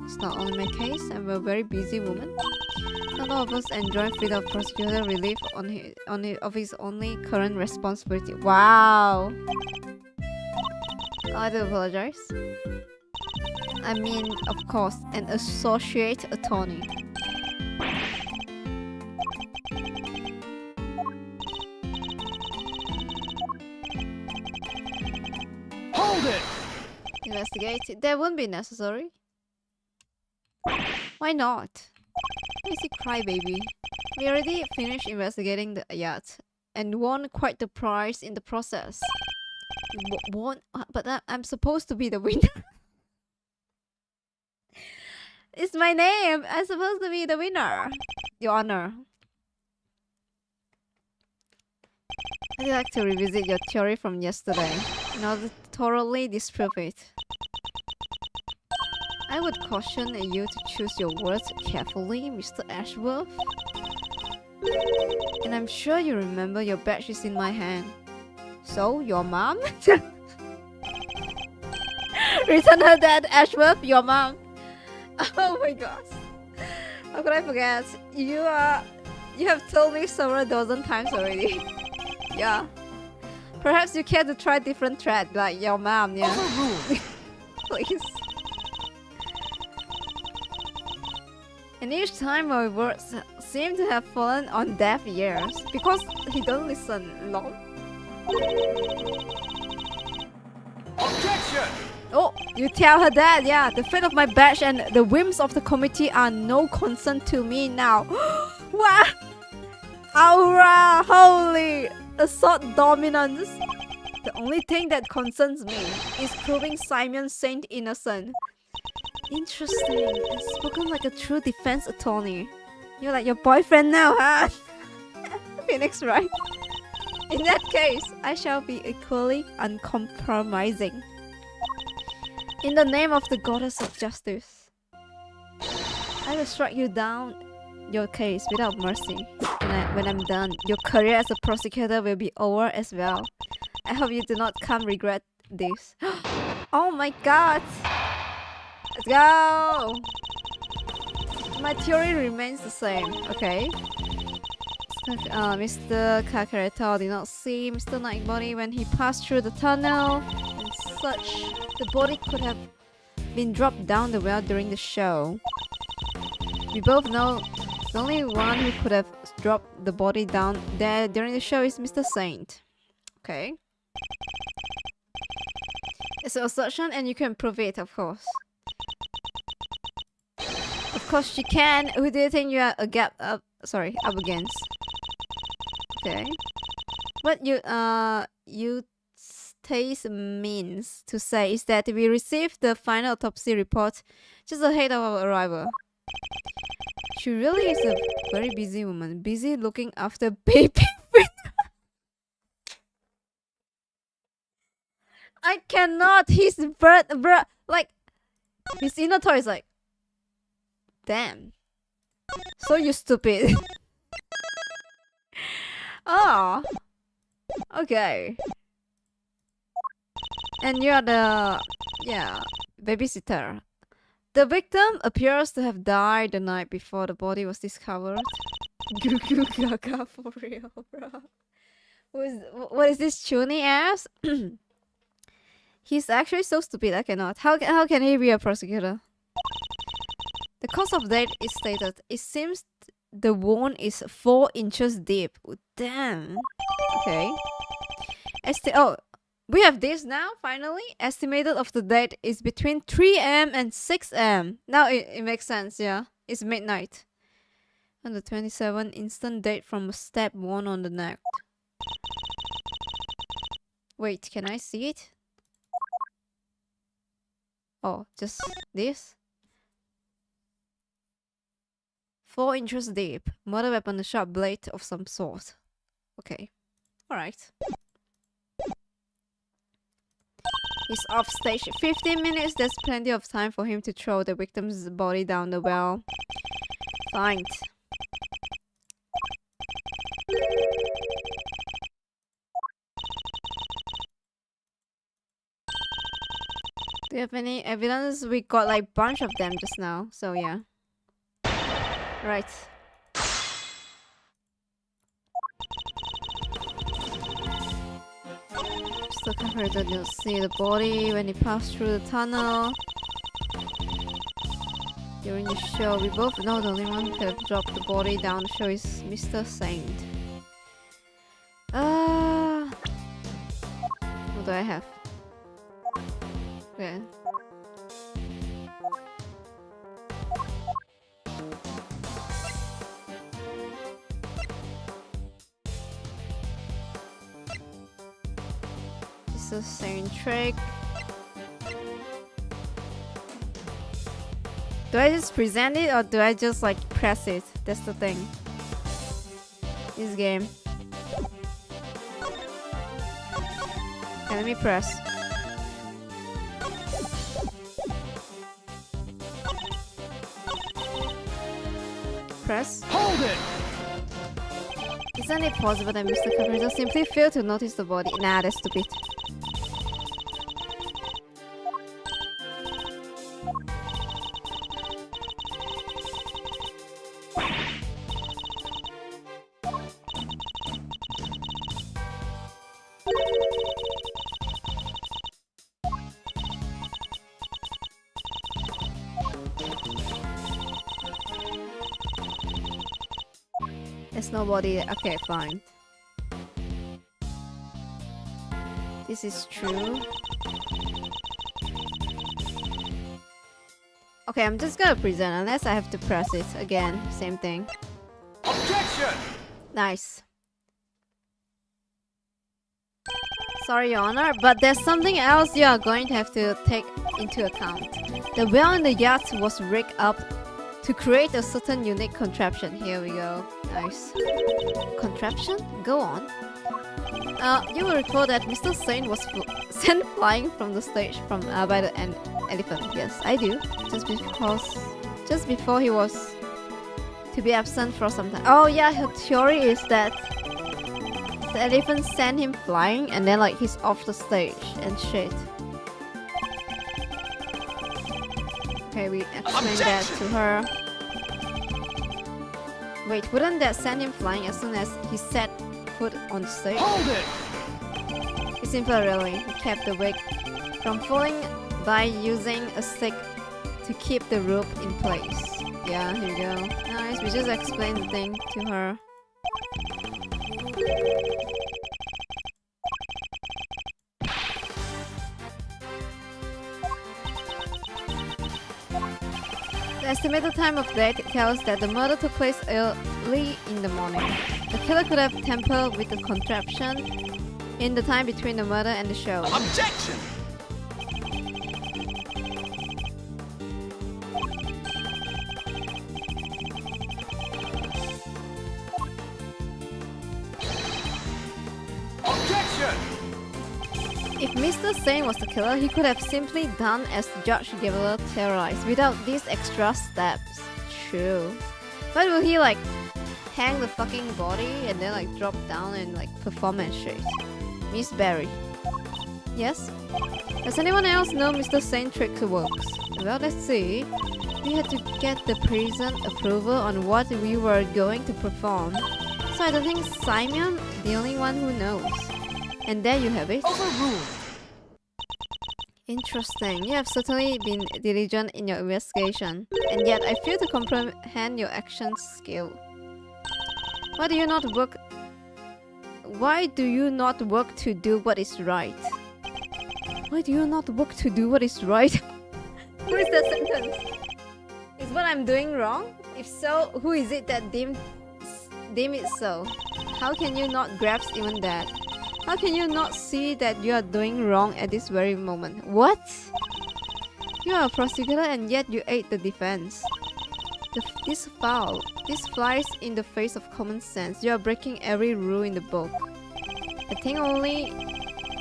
It's not only my case. I'm a very busy woman. Not all of us enjoy freedom of prosecutor relief of his only current responsibility. Wow. I do apologize. I mean, of course, an associate attorney. Hold it! Investigate. That wouldn't be necessary. Why not? Easy crybaby. We already finished investigating the yacht and won quite the prize in the process. Won? But I'm supposed to be the winner. It's my name. I'm supposed to be the winner. Your Honor. I'd like to revisit your theory from yesterday in order to thoroughly disprove it. I would caution you to choose your words carefully, Mr. Ashworth. And I'm sure you remember your badge is in my hand. So, your mom? Return her dad, Ashworth, your mom. Oh my gosh. How could I forget? You have told me several dozen times already. Yeah. Perhaps you care to try different thread, like your mom, yeah. Please. And each time my words seem to have fallen on deaf ears because he don't listen. Lol. Objection! Oh, you tell her that, yeah. The fate of my badge and the whims of the committee are no concern to me now. What? Aura! Holy! Assault dominance. The only thing that concerns me is proving Simon Saint innocent. Interesting. And spoken like a true defense attorney. You're like your boyfriend now, huh? Phoenix, right? In that case, I shall be equally uncompromising. In the name of the goddess of justice, I will strike you down your case without mercy. When I'm done, your career as a prosecutor will be over as well. I hope you do not come regret this. Oh my god! Let's go! My theory remains the same, okay? Mr. Kakareto did not see Mr. Nightbody when he passed through the tunnel, and such. The body could have been dropped down the well during the show. We both know the only one who could have dropped the body down there during the show is Mr. Saint. Okay. It's an assertion and you can prove it, of course. Of course you can. Who do you think you are up against? Okay. What you taste means to say is that we received the final autopsy report just ahead of our arrival. She really is a very busy woman, busy looking after baby. I cannot. His bruh, like his inner toy is like, damn. So you stupid. Oh. Okay. And you're the babysitter. The victim appears to have died the night before the body was discovered. Goo goo gaga for real, bro. What is this Chuni ass? He's actually so stupid. I cannot. How can he be a prosecutor? The cause of death is stated. It seems the wound is 4 inches deep. Oh, damn. Okay. Oh, we have this now, finally. Estimated of the date is between 3 a.m. and 6 a.m. Now it makes sense, yeah. It's midnight. On the 27th, instant date from a stab wound on the neck. Wait, can I see it? Oh, just this? 4 inches deep. Murder weapon, a sharp blade of some sort. Okay. Alright. He's off stage. 15 minutes, there's plenty of time for him to throw the victim's body down the well. Fine. Do you have any evidence? We got like bunch of them just now, so yeah. Right. Mr. Culprit didn't see the body when he passed through the tunnel. During the show, we both know the only one who could have dropped the body down the show is Mr. Saint. What do I have? Okay. It's the same trick. Do I just present it or do I just like press it? That's the thing. This game. Okay, let me press. Press. Hold it! Isn't it possible that Mr. Culprit just simply failed to notice the body? Nah, that's stupid. There's nobody. Okay, fine. This is true. Okay, I'm just gonna present unless I have to press it again. Same thing. Objection! Nice. Sorry, Your Honor, but there's something else you are going to have to take into account. The well in the yacht was rigged up to create a certain unique contraption. Here we go. Nice. Contraption? Go on. You will recall that Mr. Saint was sent flying from the stage by the elephant. Yes, I do. Just before he was to be absent for some time. Oh yeah, her theory is that the elephant sent him flying and then like he's off the stage and shit. Okay, we explained that to her. Wait, wouldn't that send him flying as soon as he set foot on the stage? Hold it! It's simple really. He kept the wig from falling by using a stick to keep the rope in place. Yeah, here we go. Nice, we just explained the thing to her. The estimated time of death tells that the murder took place early in the morning. The killer could have tampered with the contraption in the time between the murder and the show. Objection! Objection! If Mr. Saint was the killer, he could have simply done as Judge Gabriel theorized without these extra steps. True. But will he like hang the fucking body and then like drop down and like perform and shit? Miss Barry. Yes? Does anyone else know Mr. Saint trick works? Well, let's see. We had to get the prison approval on what we were going to perform. So I don't think Simon, the only one who knows. And there you have it. Overruled! Interesting. You have certainly been diligent in your investigation, and yet I fail to comprehend your action skill. Why do you not work? Why do you not work to do what is right? Why do you not work to do what is right? Who is that sentence? Is what I'm doing wrong? If so, who is it that deemed it so? How can you not grasp even that? How can you not see that you are doing wrong at this very moment? What? You are a prosecutor and yet you aid the defense. This flies in the face of common sense. You are breaking every rule in the book. I think only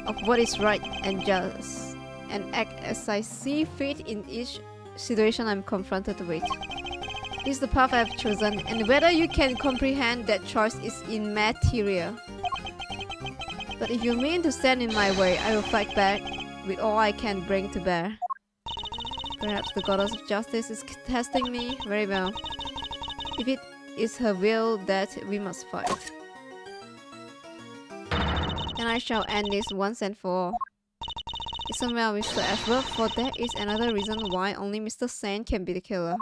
of what is right and just, and act as I see fit in each situation I'm confronted with. This is the path I have chosen, and whether you can comprehend that choice is immaterial. But if you mean to stand in my way, I will fight back with all I can bring to bear. Perhaps the goddess of justice is testing me. Very well. If it is her will that we must fight, then I shall end this once and for all. Listen well, Mr. Ashworth, for there is another reason why only Mr. Sane can be the killer.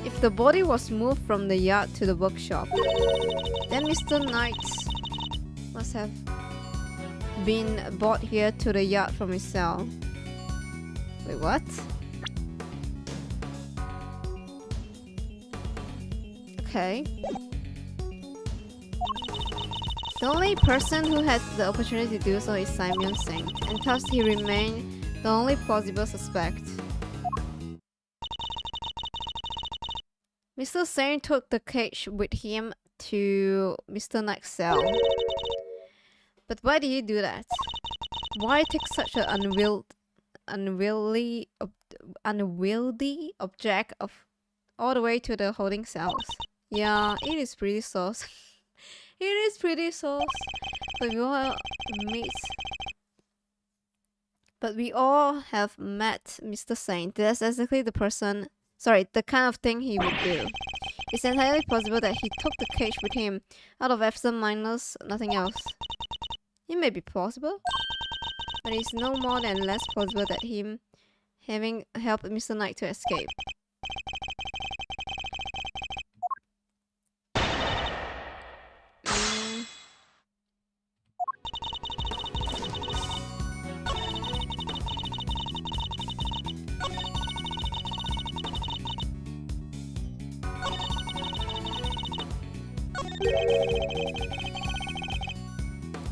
If the body was moved from the yard to the workshop, then Mr. Knight must have been brought here to the yard from his cell. Wait, what? Okay. The only person who had the opportunity to do so is Simon Singh, and thus he remained the only plausible suspect. Mr. Singh took the cage with him to Mr. Knight's cell. But why did he do that? Why take such an unwieldy object of all the way to the holding cells? Yeah, it is pretty sauce. It is pretty sauce. But we all have met Mr. Saint. That's exactly the person. Sorry, the kind of thing he would do. It's entirely possible that he took the cage with him out of absent-mindedness, nothing else. It may be plausible, but it's no more than less plausible that him having helped Mr. Knight to escape.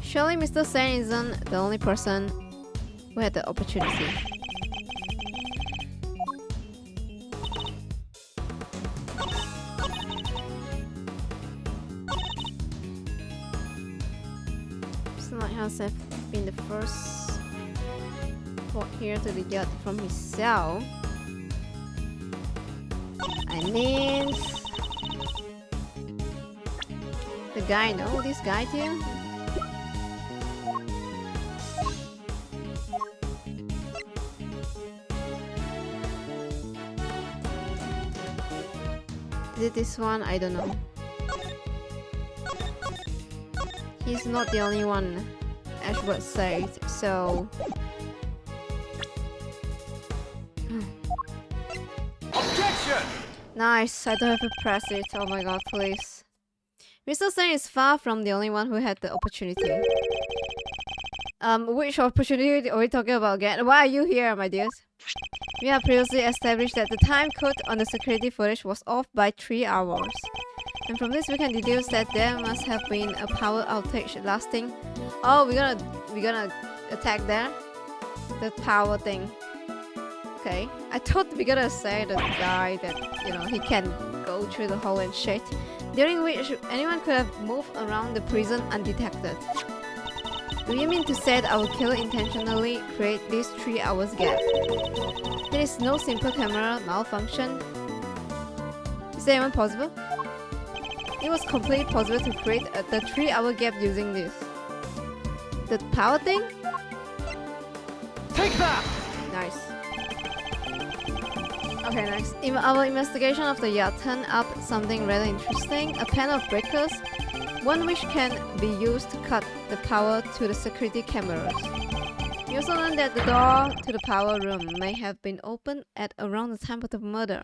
Surely Mr. Sen isn't the only person who had the opportunity. Mr. Lighthouse have been the first brought here to the yacht from his cell. I mean, the guy know this guy too? Is it this one? I don't know. He's not the only one, Ashworth said, so... Objection! Nice, I don't have to press it. Oh my god, please. Mr. Sen is far from the only one who had the opportunity. Which opportunity are we talking about again? Why are you here, my dears? We have previously established that the time code on the security footage was off by 3 hours. And from this we can deduce that there must have been a power outage lasting... Oh, we're gonna attack there? The power thing. Okay. I thought we're gonna say the guy that, you know, he can go through the hole and shit, during which anyone could have moved around the prison undetected. Do you mean to say that our killer intentionally created this 3 hours gap? There is no simple camera malfunction. Is that even possible? It was completely possible to create the 3 hour gap using this. The power thing? Take that! Nice. Okay, nice. Our investigation of the yacht turned up something rather interesting. A panel of breakers, one which can be used to cut the power to the security cameras. We also learned that the door to the power room may have been opened at around the time of the murder.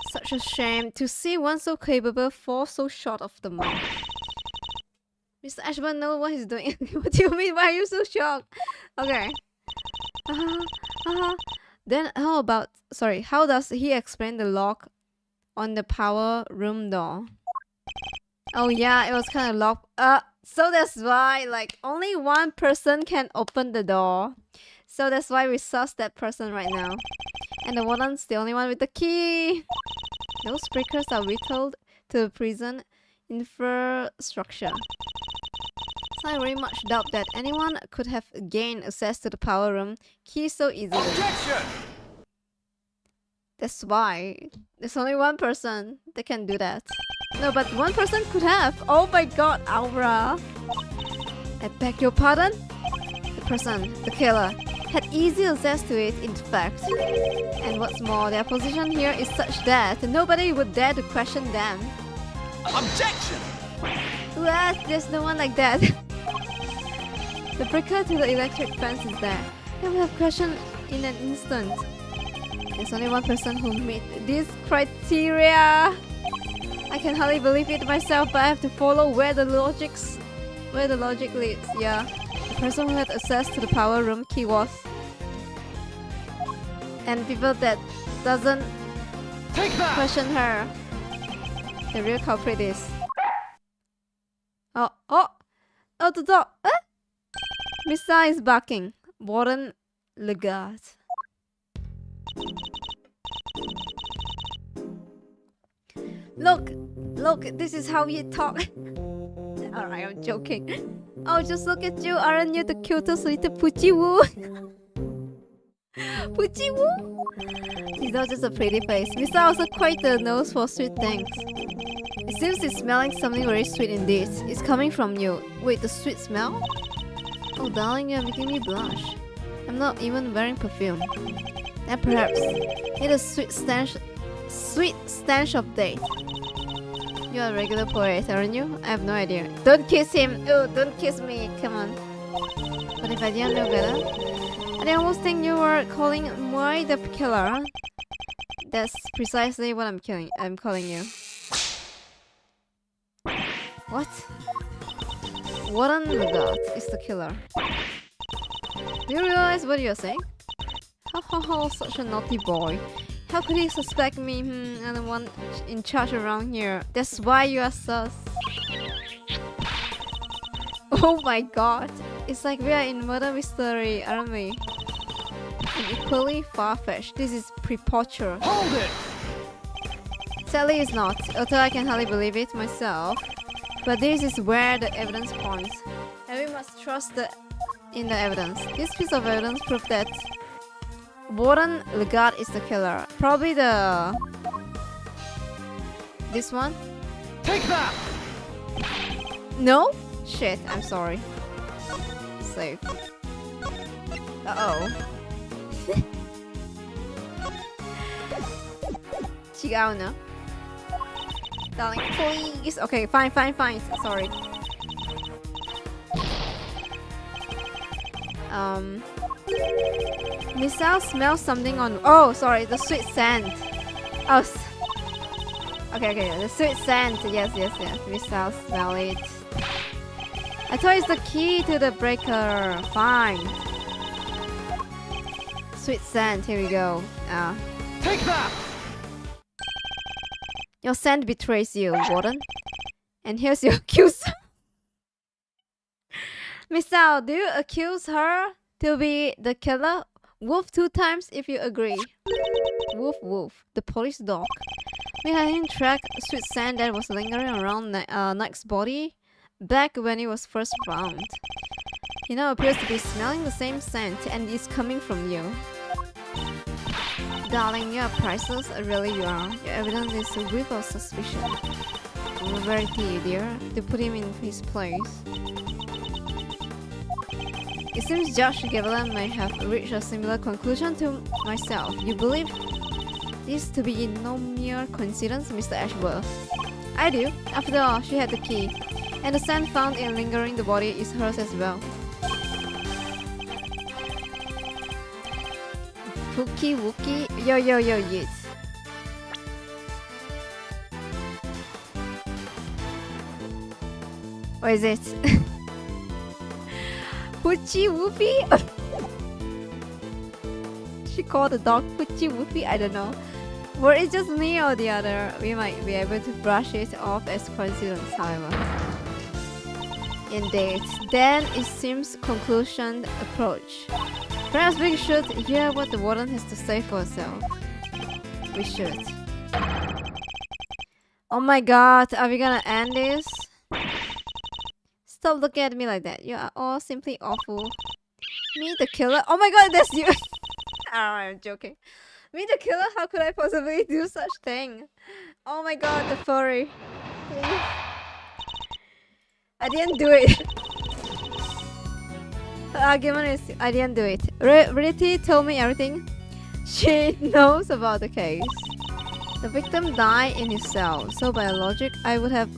Such a shame to see one so capable fall so short of the mark. Mr. Ashburn knows what he's doing. What do you mean? Why are you so shocked? Okay. Then how does he explain the lock on the power room door? Oh yeah, it was kind of locked. So that's why like only one person can open the door. So that's why we sus that person right now. And the warden's the only one with the key. Those breakers are vital to the prison infrastructure. So I very much doubt that anyone could have gained access to the power room key so easily. Objection! That's why there's only one person that can do that. No, but one person could have. Oh my god, Aura. I beg your pardon? The person, the killer, had easy access to it, in fact. And what's more, their position here is such that nobody would dare to question them. Objection! What? There's no one like that. The breaker to the electric fence is there. They will have questioned in an instant. There's only one person who meet these criteria. I can hardly believe it myself, but I have to follow where the logic leads. Yeah, the person who had access to the power room key was, and people that doesn't question her. The real culprit is. The dog. Missa is barking. Warden Legard. Look, this is how you talk. Alright, I'm joking. Oh, just look at you. Aren't you the cutest little Poochie Woo? Poochie Woo? He's not just a pretty face. Mr. also quite the nose for sweet things. It seems he's smelling something very sweet indeed. It's coming from you. Wait, the sweet smell? Oh, darling, you're making me blush. I'm not even wearing perfume. And perhaps it is sweet stench of date. You're a regular poet, aren't you? I have no idea. Don't kiss him! Oh, don't kiss me! Come on. But if I didn't know better, I almost think you were calling Moi the killer. That's precisely what I'm calling you. What? Warden Legard is the killer. Do you realize what you're saying? Ho, such a naughty boy. How could he suspect me? I'm the one in charge around here. That's why you are sus. Oh my god. It's like we are in murder mystery, aren't we? And equally far-fetched. This is preposterous. Hold it! Sadly it's not, although I can hardly believe it myself. But this is where the evidence points. And we must trust in the evidence. This piece of evidence proves that Warden Legard is the killer. Probably this one? Take that! No? Shit, I'm sorry. Save. Uh-oh. Chigaw na. Darling, please. Okay, fine. Sorry. Missile smells something on. Oh, sorry, the sweet scent. Oh, okay, the sweet scent. Yes. Missile smell it. I thought it's the key to the breaker. Fine. Sweet scent. Here we go. Take that! Your scent betrays you, Warden. And here's your accuser. Missile, do you accuse her to be the killer? Woof 2 times if you agree. Woof. The police dog. We had him track sweet scent that was lingering around Knight's body back when he was first found. He now appears to be smelling the same scent and is coming from you. Darling, you are priceless, really you are. Your evidence is without suspicion. Verity, dear, to put him in his place. It seems Judge Gavilan may have reached a similar conclusion to myself. You believe this to be no mere coincidence, Mr. Ashworth? I do. After all, she had the key. And the scent found in lingering the body is hers as well. Pookie Wookie. Yo yo yo yes. What is it? Poochie Whoopie? She called the dog Poochie Whoopie? I don't know. Were it just me or the other, we might be able to brush it off as coincidence, however. Indeed. Then it seems conclusion approach. Perhaps we should hear what the warden has to say for herself. We should. Oh my god, are we gonna end this? Stop looking at me like that. You are all simply awful. Me the killer? Oh my god, that's you! I'm joking. Me the killer? How could I possibly do such thing? Oh my god, the furry. Please. I didn't do it. Her argument is I didn't do it. Riti told me everything she knows about the case. The victim died in his cell, so by logic I would have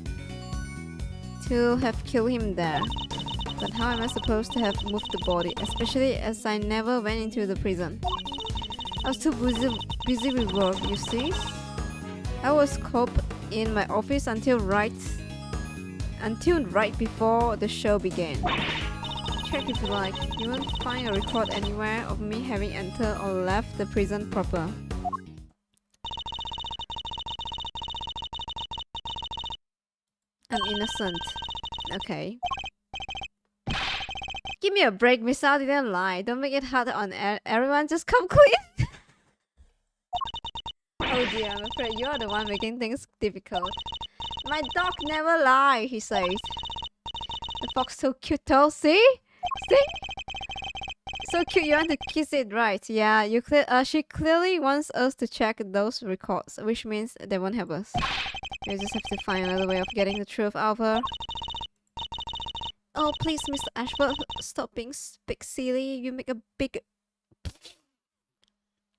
to have killed him there. But how am I supposed to have moved the body, especially as I never went into the prison? I was too busy with work, you see? I was coped in my office until right before the show began. Check if you like. You won't find a record anywhere of me having entered or left the prison proper. I'm innocent. Okay. Give me a break, Misal didn't lie. Don't make it hard on everyone, just come clean. Oh dear, I'm afraid you're the one making things difficult. My dog never lies, he says. The fox so cute though, see? See? So cute, you want to kiss it, right? Yeah, she clearly wants us to check those records, which means they won't help us. We just have to find another way of getting the truth out of her. Oh, please, Mr. Ashford, stop being big silly. You make a big...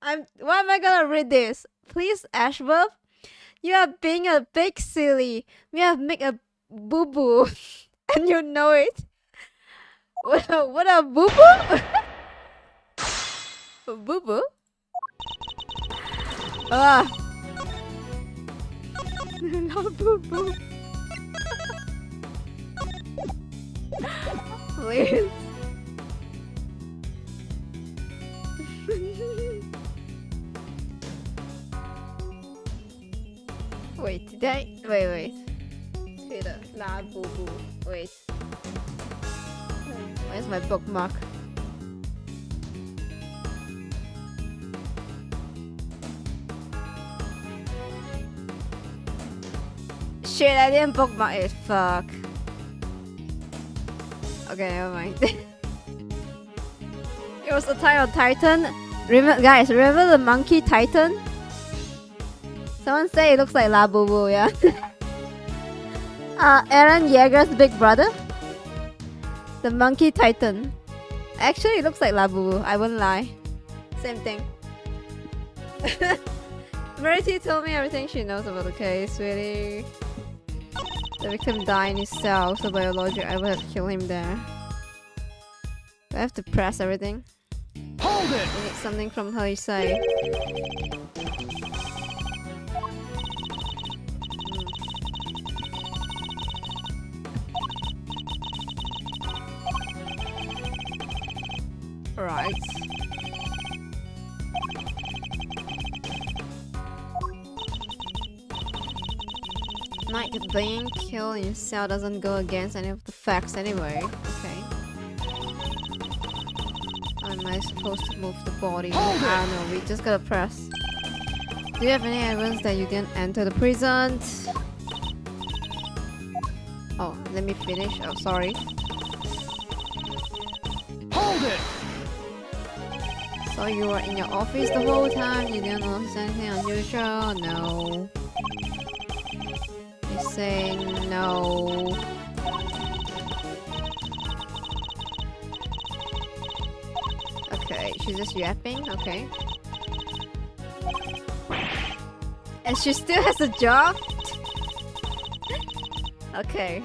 Why am I gonna read this? Please, Ashford, you are being a big silly. We have made a boo-boo. And you know it. What a boo-boo? A boo-boo? Ah. Not boo-boo. Please. Wait, did I? Wait. Twitter. La boo boo. Wait. Where's my bookmark? Shit, I didn't bookmark it. Fuck. Okay, never mind. It was Attack on Titan. Guys, remember the monkey Titan? Someone say it looks like Labubu, yeah? Eren Yeager's big brother? The monkey Titan. Actually, it looks like Labubu, I wouldn't lie. Same thing. Verity told me everything she knows about the case, really. The victim died in his cell, so by logic, I would have killed him there. Do I have to press everything? Hold it! I need something from her, you say. Right. Like being killed in cell doesn't go against any of the facts anyway. Okay. How am I supposed to move the body? I don't know, we just gotta press. Do you have any evidence that you didn't enter the prison? Oh, let me finish. Oh, sorry. Hold it! So you were in your office the whole time? You didn't notice anything unusual? No. He's saying no. Okay, she's just yapping? Okay. And she still has a job? Okay.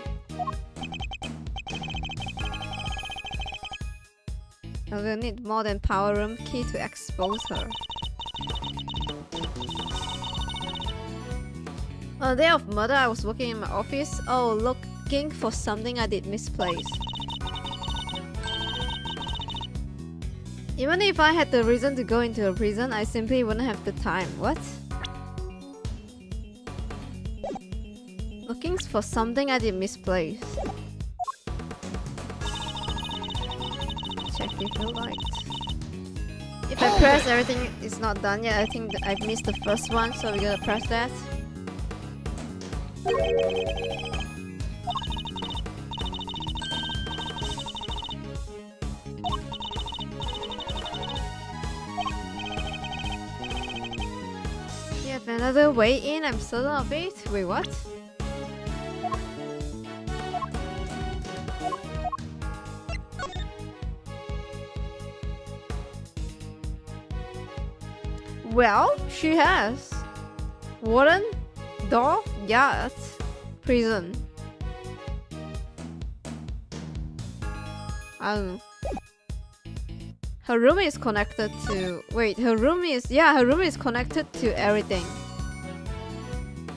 I will need more than power room key to expose her. On the day of murder, I was working in my office. Oh, looking for something I did misplace. Even if I had the reason to go into a prison, I simply wouldn't have the time. What? Looking for something I did misplace. Check if you liked. If I press everything is not done yet, I think that I've missed the first one, so we're gonna press that. You have another way in, I'm certain of it. Wait, what? Well, she has. Warden, door, yacht, prison. I don't know. Her room is connected to... Wait, her room is... Yeah, her room is connected to everything.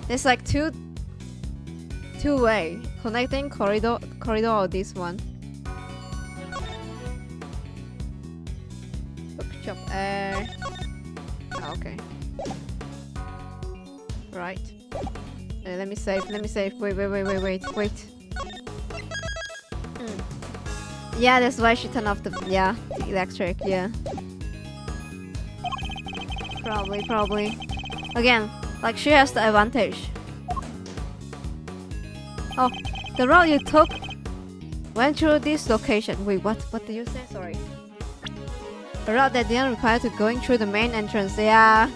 There's like two-way. Connecting corridor or this one. Bookshop air. Oh, okay. Right. Let me save. Wait. Yeah, that's why she turned off the electric, yeah. Probably. Again, like she has the advantage. Oh, the route you took went through this location. Wait, what did you say? Sorry. A route that didn't require to going through the main entrance, yeah.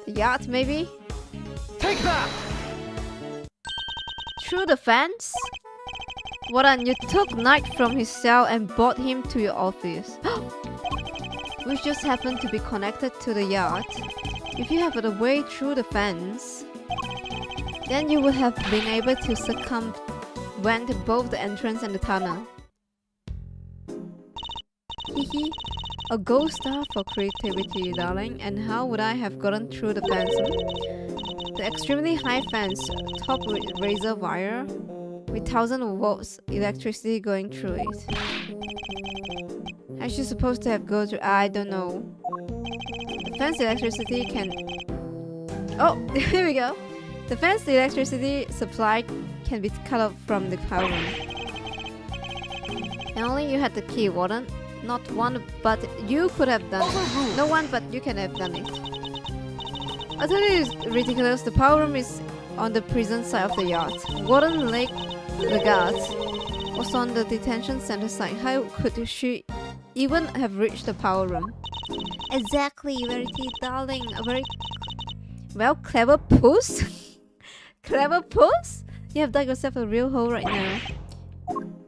The yacht, maybe? Take that! Through the fence? Warden, you took Knight from his cell and brought him to your office. Which just happened to be connected to the yacht. If you have a way through the fence, then you would have been able to circumvent both the entrance and the tunnel. Hehe. A gold star for creativity, darling. And how would I have gotten through the fence? The extremely high fence, topped with razor wire, with 1,000 volts electricity going through it. How's she supposed to have gone through? I don't know. The fence electricity can... Oh, here we go. The fence electricity supply can be cut off from the power room. And only you had the key, Warden. Not one, but you could have done it. No one but you can have done it. I thought it is ridiculous. The power room is on the prison side of the yacht. Warden Lake, the guard, was on the detention center side. How could she even have reached the power room? Exactly, Verity, darling. A very well, clever puss. Clever puss. You have dug yourself a real hole right now.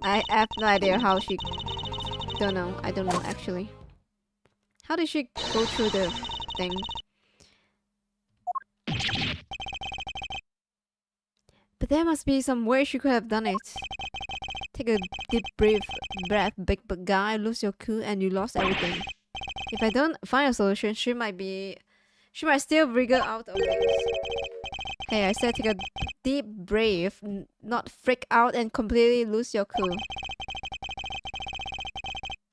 I have no idea how she. Don't know. I don't know actually. How did she go through the thing? But there must be some way she could have done it. Take a deep breath, big guy. Lose your cool and you lost everything. If I don't find a solution, she might still wriggle out of it. Hey, I said take a deep breath, not freak out and completely lose your cool.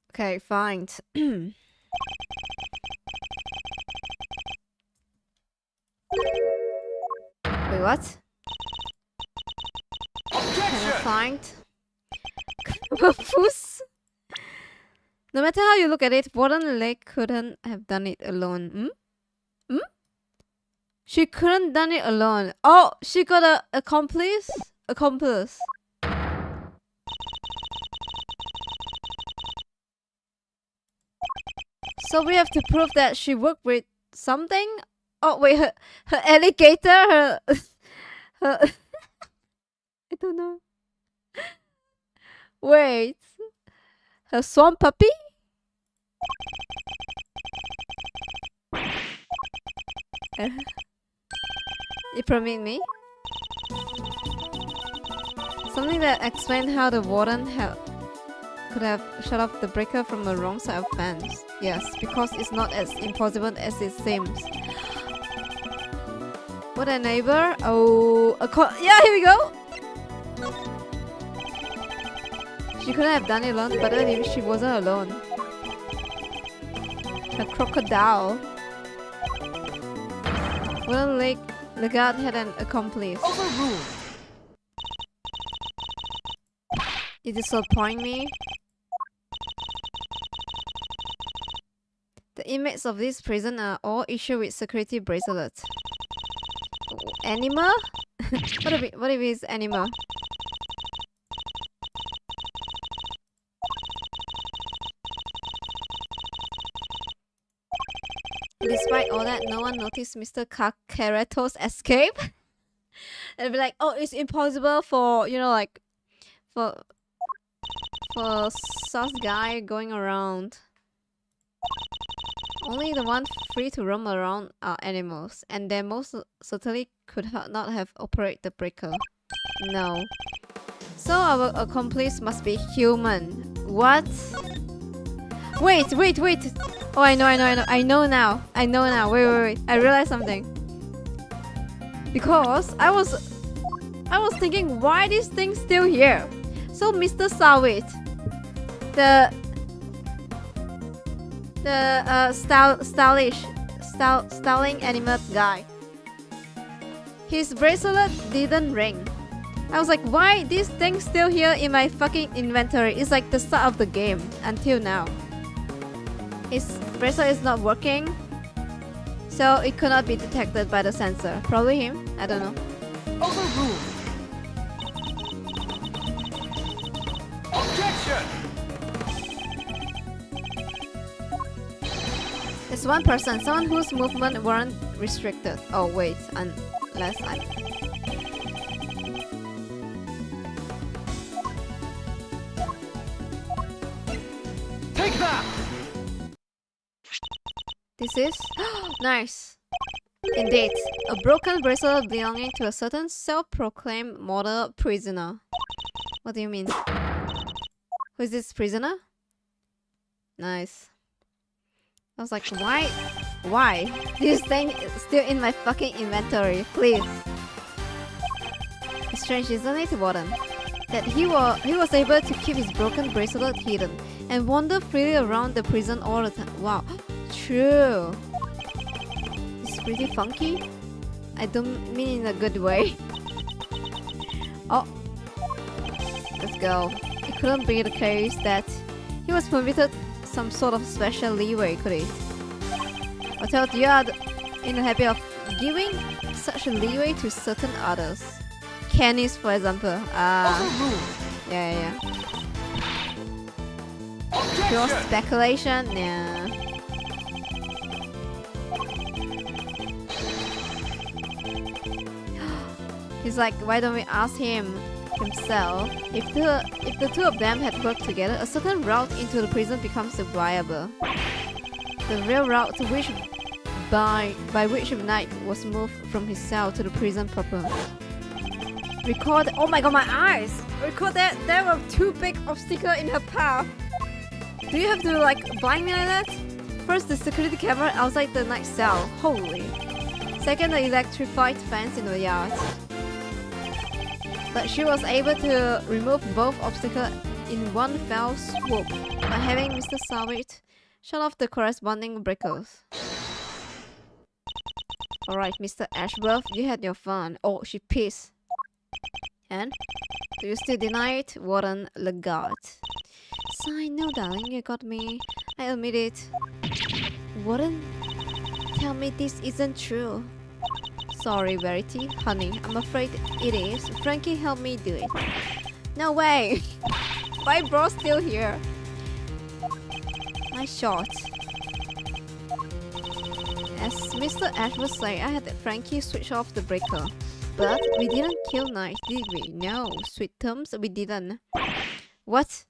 Okay, fine. Wait, what? Can I find? Puss? No matter how you look at it, Warden Lake couldn't have done it alone. She couldn't done it alone. Oh, she got a accomplice? Accomplice. So we have to prove that she worked with something? Oh wait, her alligator, her I don't know. Wait. Her swamp puppy? You permit me? Something that explained how the warden could have shut off the breaker from the wrong side of fence. Yes, because it's not as impossible as it seems. What a neighbor! Oh, yeah, here we go. She couldn't have done it alone, but then if she wasn't alone. A crocodile. Well, the guard had an accomplice. Overruled. It disappoints me. The inmates of this prison are all issued with security bracelets. Animal? what if it's animal? Despite all that, no one noticed Mr. Kakareto's escape. It'd be like, oh, it's impossible for, you know, like, for sus guy going around. Only the ones free to roam around are animals, and they most certainly could not have operated the breaker. No. So our accomplice must be human. What? Wait. Oh, I know now. Wait. I realized something. Because I was thinking, why this thing still here? So Mr. Sawit, styling animal guy, his bracelet didn't ring. I was like, why this thing still here in my fucking inventory? It's like the start of the game until now. His bracelet is not working, so it could not be detected by the sensor. Probably him. I don't know. Overruled. Objection. There's one person, someone whose movement weren't restricted. Oh wait, unless I... Take that. This is... nice! Indeed, a broken bracelet belonging to a certain self-proclaimed model prisoner. What do you mean? Who is this prisoner? Nice. I was like, why? Why? This thing is still in my fucking inventory, please. It's strange, isn't it, Warden? That he was able to keep his broken bracelet hidden and wander freely around the prison all the time. Wow. True. It's pretty funky. I don't mean in a good way. Oh. Let's go. It couldn't be the case that he was permitted some sort of special leeway, could it? Or thought you are in the habit of giving such a leeway to certain others. Kenny's, for example. Yeah. Pure speculation? Nah. He's like, why don't we ask him himself? If the two of them had worked together, a certain route into the prison becomes viable. The real route by which Knight was moved from his cell to the prison proper. Record. Oh my god, my eyes! Record that there were two big obstacles in her path. Do you have to like blind me like that? First, the security camera outside the Knight cell. Holy. Second, the electrified fence in the yard. But she was able to remove both obstacles in one fell swoop by having Mr. Sawit shut off the corresponding breakers. Alright, Mr. Ashworth, you had your fun. Oh, she pissed. And? Do you still deny it? Warden Lagarde. Sigh, no darling, you got me. I admit it. Warden? Tell me this isn't true. Sorry, Verity. Honey, I'm afraid it is. Frankie helped me do it. No way! Why bro's still here? My shot. As Mr. Ash was saying, I had Frankie switch off the breaker. But we didn't kill Knight, did we? No, sweet terms, we didn't. What?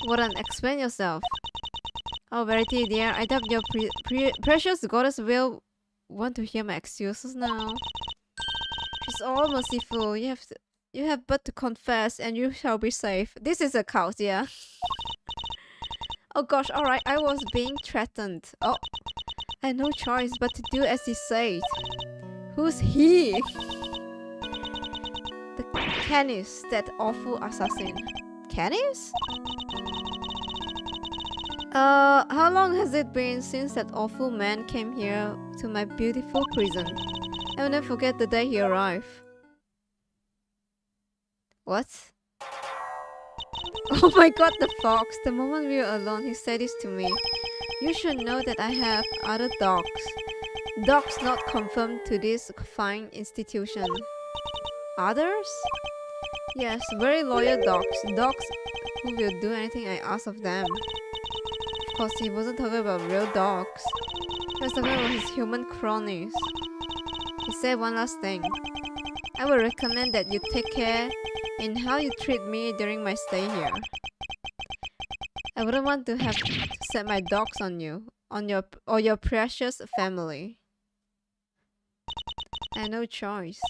Warden, explain yourself. Oh, Verity dear, I doubt your precious goddess will want to hear my excuses now. She's all merciful. You have to You have but to confess and you shall be safe. This is a cult, yeah. Oh gosh, alright, I was being threatened. Oh, I had no choice but to do as he said. Who's he? The Canis, that awful assassin. Canis? How long has it been since that awful man came here to my beautiful prison? I will never forget the day he arrived. What? Oh my god, the fox! The moment we were alone, he said this to me. You should know that I have other dogs. Dogs not confirmed to this fine institution. Others? Yes, very loyal dogs. Dogs who will do anything I ask of them. Of course, he wasn't talking about real dogs. He was talking about his human cronies. He said one last thing. I would recommend that you take care in how you treat me during my stay here. I wouldn't want to have to set my dogs on you, or your precious family. I had no choice.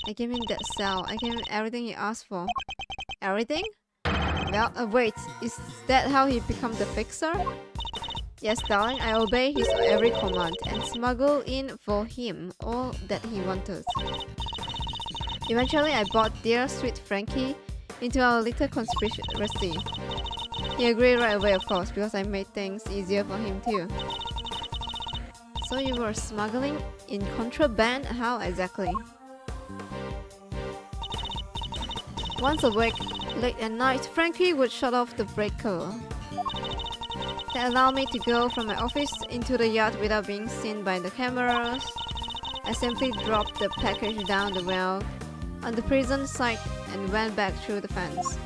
I gave him that cell. I gave him everything he asked for. Everything? Well, wait, is that how he became the fixer? Yes, darling, I obey his every command and smuggle in for him all that he wanted. Eventually, I brought dear sweet Frankie into our little conspiracy. He agreed right away, of course, because I made things easier for him too. So you were smuggling in contraband? How exactly? Once awake, late at night, Frankie would shut off the breaker. That allowed me to go from my office into the yard without being seen by the cameras. I simply dropped the package down the well on the prison site and went back through the fence.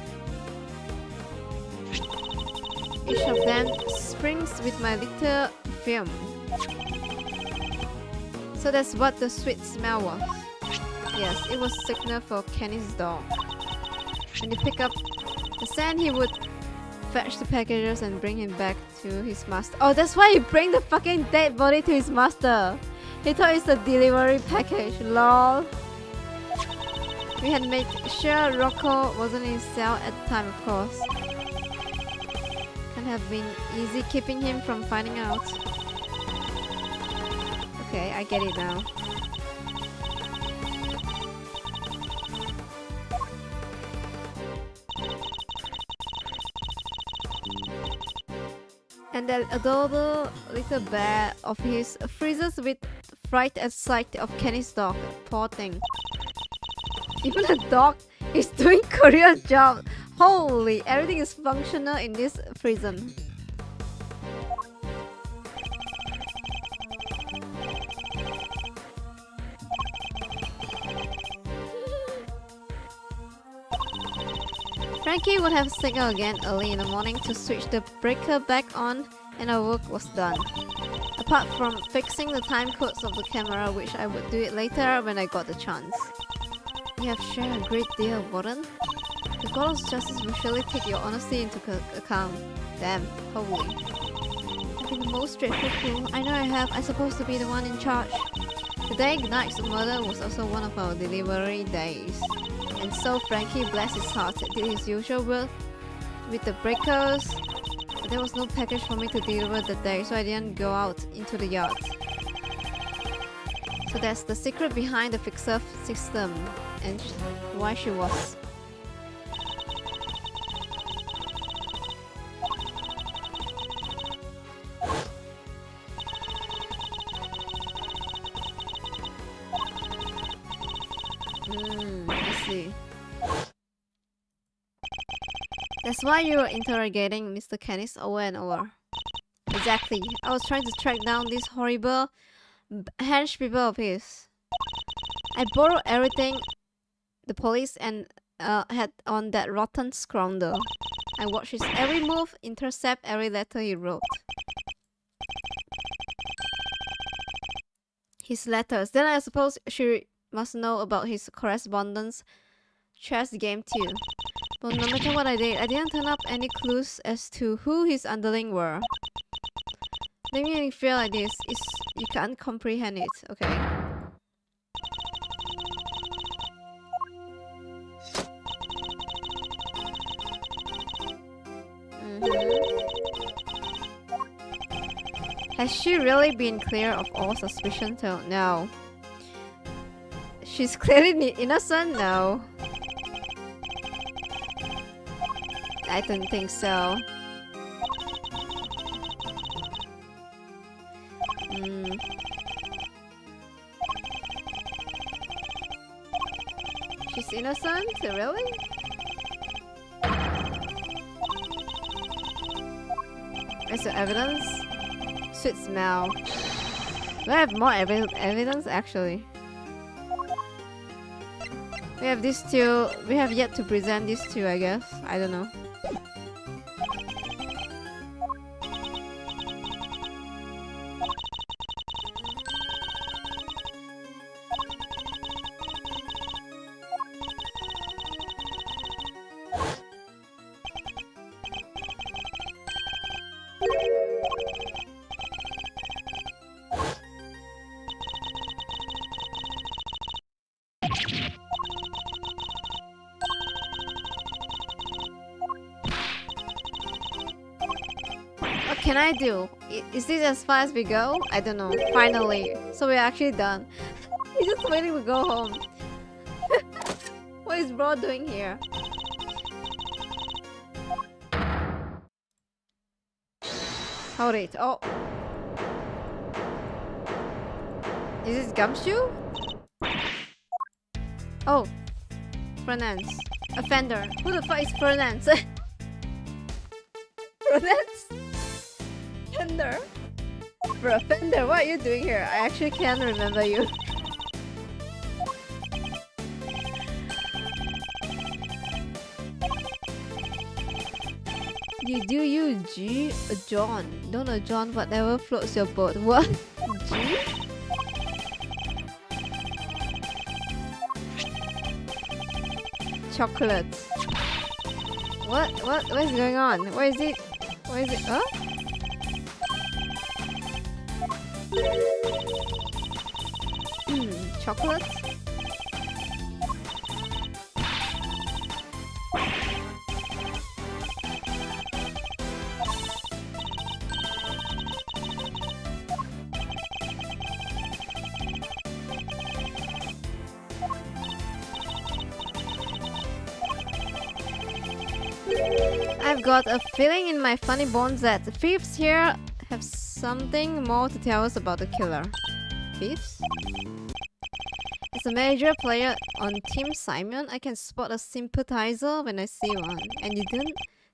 Each of them springs with my little film. So that's what the sweet smell was. Yes, it was signal for Kenny's dog. When he picked up the scent, he would fetch the packages and bring him back to his master. Oh, that's why he bring the fucking dead body to his master. He thought it's a delivery package, lol. We had made sure Rocco wasn't in his cell at the time, of course. Can't have been easy keeping him from finding out. Okay, I get it now. And that adorable little bear of his freezes with fright at sight of Kenny's dog. Poor thing. Even the dog is doing career job. Holy, everything is functional in this prison. Frankie would have signaled again early in the morning to switch the breaker back on and our work was done. Apart from fixing the time codes of the camera, which I would do it later when I got the chance. You have shared a great deal, Warden. The court of justice will surely take your honesty into account. Damn, holy. I've been the most dreadful fool. I know I have. I'm supposed to be the one in charge. The day Knight's murder was also one of our delivery days. And so Frankie, bless his heart, did his usual work with the breakers. But there was no package for me to deliver that day, so I didn't go out into the yard. So that's the secret behind the fixer system and why she was. I see. That's why you were interrogating Mr. Canis over and over. Exactly. I was trying to track down these horrible hench people of his. I borrowed everything the police and had on that rotten scoundrel. I watched his every move, intercept every letter he wrote. His letters. Then I suppose she must know about his correspondence chess game too. But no matter what I didn't turn up any clues as to who his underling were. Making me feel like this is you can't comprehend it, okay? Has she really been clear of all suspicion till no? She's clearly innocent? No. I don't think so. She's innocent? Really? Where's the evidence? Sweet smell. Do I have more evidence actually? We have these two. We have yet to present these two, I guess. I don't know. What can I do? Is this as far as we go? I don't know. Finally. So we're actually done. He's just waiting to go home. What is bro doing here? Hold it. Oh. Is this Gumshoe? Oh. Fernance. Offender. Who the fuck is Fernance? Fernance? Offender? Bro, Offender, what are you doing here? I actually can't remember you. You do you, G? John. Don't John, whatever floats your boat. What? G? Chocolate. What is going on? What is it? What is it? Huh? Chocolate? I've got a feeling in my funny bones that the thieves here have something more to tell us about the killer. Thieves? As a major player on Team Simon, I can spot a sympathizer when I see one. And you didn't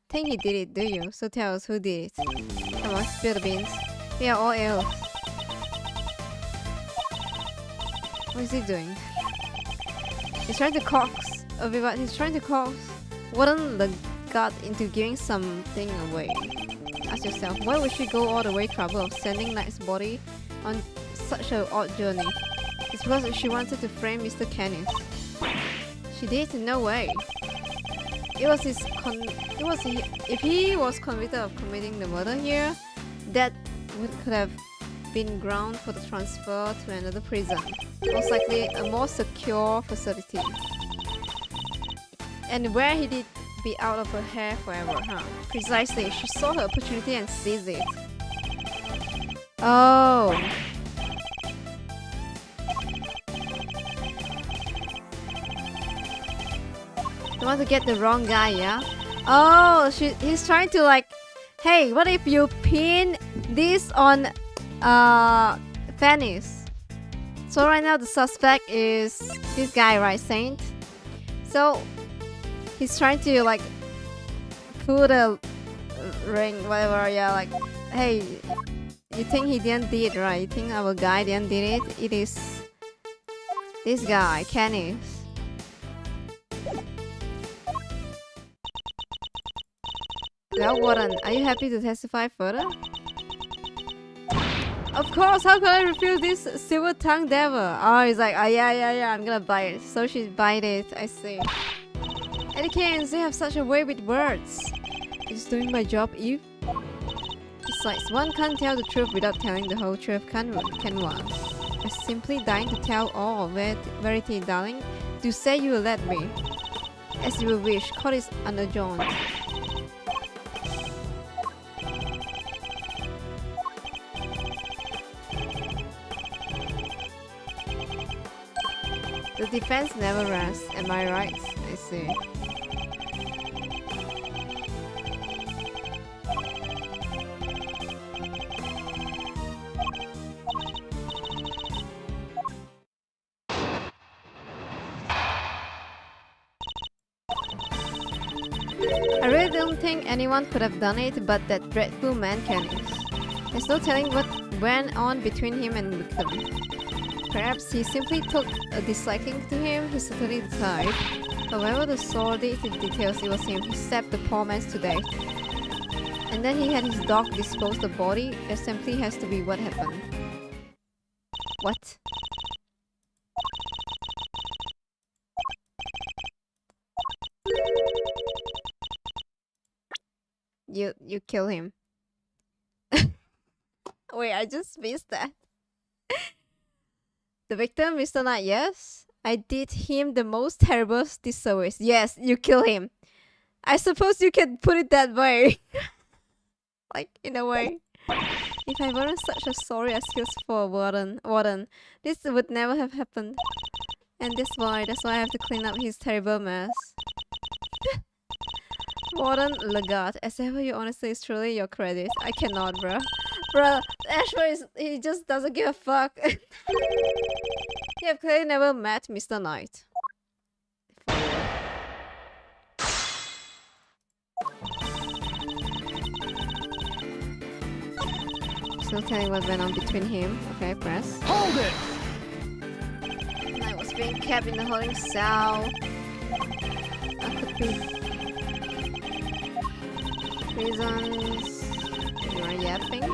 think he did it, do you? So tell us who did it. Come on, spill the beans. We are all ill. What is he doing? He's trying to coax everyone. He's trying to coax. Wouldn't the got into giving something away? Ask yourself, why would she go all the way trouble of sending Knight's body on such an odd journey? It's because she wanted to frame Mr. Kenneth. She did? No way. It was his if he was convicted of committing the murder here, that could have been ground for the transfer to another prison, most likely a more secure facility. And where he did be out of her hair forever, huh? Precisely, she saw her opportunity and seized it. Oh. Don't want to get the wrong guy, yeah? Oh, he's trying to like, hey, what if you pin this on Fanny's? So right now the suspect is this guy, right, Saint? So he's trying to like put a ring, whatever, yeah, like, hey, you think he didn't did it, right? You think our guy didn't did it? It is this guy, Kenneth. Well, Warren, are you happy to testify further? Of course, how could I refuse this silver-tongued devil? Oh, he's like, oh yeah, I'm gonna buy it. So she bite it, I see. Eddie they have such a way with words. It's doing my job, Eve. Besides, one can't tell the truth without telling the whole truth, can one? I'm simply dying to tell all verity, darling. Do say you will let me. As you will wish, court is adjourned. The defense never rests, am I right? I see. I really don't think anyone could have done it but that dreadful man Canis. There's no telling what went on between him and Victim. Perhaps he simply took a disliking to him, he certainly died. However, the sordid details, it was him who stabbed the poor man to death. And then he had his dog dispose the body. There simply has to be what happened. What? You kill him. Wait, I just missed that. The victim, Mr. Knight, yes? I did him the most terrible disservice. Yes, you kill him. I suppose you can put it that way. Like, in a way. If I weren't such a sorry excuse for Warden, this would never have happened. And that's why I have to clean up his terrible mess. Warden Lagarde, as ever, you honestly is truly your credit. I cannot, bruh. Bruh, Ashford he just doesn't give a fuck. You have clearly never met Mr. Knight. Still telling what went on between him. Okay, press. Hold it! Knight was being kept in the holding cell. That could be reasons you are yapping.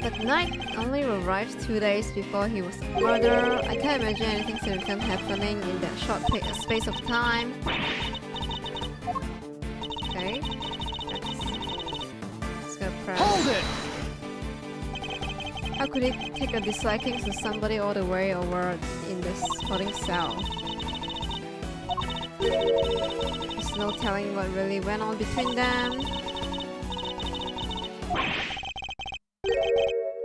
But Knight only arrived 2 days before he was murdered. I can't imagine anything significant happening in that short space of time. Okay. Let's go press. Hold it! How could he take a disliking to somebody all the way over in this holding cell? There's no telling what really went on between them.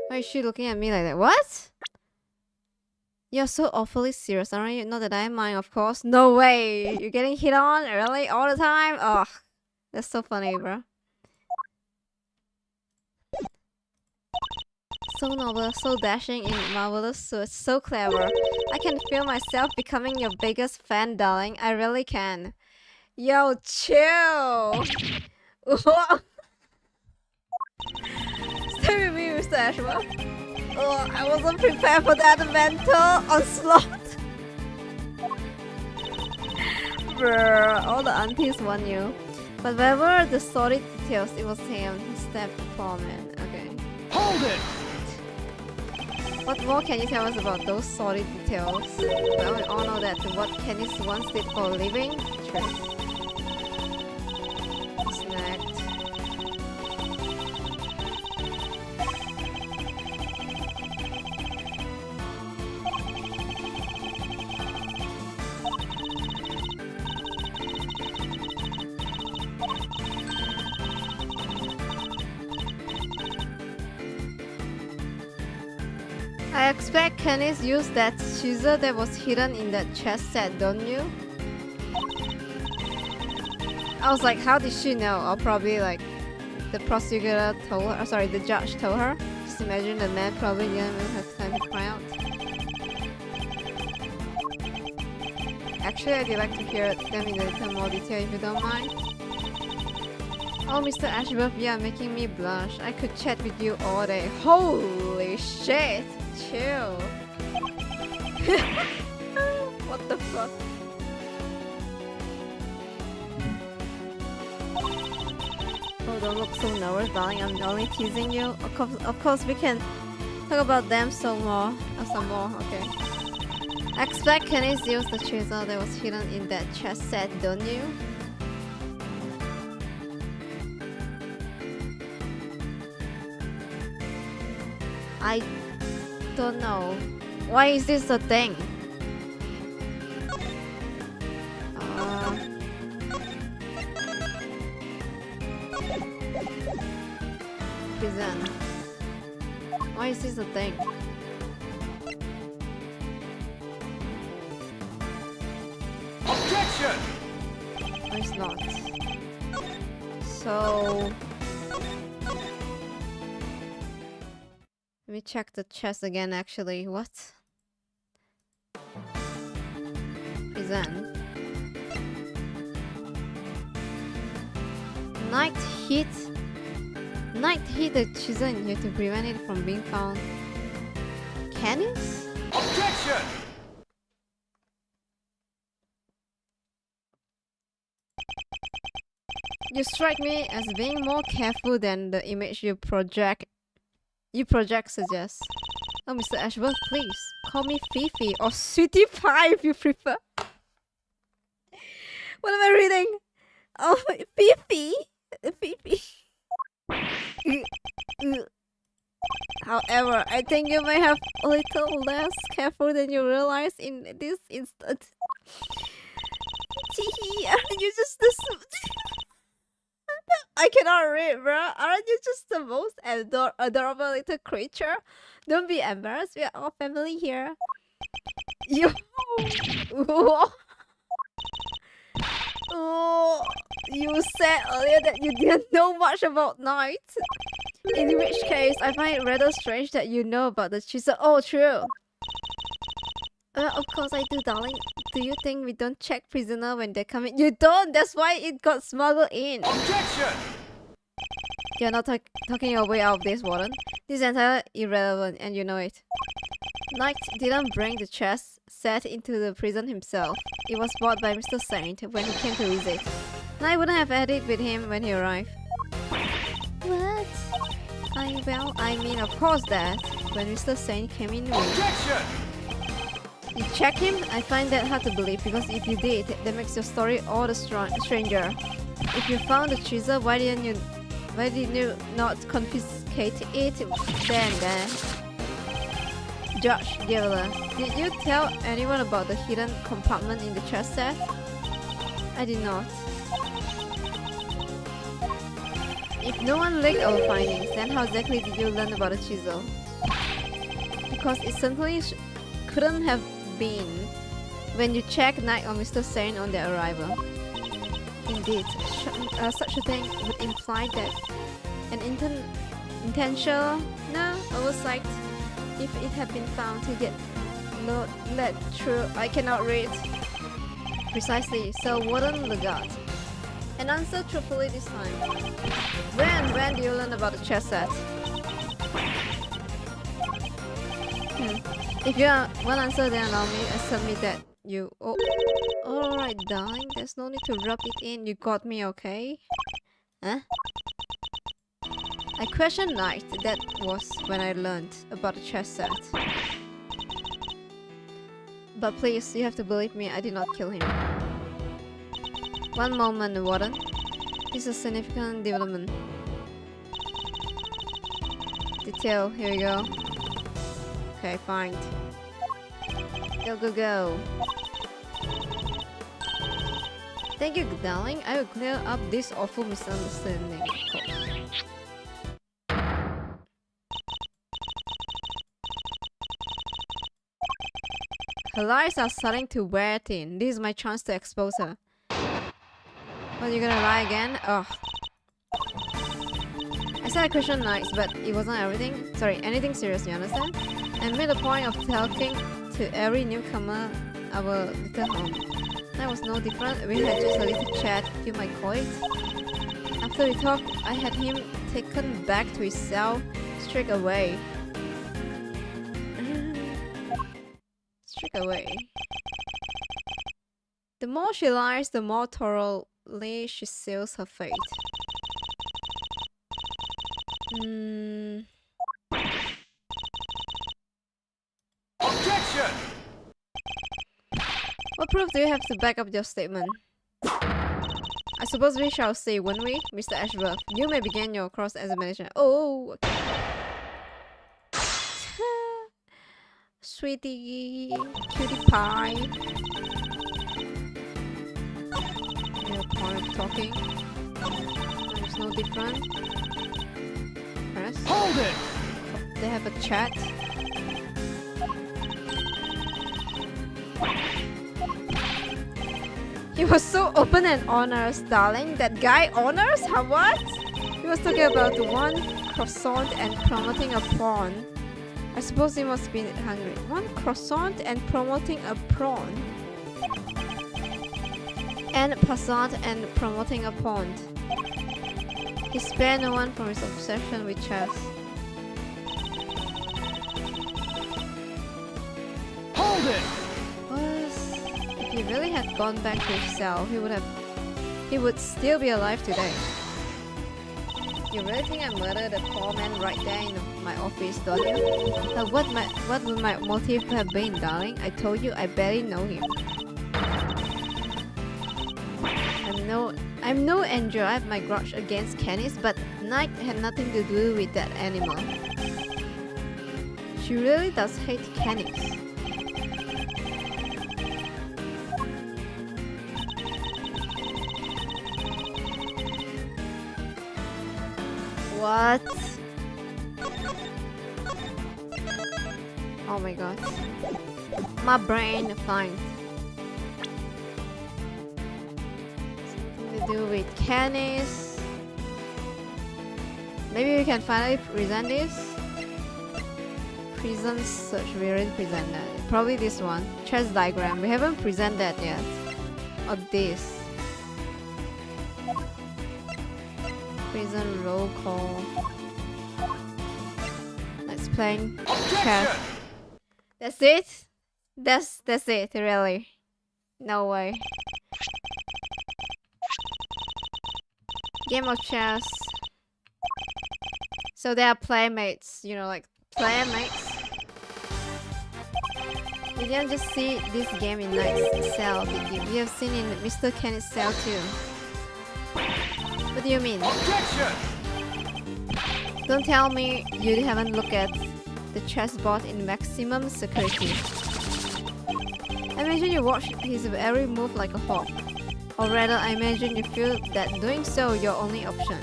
Why is she looking at me like that? What? You're so awfully serious, aren't you? Not that I mind, of course. No way! You're getting hit on? Really? All the time? Ugh. That's so funny, bro. So noble, so dashing in marvelous suits, so clever. I can feel myself becoming your biggest fan, darling. I really can. Yo, chill! Stay with me, Mr. Ashworth. Oh, I wasn't prepared for that mental onslaught. Brr, all the aunties want you. But whatever the sordid details, it was him. He stabbed the poor man. Okay. Hold it! What more can you tell us about those sordid details? Well, we all know that what Canis once did for a living. True. Snagged. I expect Canis used that chisel that was hidden in that chest set, don't you? I was like, how did she know? Or probably like the prosecutor told her, sorry, the judge told her. Just imagine the man probably didn't even have time to cry out. Actually, I'd like to hear them in a little more detail if you don't mind. Oh, Mr. Ashworth, you are making me blush. I could chat with you all day. Holy shit! Chill. What the fuck? Oh, don't look so nervous, darling. I'm only teasing you. Of course, we can talk about them some more. Okay. Expect Canis used the chisel that was hidden in that chest set, don't you? I don't know. Why is this a thing? Prison. Why is this a thing? Objection! No, it's not. So let me check the chest again. Actually, what? Prison. Night heat. Night heat the chisel in here to prevent it from being found. Canis? Objection! You strike me as being more careful than the image you project suggests. Oh, Mr. Ashworth, please call me Fifi or Sweetie Pie if you prefer. What am I reading? Oh, Fifi. Fifi. However, I think you may have a little less careful than you realize in this instant. Aren't you just the... I cannot read, bro. Aren't you just the most adorable little creature? Don't be embarrassed. We are all family here. You... Oh, you said earlier that you didn't know much about Night. In which case, I find it rather strange that you know about the chisel. Oh, true. Of course I do, darling. Do you think we don't check prisoner when they come in? You don't! That's why it got smuggled in! Objection! You're not talking your way out of this, Warden. This is entirely irrelevant, and you know it. Knight didn't bring the chest set into the prison himself. It was bought by Mr. Saint when he came to visit. Knight wouldn't have had it with him when he arrived. What? I mean, of course that. When Mr. Saint came in... Objection! You check him? I find that hard to believe because if you did, that makes your story all the stranger. If you found the chisel, why did you not confiscate it then? Judge Gilder, did you tell anyone about the hidden compartment in the chest set? I did not. If no one leaked our findings, then how exactly did you learn about the chisel? Because it certainly couldn't have been when you checked Knight or Mr. Saint on their arrival. Indeed, such a thing would imply that an intentional oversight, if it had been found to get led through. I cannot read. Precisely, so Warden Legat. And answer truthfully this time. When do you learn about the chess set? If you want answer, then allow me to submit that you... Oh, alright, darling. There's no need to rub it in. You got me, okay? Huh? I questioned Knight. That was when I learned about the chess set. But please, you have to believe me. I did not kill him. One moment, Warden. This is a significant development. Detail. Here we go. Okay, fine. Go. Thank you, darling. I will clear up this awful misunderstanding, of course. Her lies are starting to wear thin. This is my chance to expose her. What, you gonna lie again? Ugh. I said I questioned Knights, but it wasn't anything serious, you understand? And made a point of talking to every newcomer our little home. That was no different. We had just a little chat, you might call it. After we talked, I had him taken back to his cell straight away. The more she lies, the more thoroughly she seals her fate. Objection! What proof do you have to back up your statement? I suppose we shall see, won't we, Mr. Ashworth? You may begin your cross-examination. Oh, okay. Sweetie, cutie pie. No point of talking. There's no different. Press. Hold it! They have a chat. It was so open and honest, darling. That guy honors? How what? He was talking about one croissant and promoting a prawn. I suppose he must be hungry. One croissant and promoting a prawn. And croissant and promoting a pond. He spared no one from his obsession with chess. Hold it! If he really had gone back to his cell, he would still be alive today. You really think I murdered a poor man right there in my office, don't you? What would my motive have been, darling? I told you I barely know him. I'm no angel. I have my grudge against Canis, but Knight had nothing to do with that animal. She really does hate Canis. What? Oh my god. My brain finds something to do with Canis. Maybe we can finally present this. Prison search, we already presented that. Probably this one. Chess diagram. We haven't presented that yet. Or this. Prison roll call. Let's play chess. That's it? That's it, really. No way. Game of chess. So they are playmates, you know, like playmates. You didn't just see this game in Knight's cell, did you? You have seen in Mr. Kenneth's cell too. What do you mean? Objection! Don't tell me you haven't looked at the chessboard in maximum security. I imagine you watch his every move like a hawk. Or rather, I imagine you feel that doing so your only option.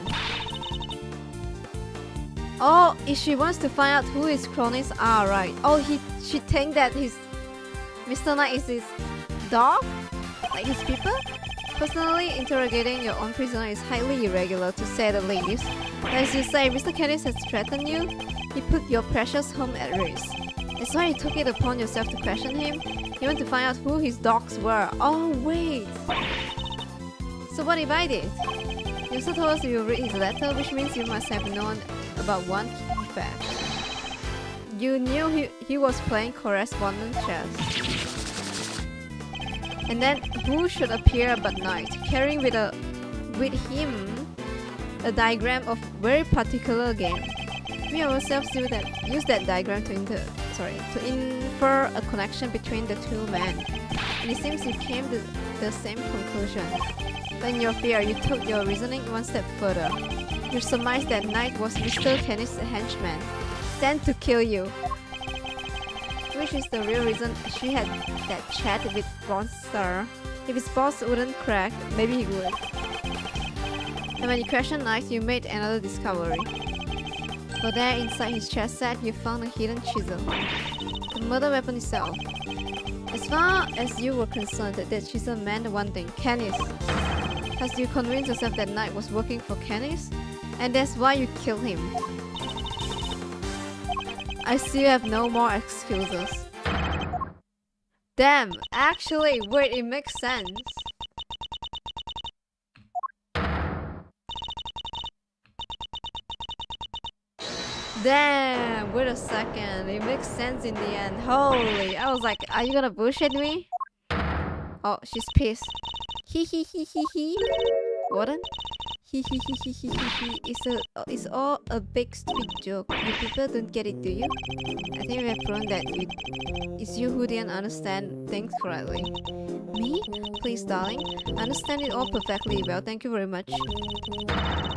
Oh, if she wants to find out who his cronies are, right? Oh, she thinks that Mr. Knight is his dog? Like his people? Personally, interrogating your own prisoner is highly irregular, to say the least. But as you say, Mr. Canis has threatened you. He put your precious home at risk. That's why you took it upon yourself to question him. You want to find out who his dogs were. Oh, wait. So what if I did? You also told us you read his letter, which means you must have known about one key fact. You knew he was playing correspondence chess. And then who should appear but Knight, carrying with him a diagram of very particular game. We ourselves use that diagram to infer a connection between the two men. And it seems you came to the same conclusion. But in your fear, you took your reasoning one step further. You surmised that Knight was Mr. Canis' henchman, sent to kill you. Which is the real reason she had that chat with Monster. If his boss wouldn't crack, maybe he would. And when you questioned Knight, you made another discovery. For there, inside his chest set, you found a hidden chisel. The murder weapon itself. As far as you were concerned, that chisel meant one thing, Canis. Has you convinced yourself that Knight was working for Canis? And that's why you killed him. I see you have no more excuses. Damn, actually, wait, it makes sense. Damn, wait a second, it makes sense in the end. Holy, I was like, are you gonna bullshit me? Oh, she's pissed. Hee hee hee hee hee. Warden? Hee hee hee hee hee hee hee. It's all a big stupid joke. You people don't get it, do you? I think we have proven that it's you who didn't understand things correctly. Me? Please, darling. I understand it all perfectly well, thank you very much.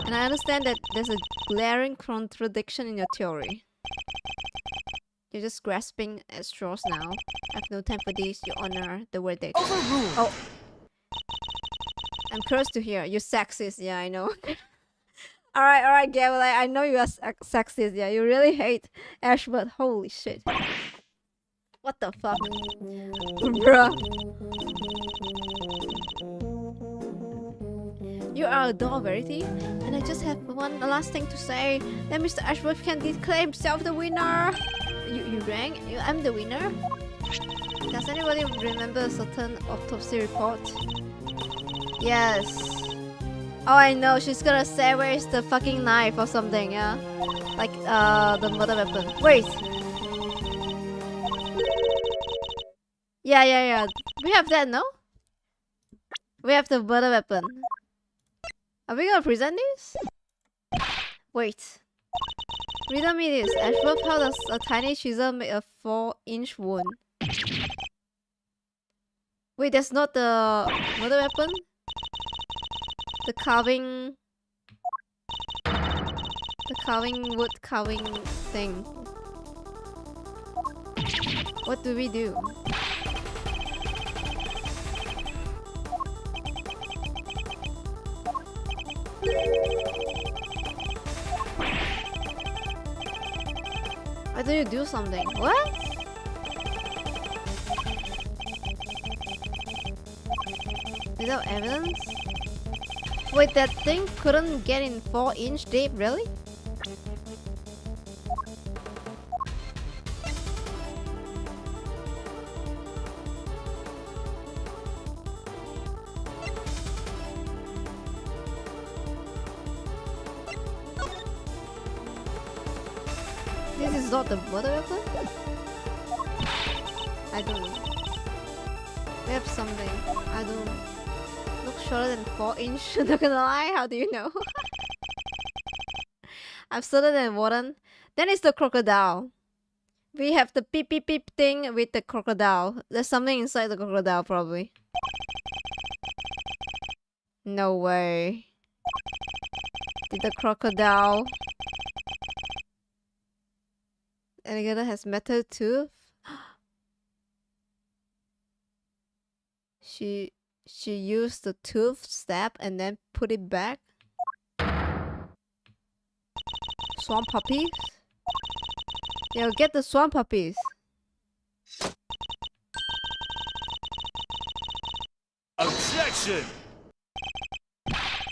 And I understand that there's a glaring contradiction in your theory. You're just grasping at straws now. I have no time for this, Your Honor. The verdict. Overruled. Oh. I'm cursed to hear. You're sexist, yeah, I know. Alright, Gabriel. I know you are sexist, yeah. You really hate Ashford. Holy shit. What the fuck? Bruh. You are a dog, Verity. And I just have one last thing to say. That Mr. Ashworth can declare himself the winner. You rang? I'm the winner? Does anybody remember a certain autopsy report? Yes. Oh, I know. She's gonna say where is the fucking knife or something, yeah? Like, the murder weapon. Wait! Yeah. We have that, no? We have the murder weapon. Are we gonna present this? Wait. Riddle me this. Ashworth, how does a tiny chisel make a 4-inch wound? Wait, that's not the murder weapon? The carving... wood carving thing. What do we do? Why don't you do something? What? Without evidence? Wait, that thing couldn't get in 4-inch deep, really? This is not the murder weapon? I don't know. We have something. I don't look shorter than 4-inch. Not gonna lie, how do you know? I'm shorter than Warden. Then it's the crocodile. We have the beep beep beep thing with the crocodile. There's something inside the crocodile, probably. No way. Did the crocodile... Alligator has metal tooth? She used the tooth stab and then put it back? Swamp puppies? Yo, get the swamp puppies. Objection!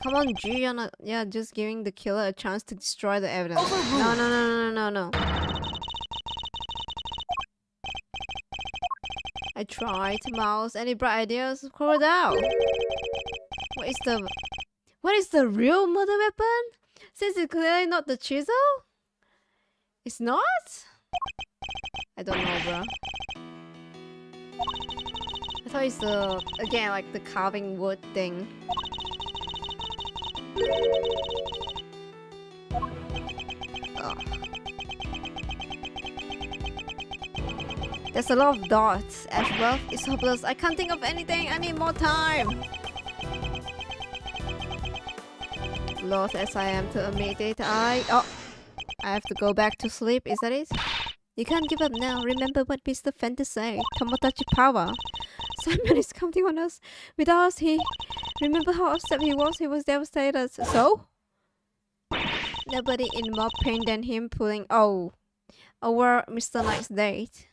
Come on, G, you're not... Yeah, just giving the killer a chance to destroy the evidence. Overruled. No. I tried, mouse. Any bright ideas? Crocodile. What is the real murder weapon? Since it's clearly not the chisel? It's not? I don't know, bro. I thought it's the... Again, like the carving wood thing. Ugh. There's a lot of dots. Ashworth is hopeless. I can't think of anything. I need more time. Lost as I am to admit it, I have to go back to sleep. Is that it? You can't give up now. Remember what Mr. Fenton said. Tomodachi power. Simon is counting on us. Without us, remember how upset he was? He was devastated. So? Nobody in more pain than him pulling over Mr. Knight's date.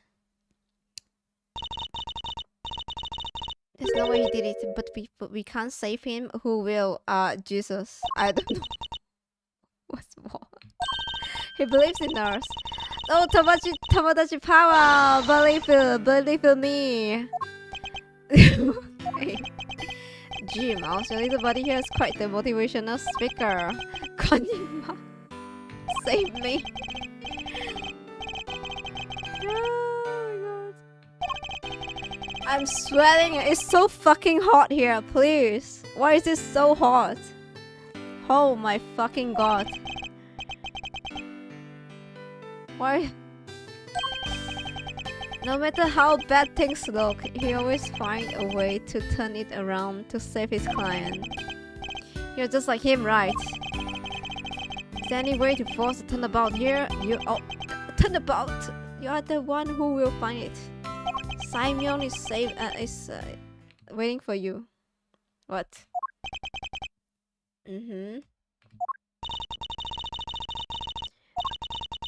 There's no way he did it, but we can't save him. Who will? Jesus. I don't know. What's more? He believes in us. Oh, Tomodachi power! Believe me. Okay. Gee, Mouse, your little buddy here is quite the motivational speaker. Konnichiwa. Save me. I'm sweating. It's so fucking hot here. Please. Why is this so hot? Oh my fucking god. Why? No matter how bad things look, he always finds a way to turn it around to save his client. You're just like him, right? Is there any way to force a turnabout here? Turnabout! You are the one who will find it. Simon is waiting for you. What?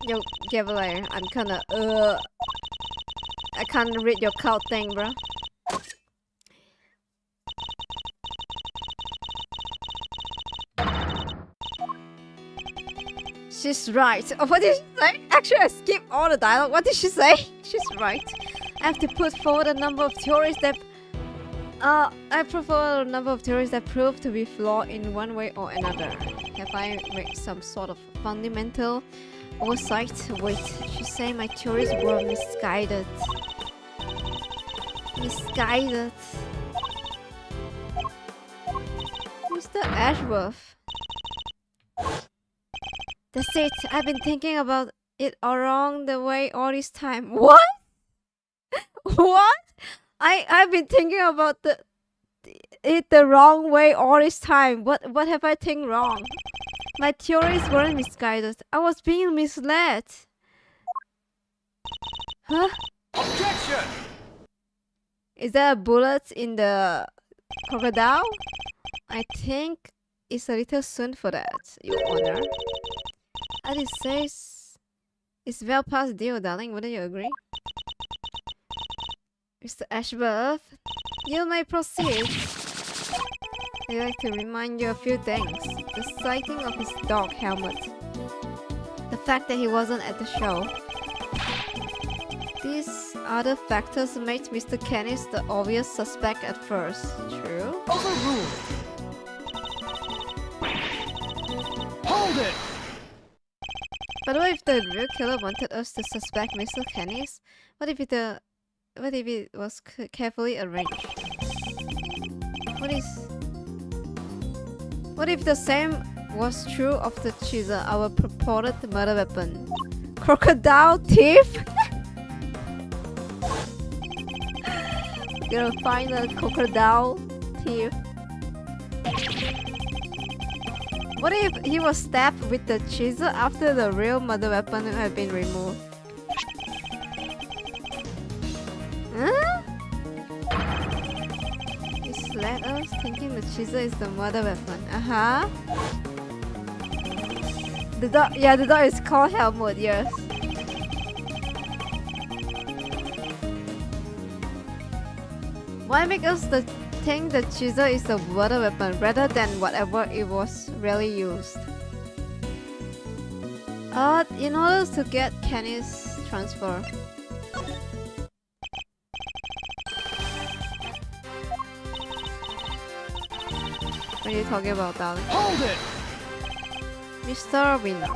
Yo, Cavalier, I'm kinda I can't read your cult thing, bro. She's right. Oh, what did she say? Actually, I skipped all the dialogue. What did she say? She's right. I have to put forward a number of theories that prove to be flawed in one way or another. Have I made some sort of fundamental oversight? Wait, she say my theories were misguided. Misguided. Mr. Ashworth. That's it. I've been thinking about it along the way all this time. What? What? I've been thinking about it the wrong way all this time. What have I think wrong? My theories weren't misguided. I was being misled. Huh? Objection! Is there a bullet in the crocodile? I think it's a little soon for that, Your Honor. As it says, it's well past due, darling. Wouldn't you agree? Mr. Ashworth, you may proceed. I'd like to remind you a few things. The sighting of his dog helmet. The fact that he wasn't at the show. These other factors made Mr. Kenneth the obvious suspect at first. True? Overruled! Hold it! But what if the real killer wanted us to suspect Mr. Kenneth? What if it was carefully arranged? What if the same was true of the chisel, our purported murder weapon? Crocodile thief? Gonna find a crocodile thief. What if he was stabbed with the chisel after the real murder weapon had been removed? Huh? It led us thinking the chisel is the murder weapon. Uh-huh. The dog is called Helmut, yes. Why make us think the chisel is the murder weapon rather than whatever it was really used? In order to get Kenny's transfer. What are you talking about, darling? Hold it! Mr. Winner,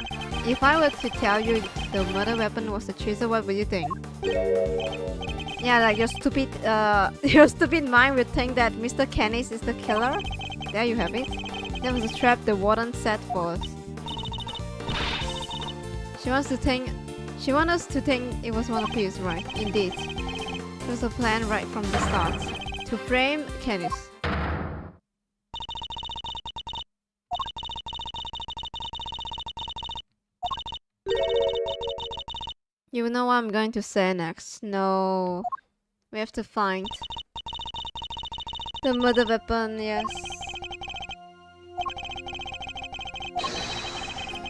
if I were to tell you the murder weapon was the chisel, what would you think? Yeah, like your stupid mind would think that Mr. Kenneth is the killer. There you have it. That was a trap the warden set for us. She wants us to think it was one of his, right? Indeed. It was a plan right from the start. To frame Kenneth. You know what I'm going to say next. No. We have to find the murder weapon, yes.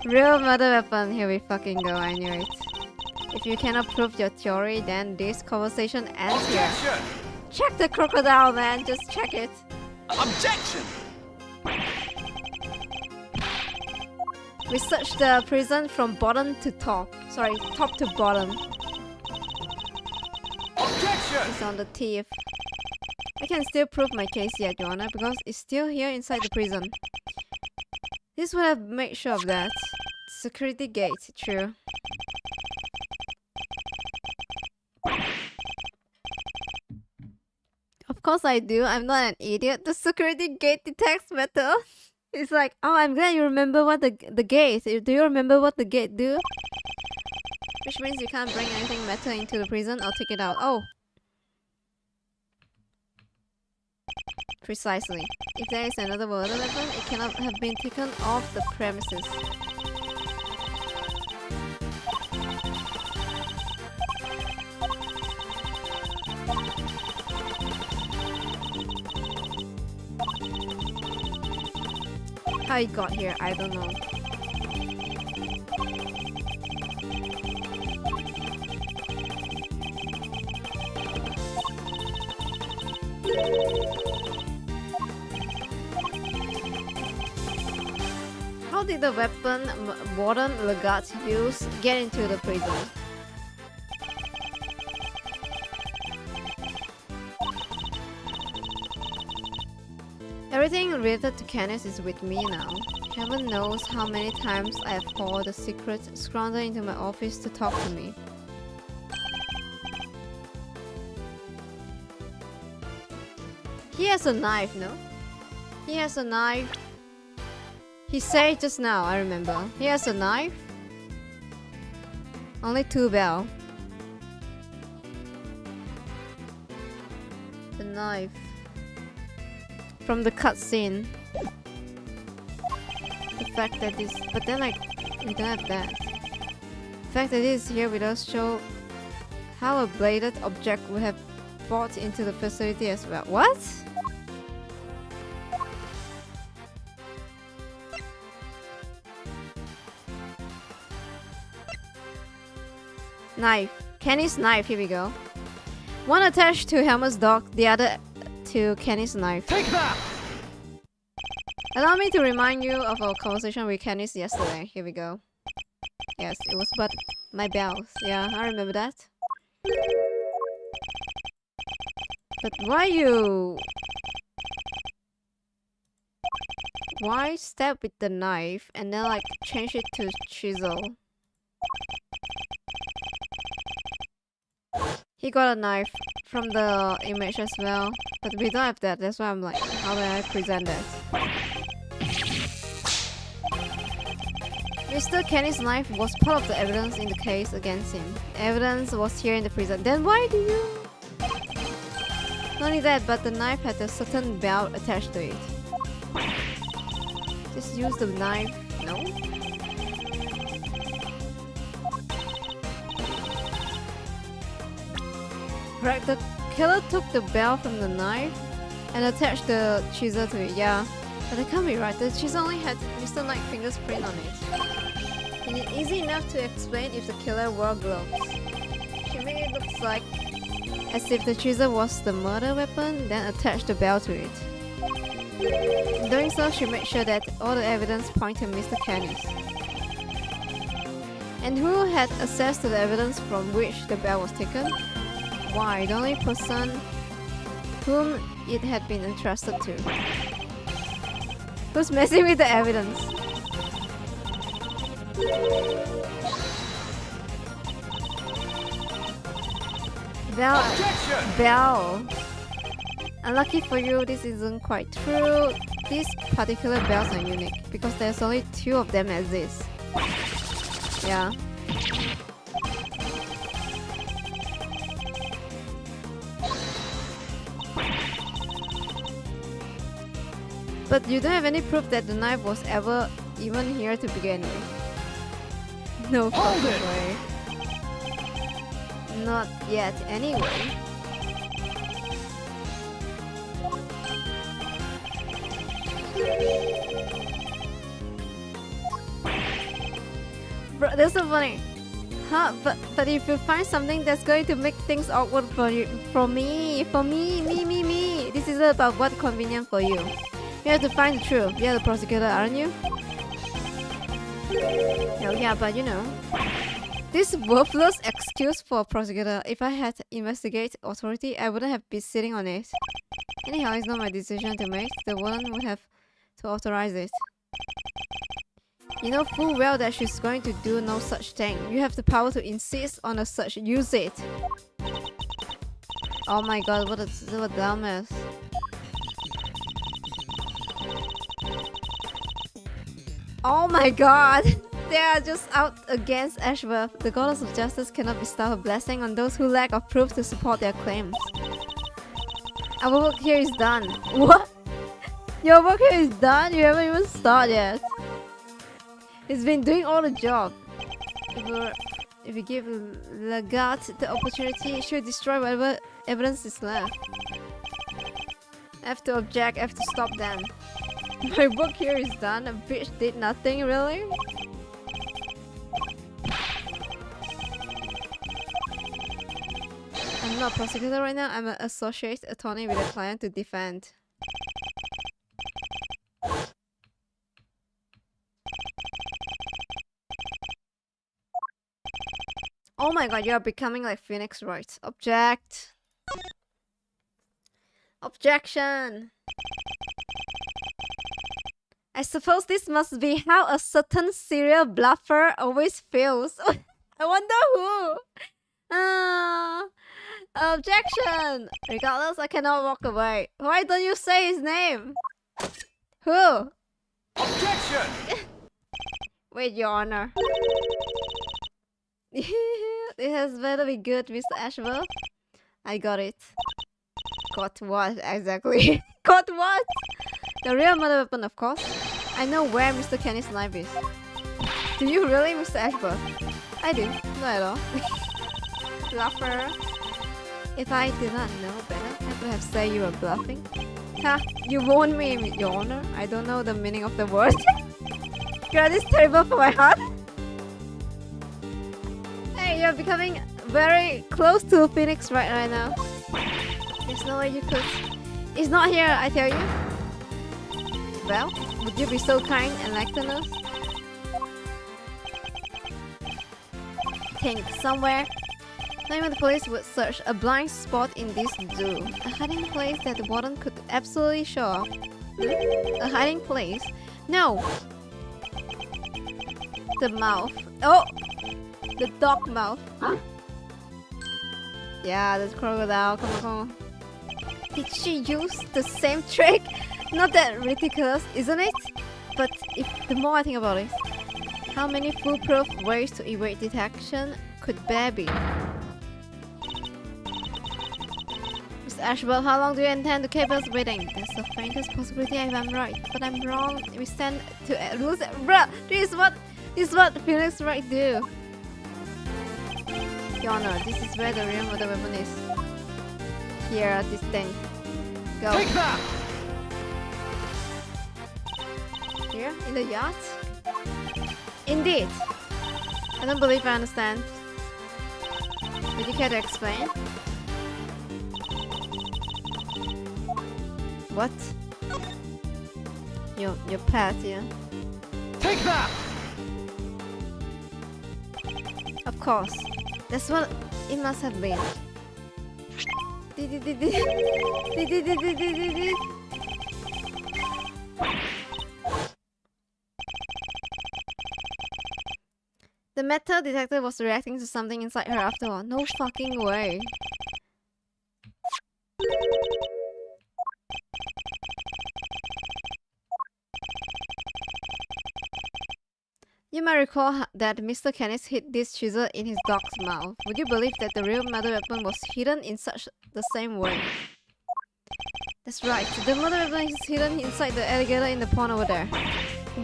Real murder weapon. Here we fucking go, I knew it. If you cannot prove your theory, then this conversation ends here. Objection! Check the crocodile, man. Just check it. Objection! We searched the prison from bottom to top. Sorry, top to bottom. Objection! It's on the thief. I can still prove my case yet, Your Honor, because it's still here inside the prison. This would have made sure of that. Security gate, true. Of course I do. I'm not an idiot. The security gate detects metal. It's like, oh, I'm glad you remember what the gate. Do you remember what the gate do? Which means you can't bring anything metal into the prison or take it out. Oh. Precisely. If there is another murder weapon, it cannot have been taken off the premises. How it got here, I don't know. How did the weapon Warden Legat use get into the prison? Everything related to Canis is with me now. Heaven knows how many times I have called the secret scrounger into my office to talk to me. He has a knife, no? He has a knife. He said just now, I remember. He has a knife. Only 2 bell. The knife. From the cutscene. The fact that this... But then like, we don't have that. The fact that it is here with us show how a bladed object would have brought into the facility as well. What? Knife. Kenny's knife, here we go. One attached to Helmer's dog, the other to Kenny's knife. Take that! Allow me to remind you of our conversation with Kenny's yesterday. Here we go. Yes, it was about my bells. Yeah, I remember that. But why stab with the knife and then like change it to chisel? He got a knife from the image as well, but we don't have that. That's why I'm like, how do I present that? Mr. Kenny's knife was part of the evidence in the case against him. Evidence was here in the prison. Then why do you... Not only that, but the knife had a certain belt attached to it. Just use the knife. No? Correct, the killer took the belt from the knife and attached the chisel to it. Yeah, but that can't be right. The chisel only had Mr. Knight's fingerprint on it. And it's easy enough to explain if the killer wore gloves. She made it look like as if the chisel was the murder weapon, then attached the belt to it. In doing so, she made sure that all the evidence pointed to Mr. Canis. And who had access to the evidence from which the belt was taken? Why, the only person whom it had been entrusted to. Who's messing with the evidence? Bell. Unlucky for you, this isn't quite true. These particular bells are unique because there's only 2 of them as this. Yeah. But you don't have any proof that the knife was ever even here to begin with. No fucking way. Not yet, anyway. Bro, that's so funny. Huh? But if you find something that's going to make things awkward for you, for me, this is about what's convenient for you. You have to find the truth. You're the prosecutor, aren't you? Oh, yeah, but you know. This worthless excuse for a prosecutor. If I had investigate authority, I wouldn't have been sitting on it. Anyhow, it's not my decision to make. The warden would have to authorize it. You know full well that she's going to do no such thing. You have the power to insist on a search. Use it. Oh my god, what a dumbass. Oh my god! They are just out against Ashworth. The goddess of justice cannot bestow a blessing on those who lack of proof to support their claims. Our work here is done. What? Your work here is done? You haven't even started yet. He's been doing all the job. If you give Legat the opportunity, it should destroy whatever evidence is left. I have to object, I have to stop them. My work here is done. A bitch did nothing, really? I'm not a prosecutor right now. I'm an associate attorney with a client to defend. Oh my god, you're becoming like Phoenix Wright. Object. Objection. I suppose this must be how a certain serial bluffer always feels. I wonder who. Objection. Regardless, I cannot walk away. Why don't you say his name? Who? Objection! Wait, Your Honor. It has better be good, Mr. Ashworth. I got it. Got what exactly? Got what? The real murder weapon, of course. I know where Mr. Kenny's knife is. Do you really, Mr. Ashworth? I do. Not at all. Bluffer. If I did not know better, I would have said you were bluffing. Ha! You warned me, Your Honor. I don't know the meaning of the word. God, it's terrible for my heart. Hey, you're becoming very close to Phoenix right now. There's no way you could. It's not here, I tell you. Well, would you be so kind and enlighten us? Think somewhere. Maybe the police would search a blind spot in this zoo. A hiding place that the warden could absolutely show off. A hiding place? No! The mouth. Oh! The dog mouth. Huh? Yeah, the crocodile. Come on, come on. Did she use the same trick? Not that ridiculous, isn't it? But the more I think about it, how many foolproof ways to evade detection could there be? Mr. Ashwell, how long do you intend to keep us waiting? There's the faintest possibility if I'm right, but I'm wrong. We stand to lose it. Bruh, this is what Phoenix Wright do. Your Honor, this is where the real murder weapon is. Here at this thing. Go. Take that! Here? In the yacht? Indeed. I don't believe I understand. Would you care to explain? What? Your pet, yeah? Take that! Of course. That's what it must have been. The metal detector was reacting to something inside her after all. No fucking way. You might recall that Mr. Kenneth hid this chisel in his dog's mouth. Would you believe that the real murder weapon was hidden in such the same way? That's right. The murder weapon is hidden inside the alligator in the pond over there.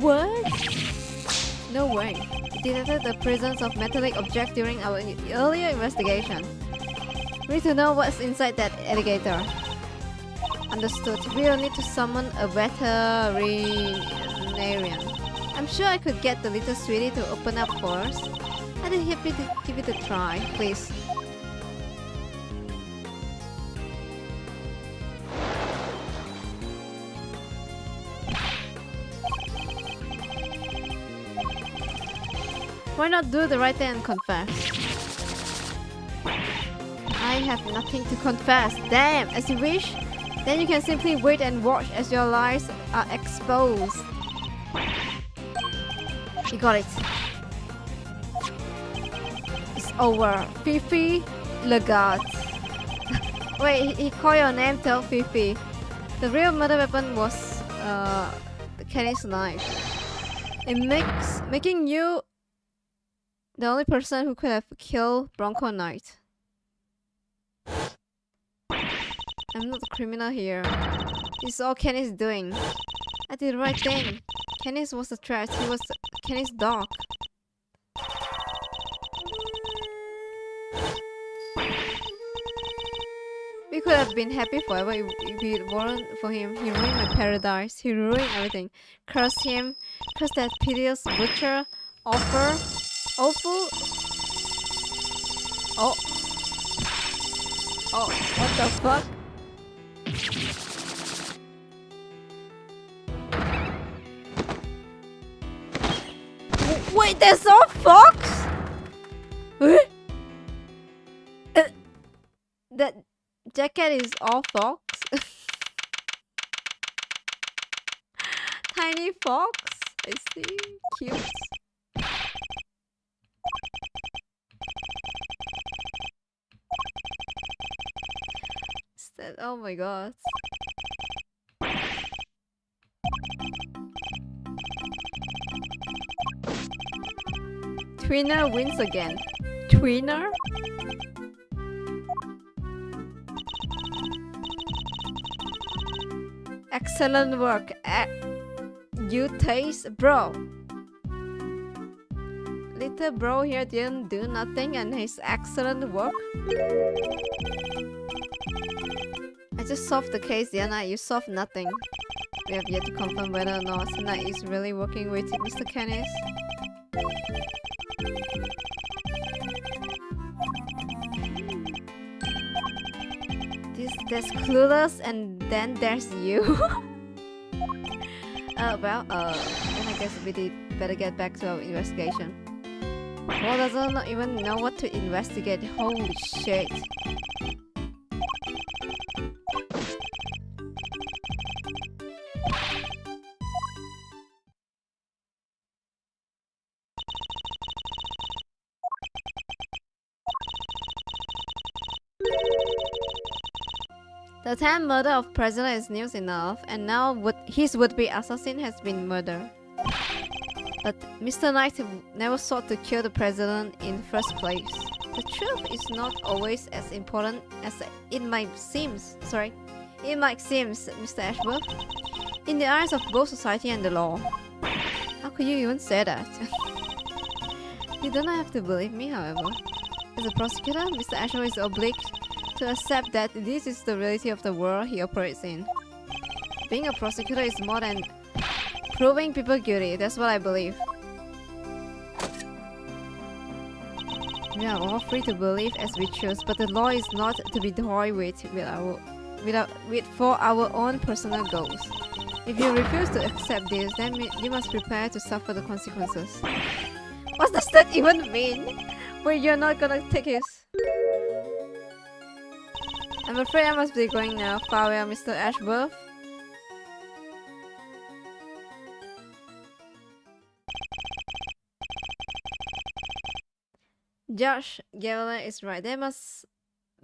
What? No way. We detected the presence of metallic object during our earlier investigation. We need to know what's inside that alligator. Understood. We'll need to summon a veterinarian. I'm sure I could get the little sweetie to open up for us. I'd be happy to give it a try, please. Why not do the right thing and confess? I have nothing to confess. Damn, as you wish. Then you can simply wait and watch as your lies are exposed. You got it. It's over. Fifi Lagarde. Wait, he called your name till Fifi. The real murder weapon was Kenny's knife. It makes making you the only person who could have killed Bronco Knight. I'm not a criminal here. This is all Kenny's doing. I did the right thing. Kenny's was a threat. He was Kenny's dog. We could have been happy forever if it weren't for him. He ruined my paradise. He ruined everything. Curse him. Curse that piteous butcher. Awful. Oh. Oh, what the fuck? Wait, there's no fox? That jacket is all fox. Tiny fox. I see. Cute. Is that, oh my god. Twinner wins again. Twinner? Excellent work. You taste, bro. Little bro here didn't do nothing and his excellent work. I just solved the case, Diana. You solved nothing. We have yet to confirm whether or not Fanart is really working with Mr. Kenneth. There's Clueless and then there's you. Then I guess we better get back to our investigation. Paul doesn't even know what to investigate. Holy shit. The attempted murder of president is news enough, and now his would-be assassin has been murdered. But Mr. Knight never sought to kill the president in the first place. The truth is not always as important as it might seem. It might seem, Mr. Ashworth. In the eyes of both society and the law. How could you even say that? You don't have to believe me, however. As a prosecutor, Mr. Ashworth is obliged to accept that this is the reality of the world he operates in. Being a prosecutor is more than proving people guilty, that's what I believe. We are all free to believe as we choose, but the law is not to be toyed with for our own personal goals. If you refuse to accept this, then you must prepare to suffer the consequences. What does that even mean? Where you're not gonna take his... I'm afraid I must be going now. Farewell, Mr. Ashworth. Judge Gavler is right. There must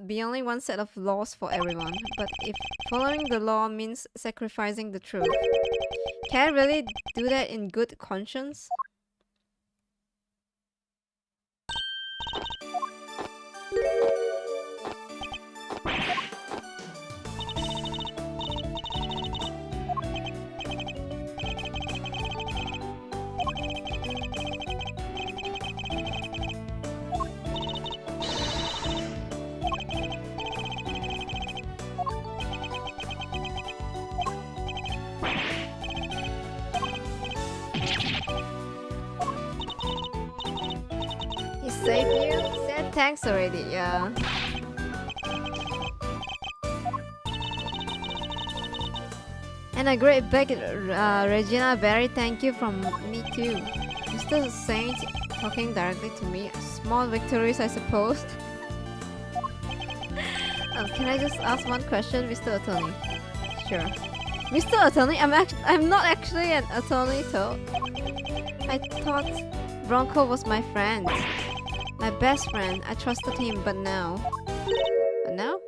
be only one set of laws for everyone. But if following the law means sacrificing the truth, can I really do that in good conscience? Save you? Said thanks already, yeah. And a great big Regina Berry thank you from me too. Mr. Saint talking directly to me. Small victories, I suppose. Can I just ask one question, Mr. Attorney? Sure. Mr. Attorney, I'm not actually an attorney though. I thought Bronco was my friend. My best friend. I trusted him, but now... But now?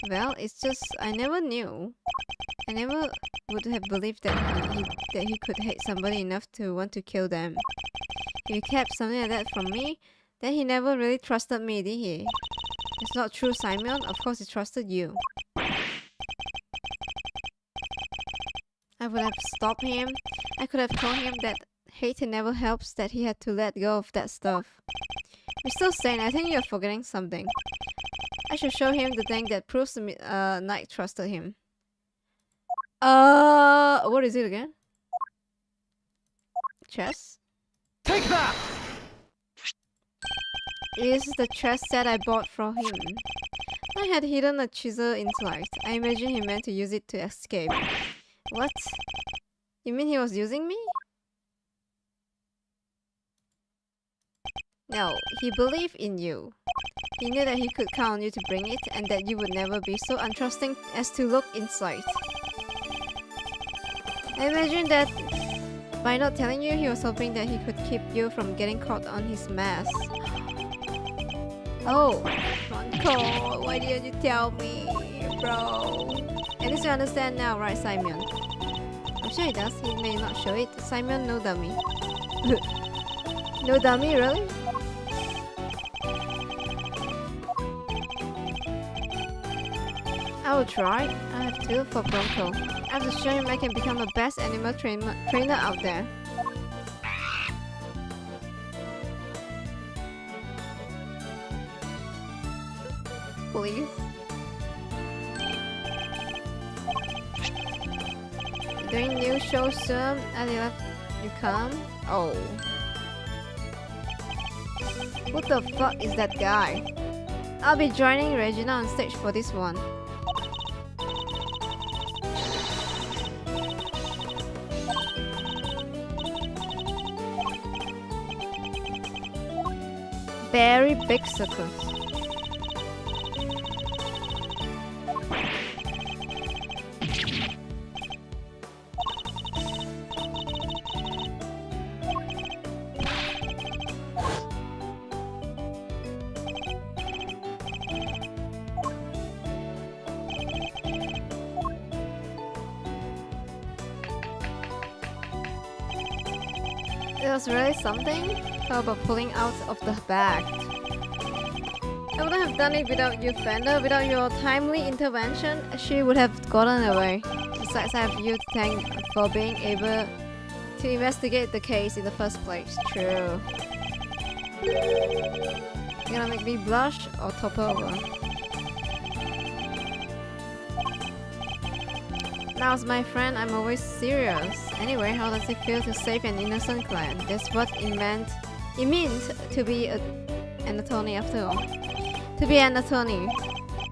Well, it's just... I never knew. I never would have believed that he could hate somebody enough to want to kill them. If he kept something like that from me, then he never really trusted me, did he? It's not true, Simon. Of course he trusted you. I would have stopped him. I could have told him that hate never helps, that he had to let go of that stuff. Mr. Saint, I think you're forgetting something. I should show him the thing that proves Knight trusted him. What is it again? Chess? Take that! It is the chess set I bought from him. I had hidden a chisel inside. I imagine he meant to use it to escape. What? You mean he was using me? No, he believed in you. He knew that he could count on you to bring it, and that you would never be so untrusting as to look inside. I imagine that by not telling you, he was hoping that he could keep you from getting caught on his mess. Oh, Uncle, why didn't you tell me, bro? At least you understand now, right, Simon? I'm sure he does. He may not show it. Simon, no dummy. No dummy, really? I will try. I have to for Bronco. I have to show him I can become the best animal trainer out there. Please. Doing new show soon. At 11 you come? Oh. Who the fuck is that guy? I'll be joining Regina on stage for this one. Very big circus. It was really something. How about pulling out of the bag? I wouldn't have done it without you, Fender. Without your timely intervention, she would have gotten away. Besides, I have you to thank for being able to investigate the case in the first place. True. You're gonna make me blush or topple over? Now, as my friend, I'm always serious. Anyway, how does it feel to save an innocent client? That's what it meant. It means to be an attorney after all. To be an attorney.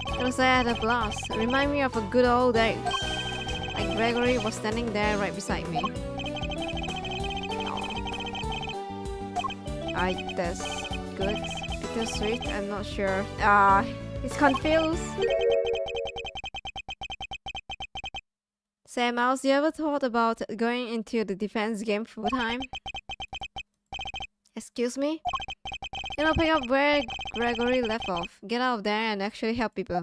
Gotta say I had a blast. Remind me of a good old days. Like Gregory was standing there right beside me. That's good. Bittersweet, I'm not sure. He's confused. Sam Mouse, you ever thought about going into the defense game full time? Excuse me? You know, pick up where Gregory left off. Get out of there and actually help people.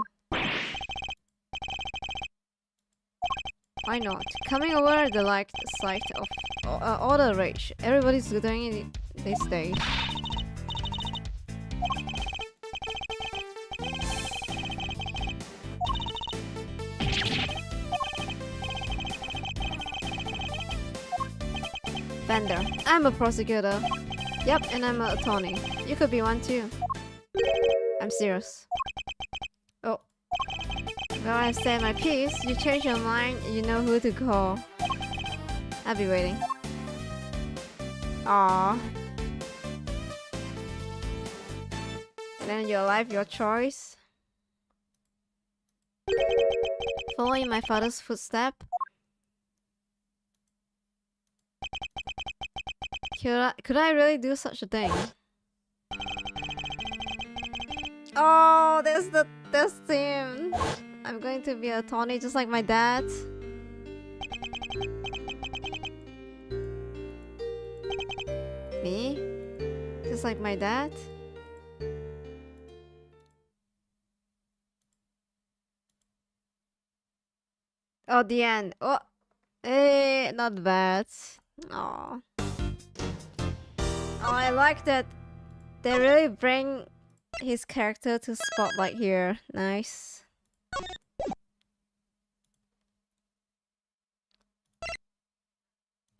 Why not? Coming over the sight of all the rage. Everybody's doing it these days. Bender. I'm a prosecutor. Yep, and I'm an attorney. You could be one too. I'm serious. Oh. Well, I've said my piece. You change your mind, you know who to call. I'll be waiting. Aww. And then your life, your choice. Following my father's footstep. Could I really do such a thing? Oh, that's him. I'm going to be a attorney just like my dad. Me? Just like my dad? Oh, the end. Oh, eh, not bad. Oh. Oh, I like that they really bring his character to spotlight here. Nice.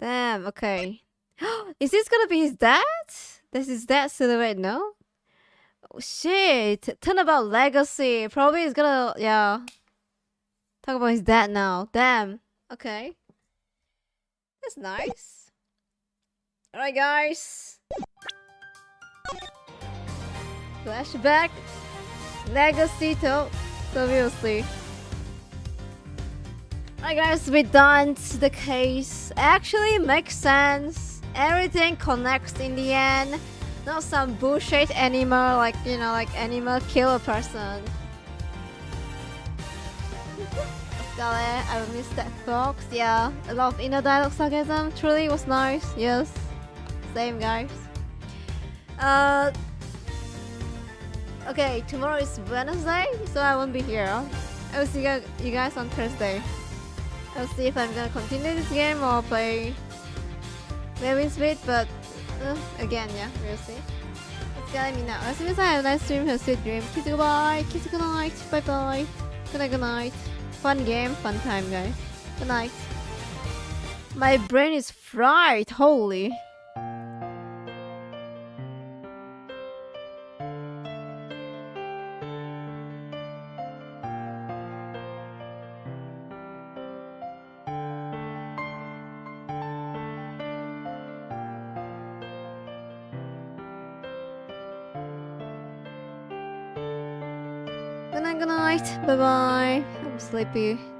Damn, okay. Is this gonna be his dad? This is dad silhouette, no? Oh, shit. Turnabout legacy. Probably is gonna, yeah. Talk about his dad now. Damn. Okay. That's nice. Alright, guys. Flashback. Legacy to. So we'll see. Alright, guys. We're done. The case actually makes sense. Everything connects in the end. Not some bullshit animal, like, you know, like animal kill a person. Scarlet, I will miss that fox. Yeah, a lot of inner dialogue sarcasm. Truly was nice. Yes, same guys. Okay, tomorrow is Wednesday, so I won't be here. I will see you guys on Thursday. I'll see if I'm gonna continue this game or play maybe Switch, but again, yeah, we'll see. Let's get me now. As soon as I have a nice stream, have a sweet dream. Kiss you goodbye, kiss you good night, bye bye. Good night, good night. Fun game, fun time, guys. Good night. My brain is fried, holy. Good night, bye bye. I'm sleepy.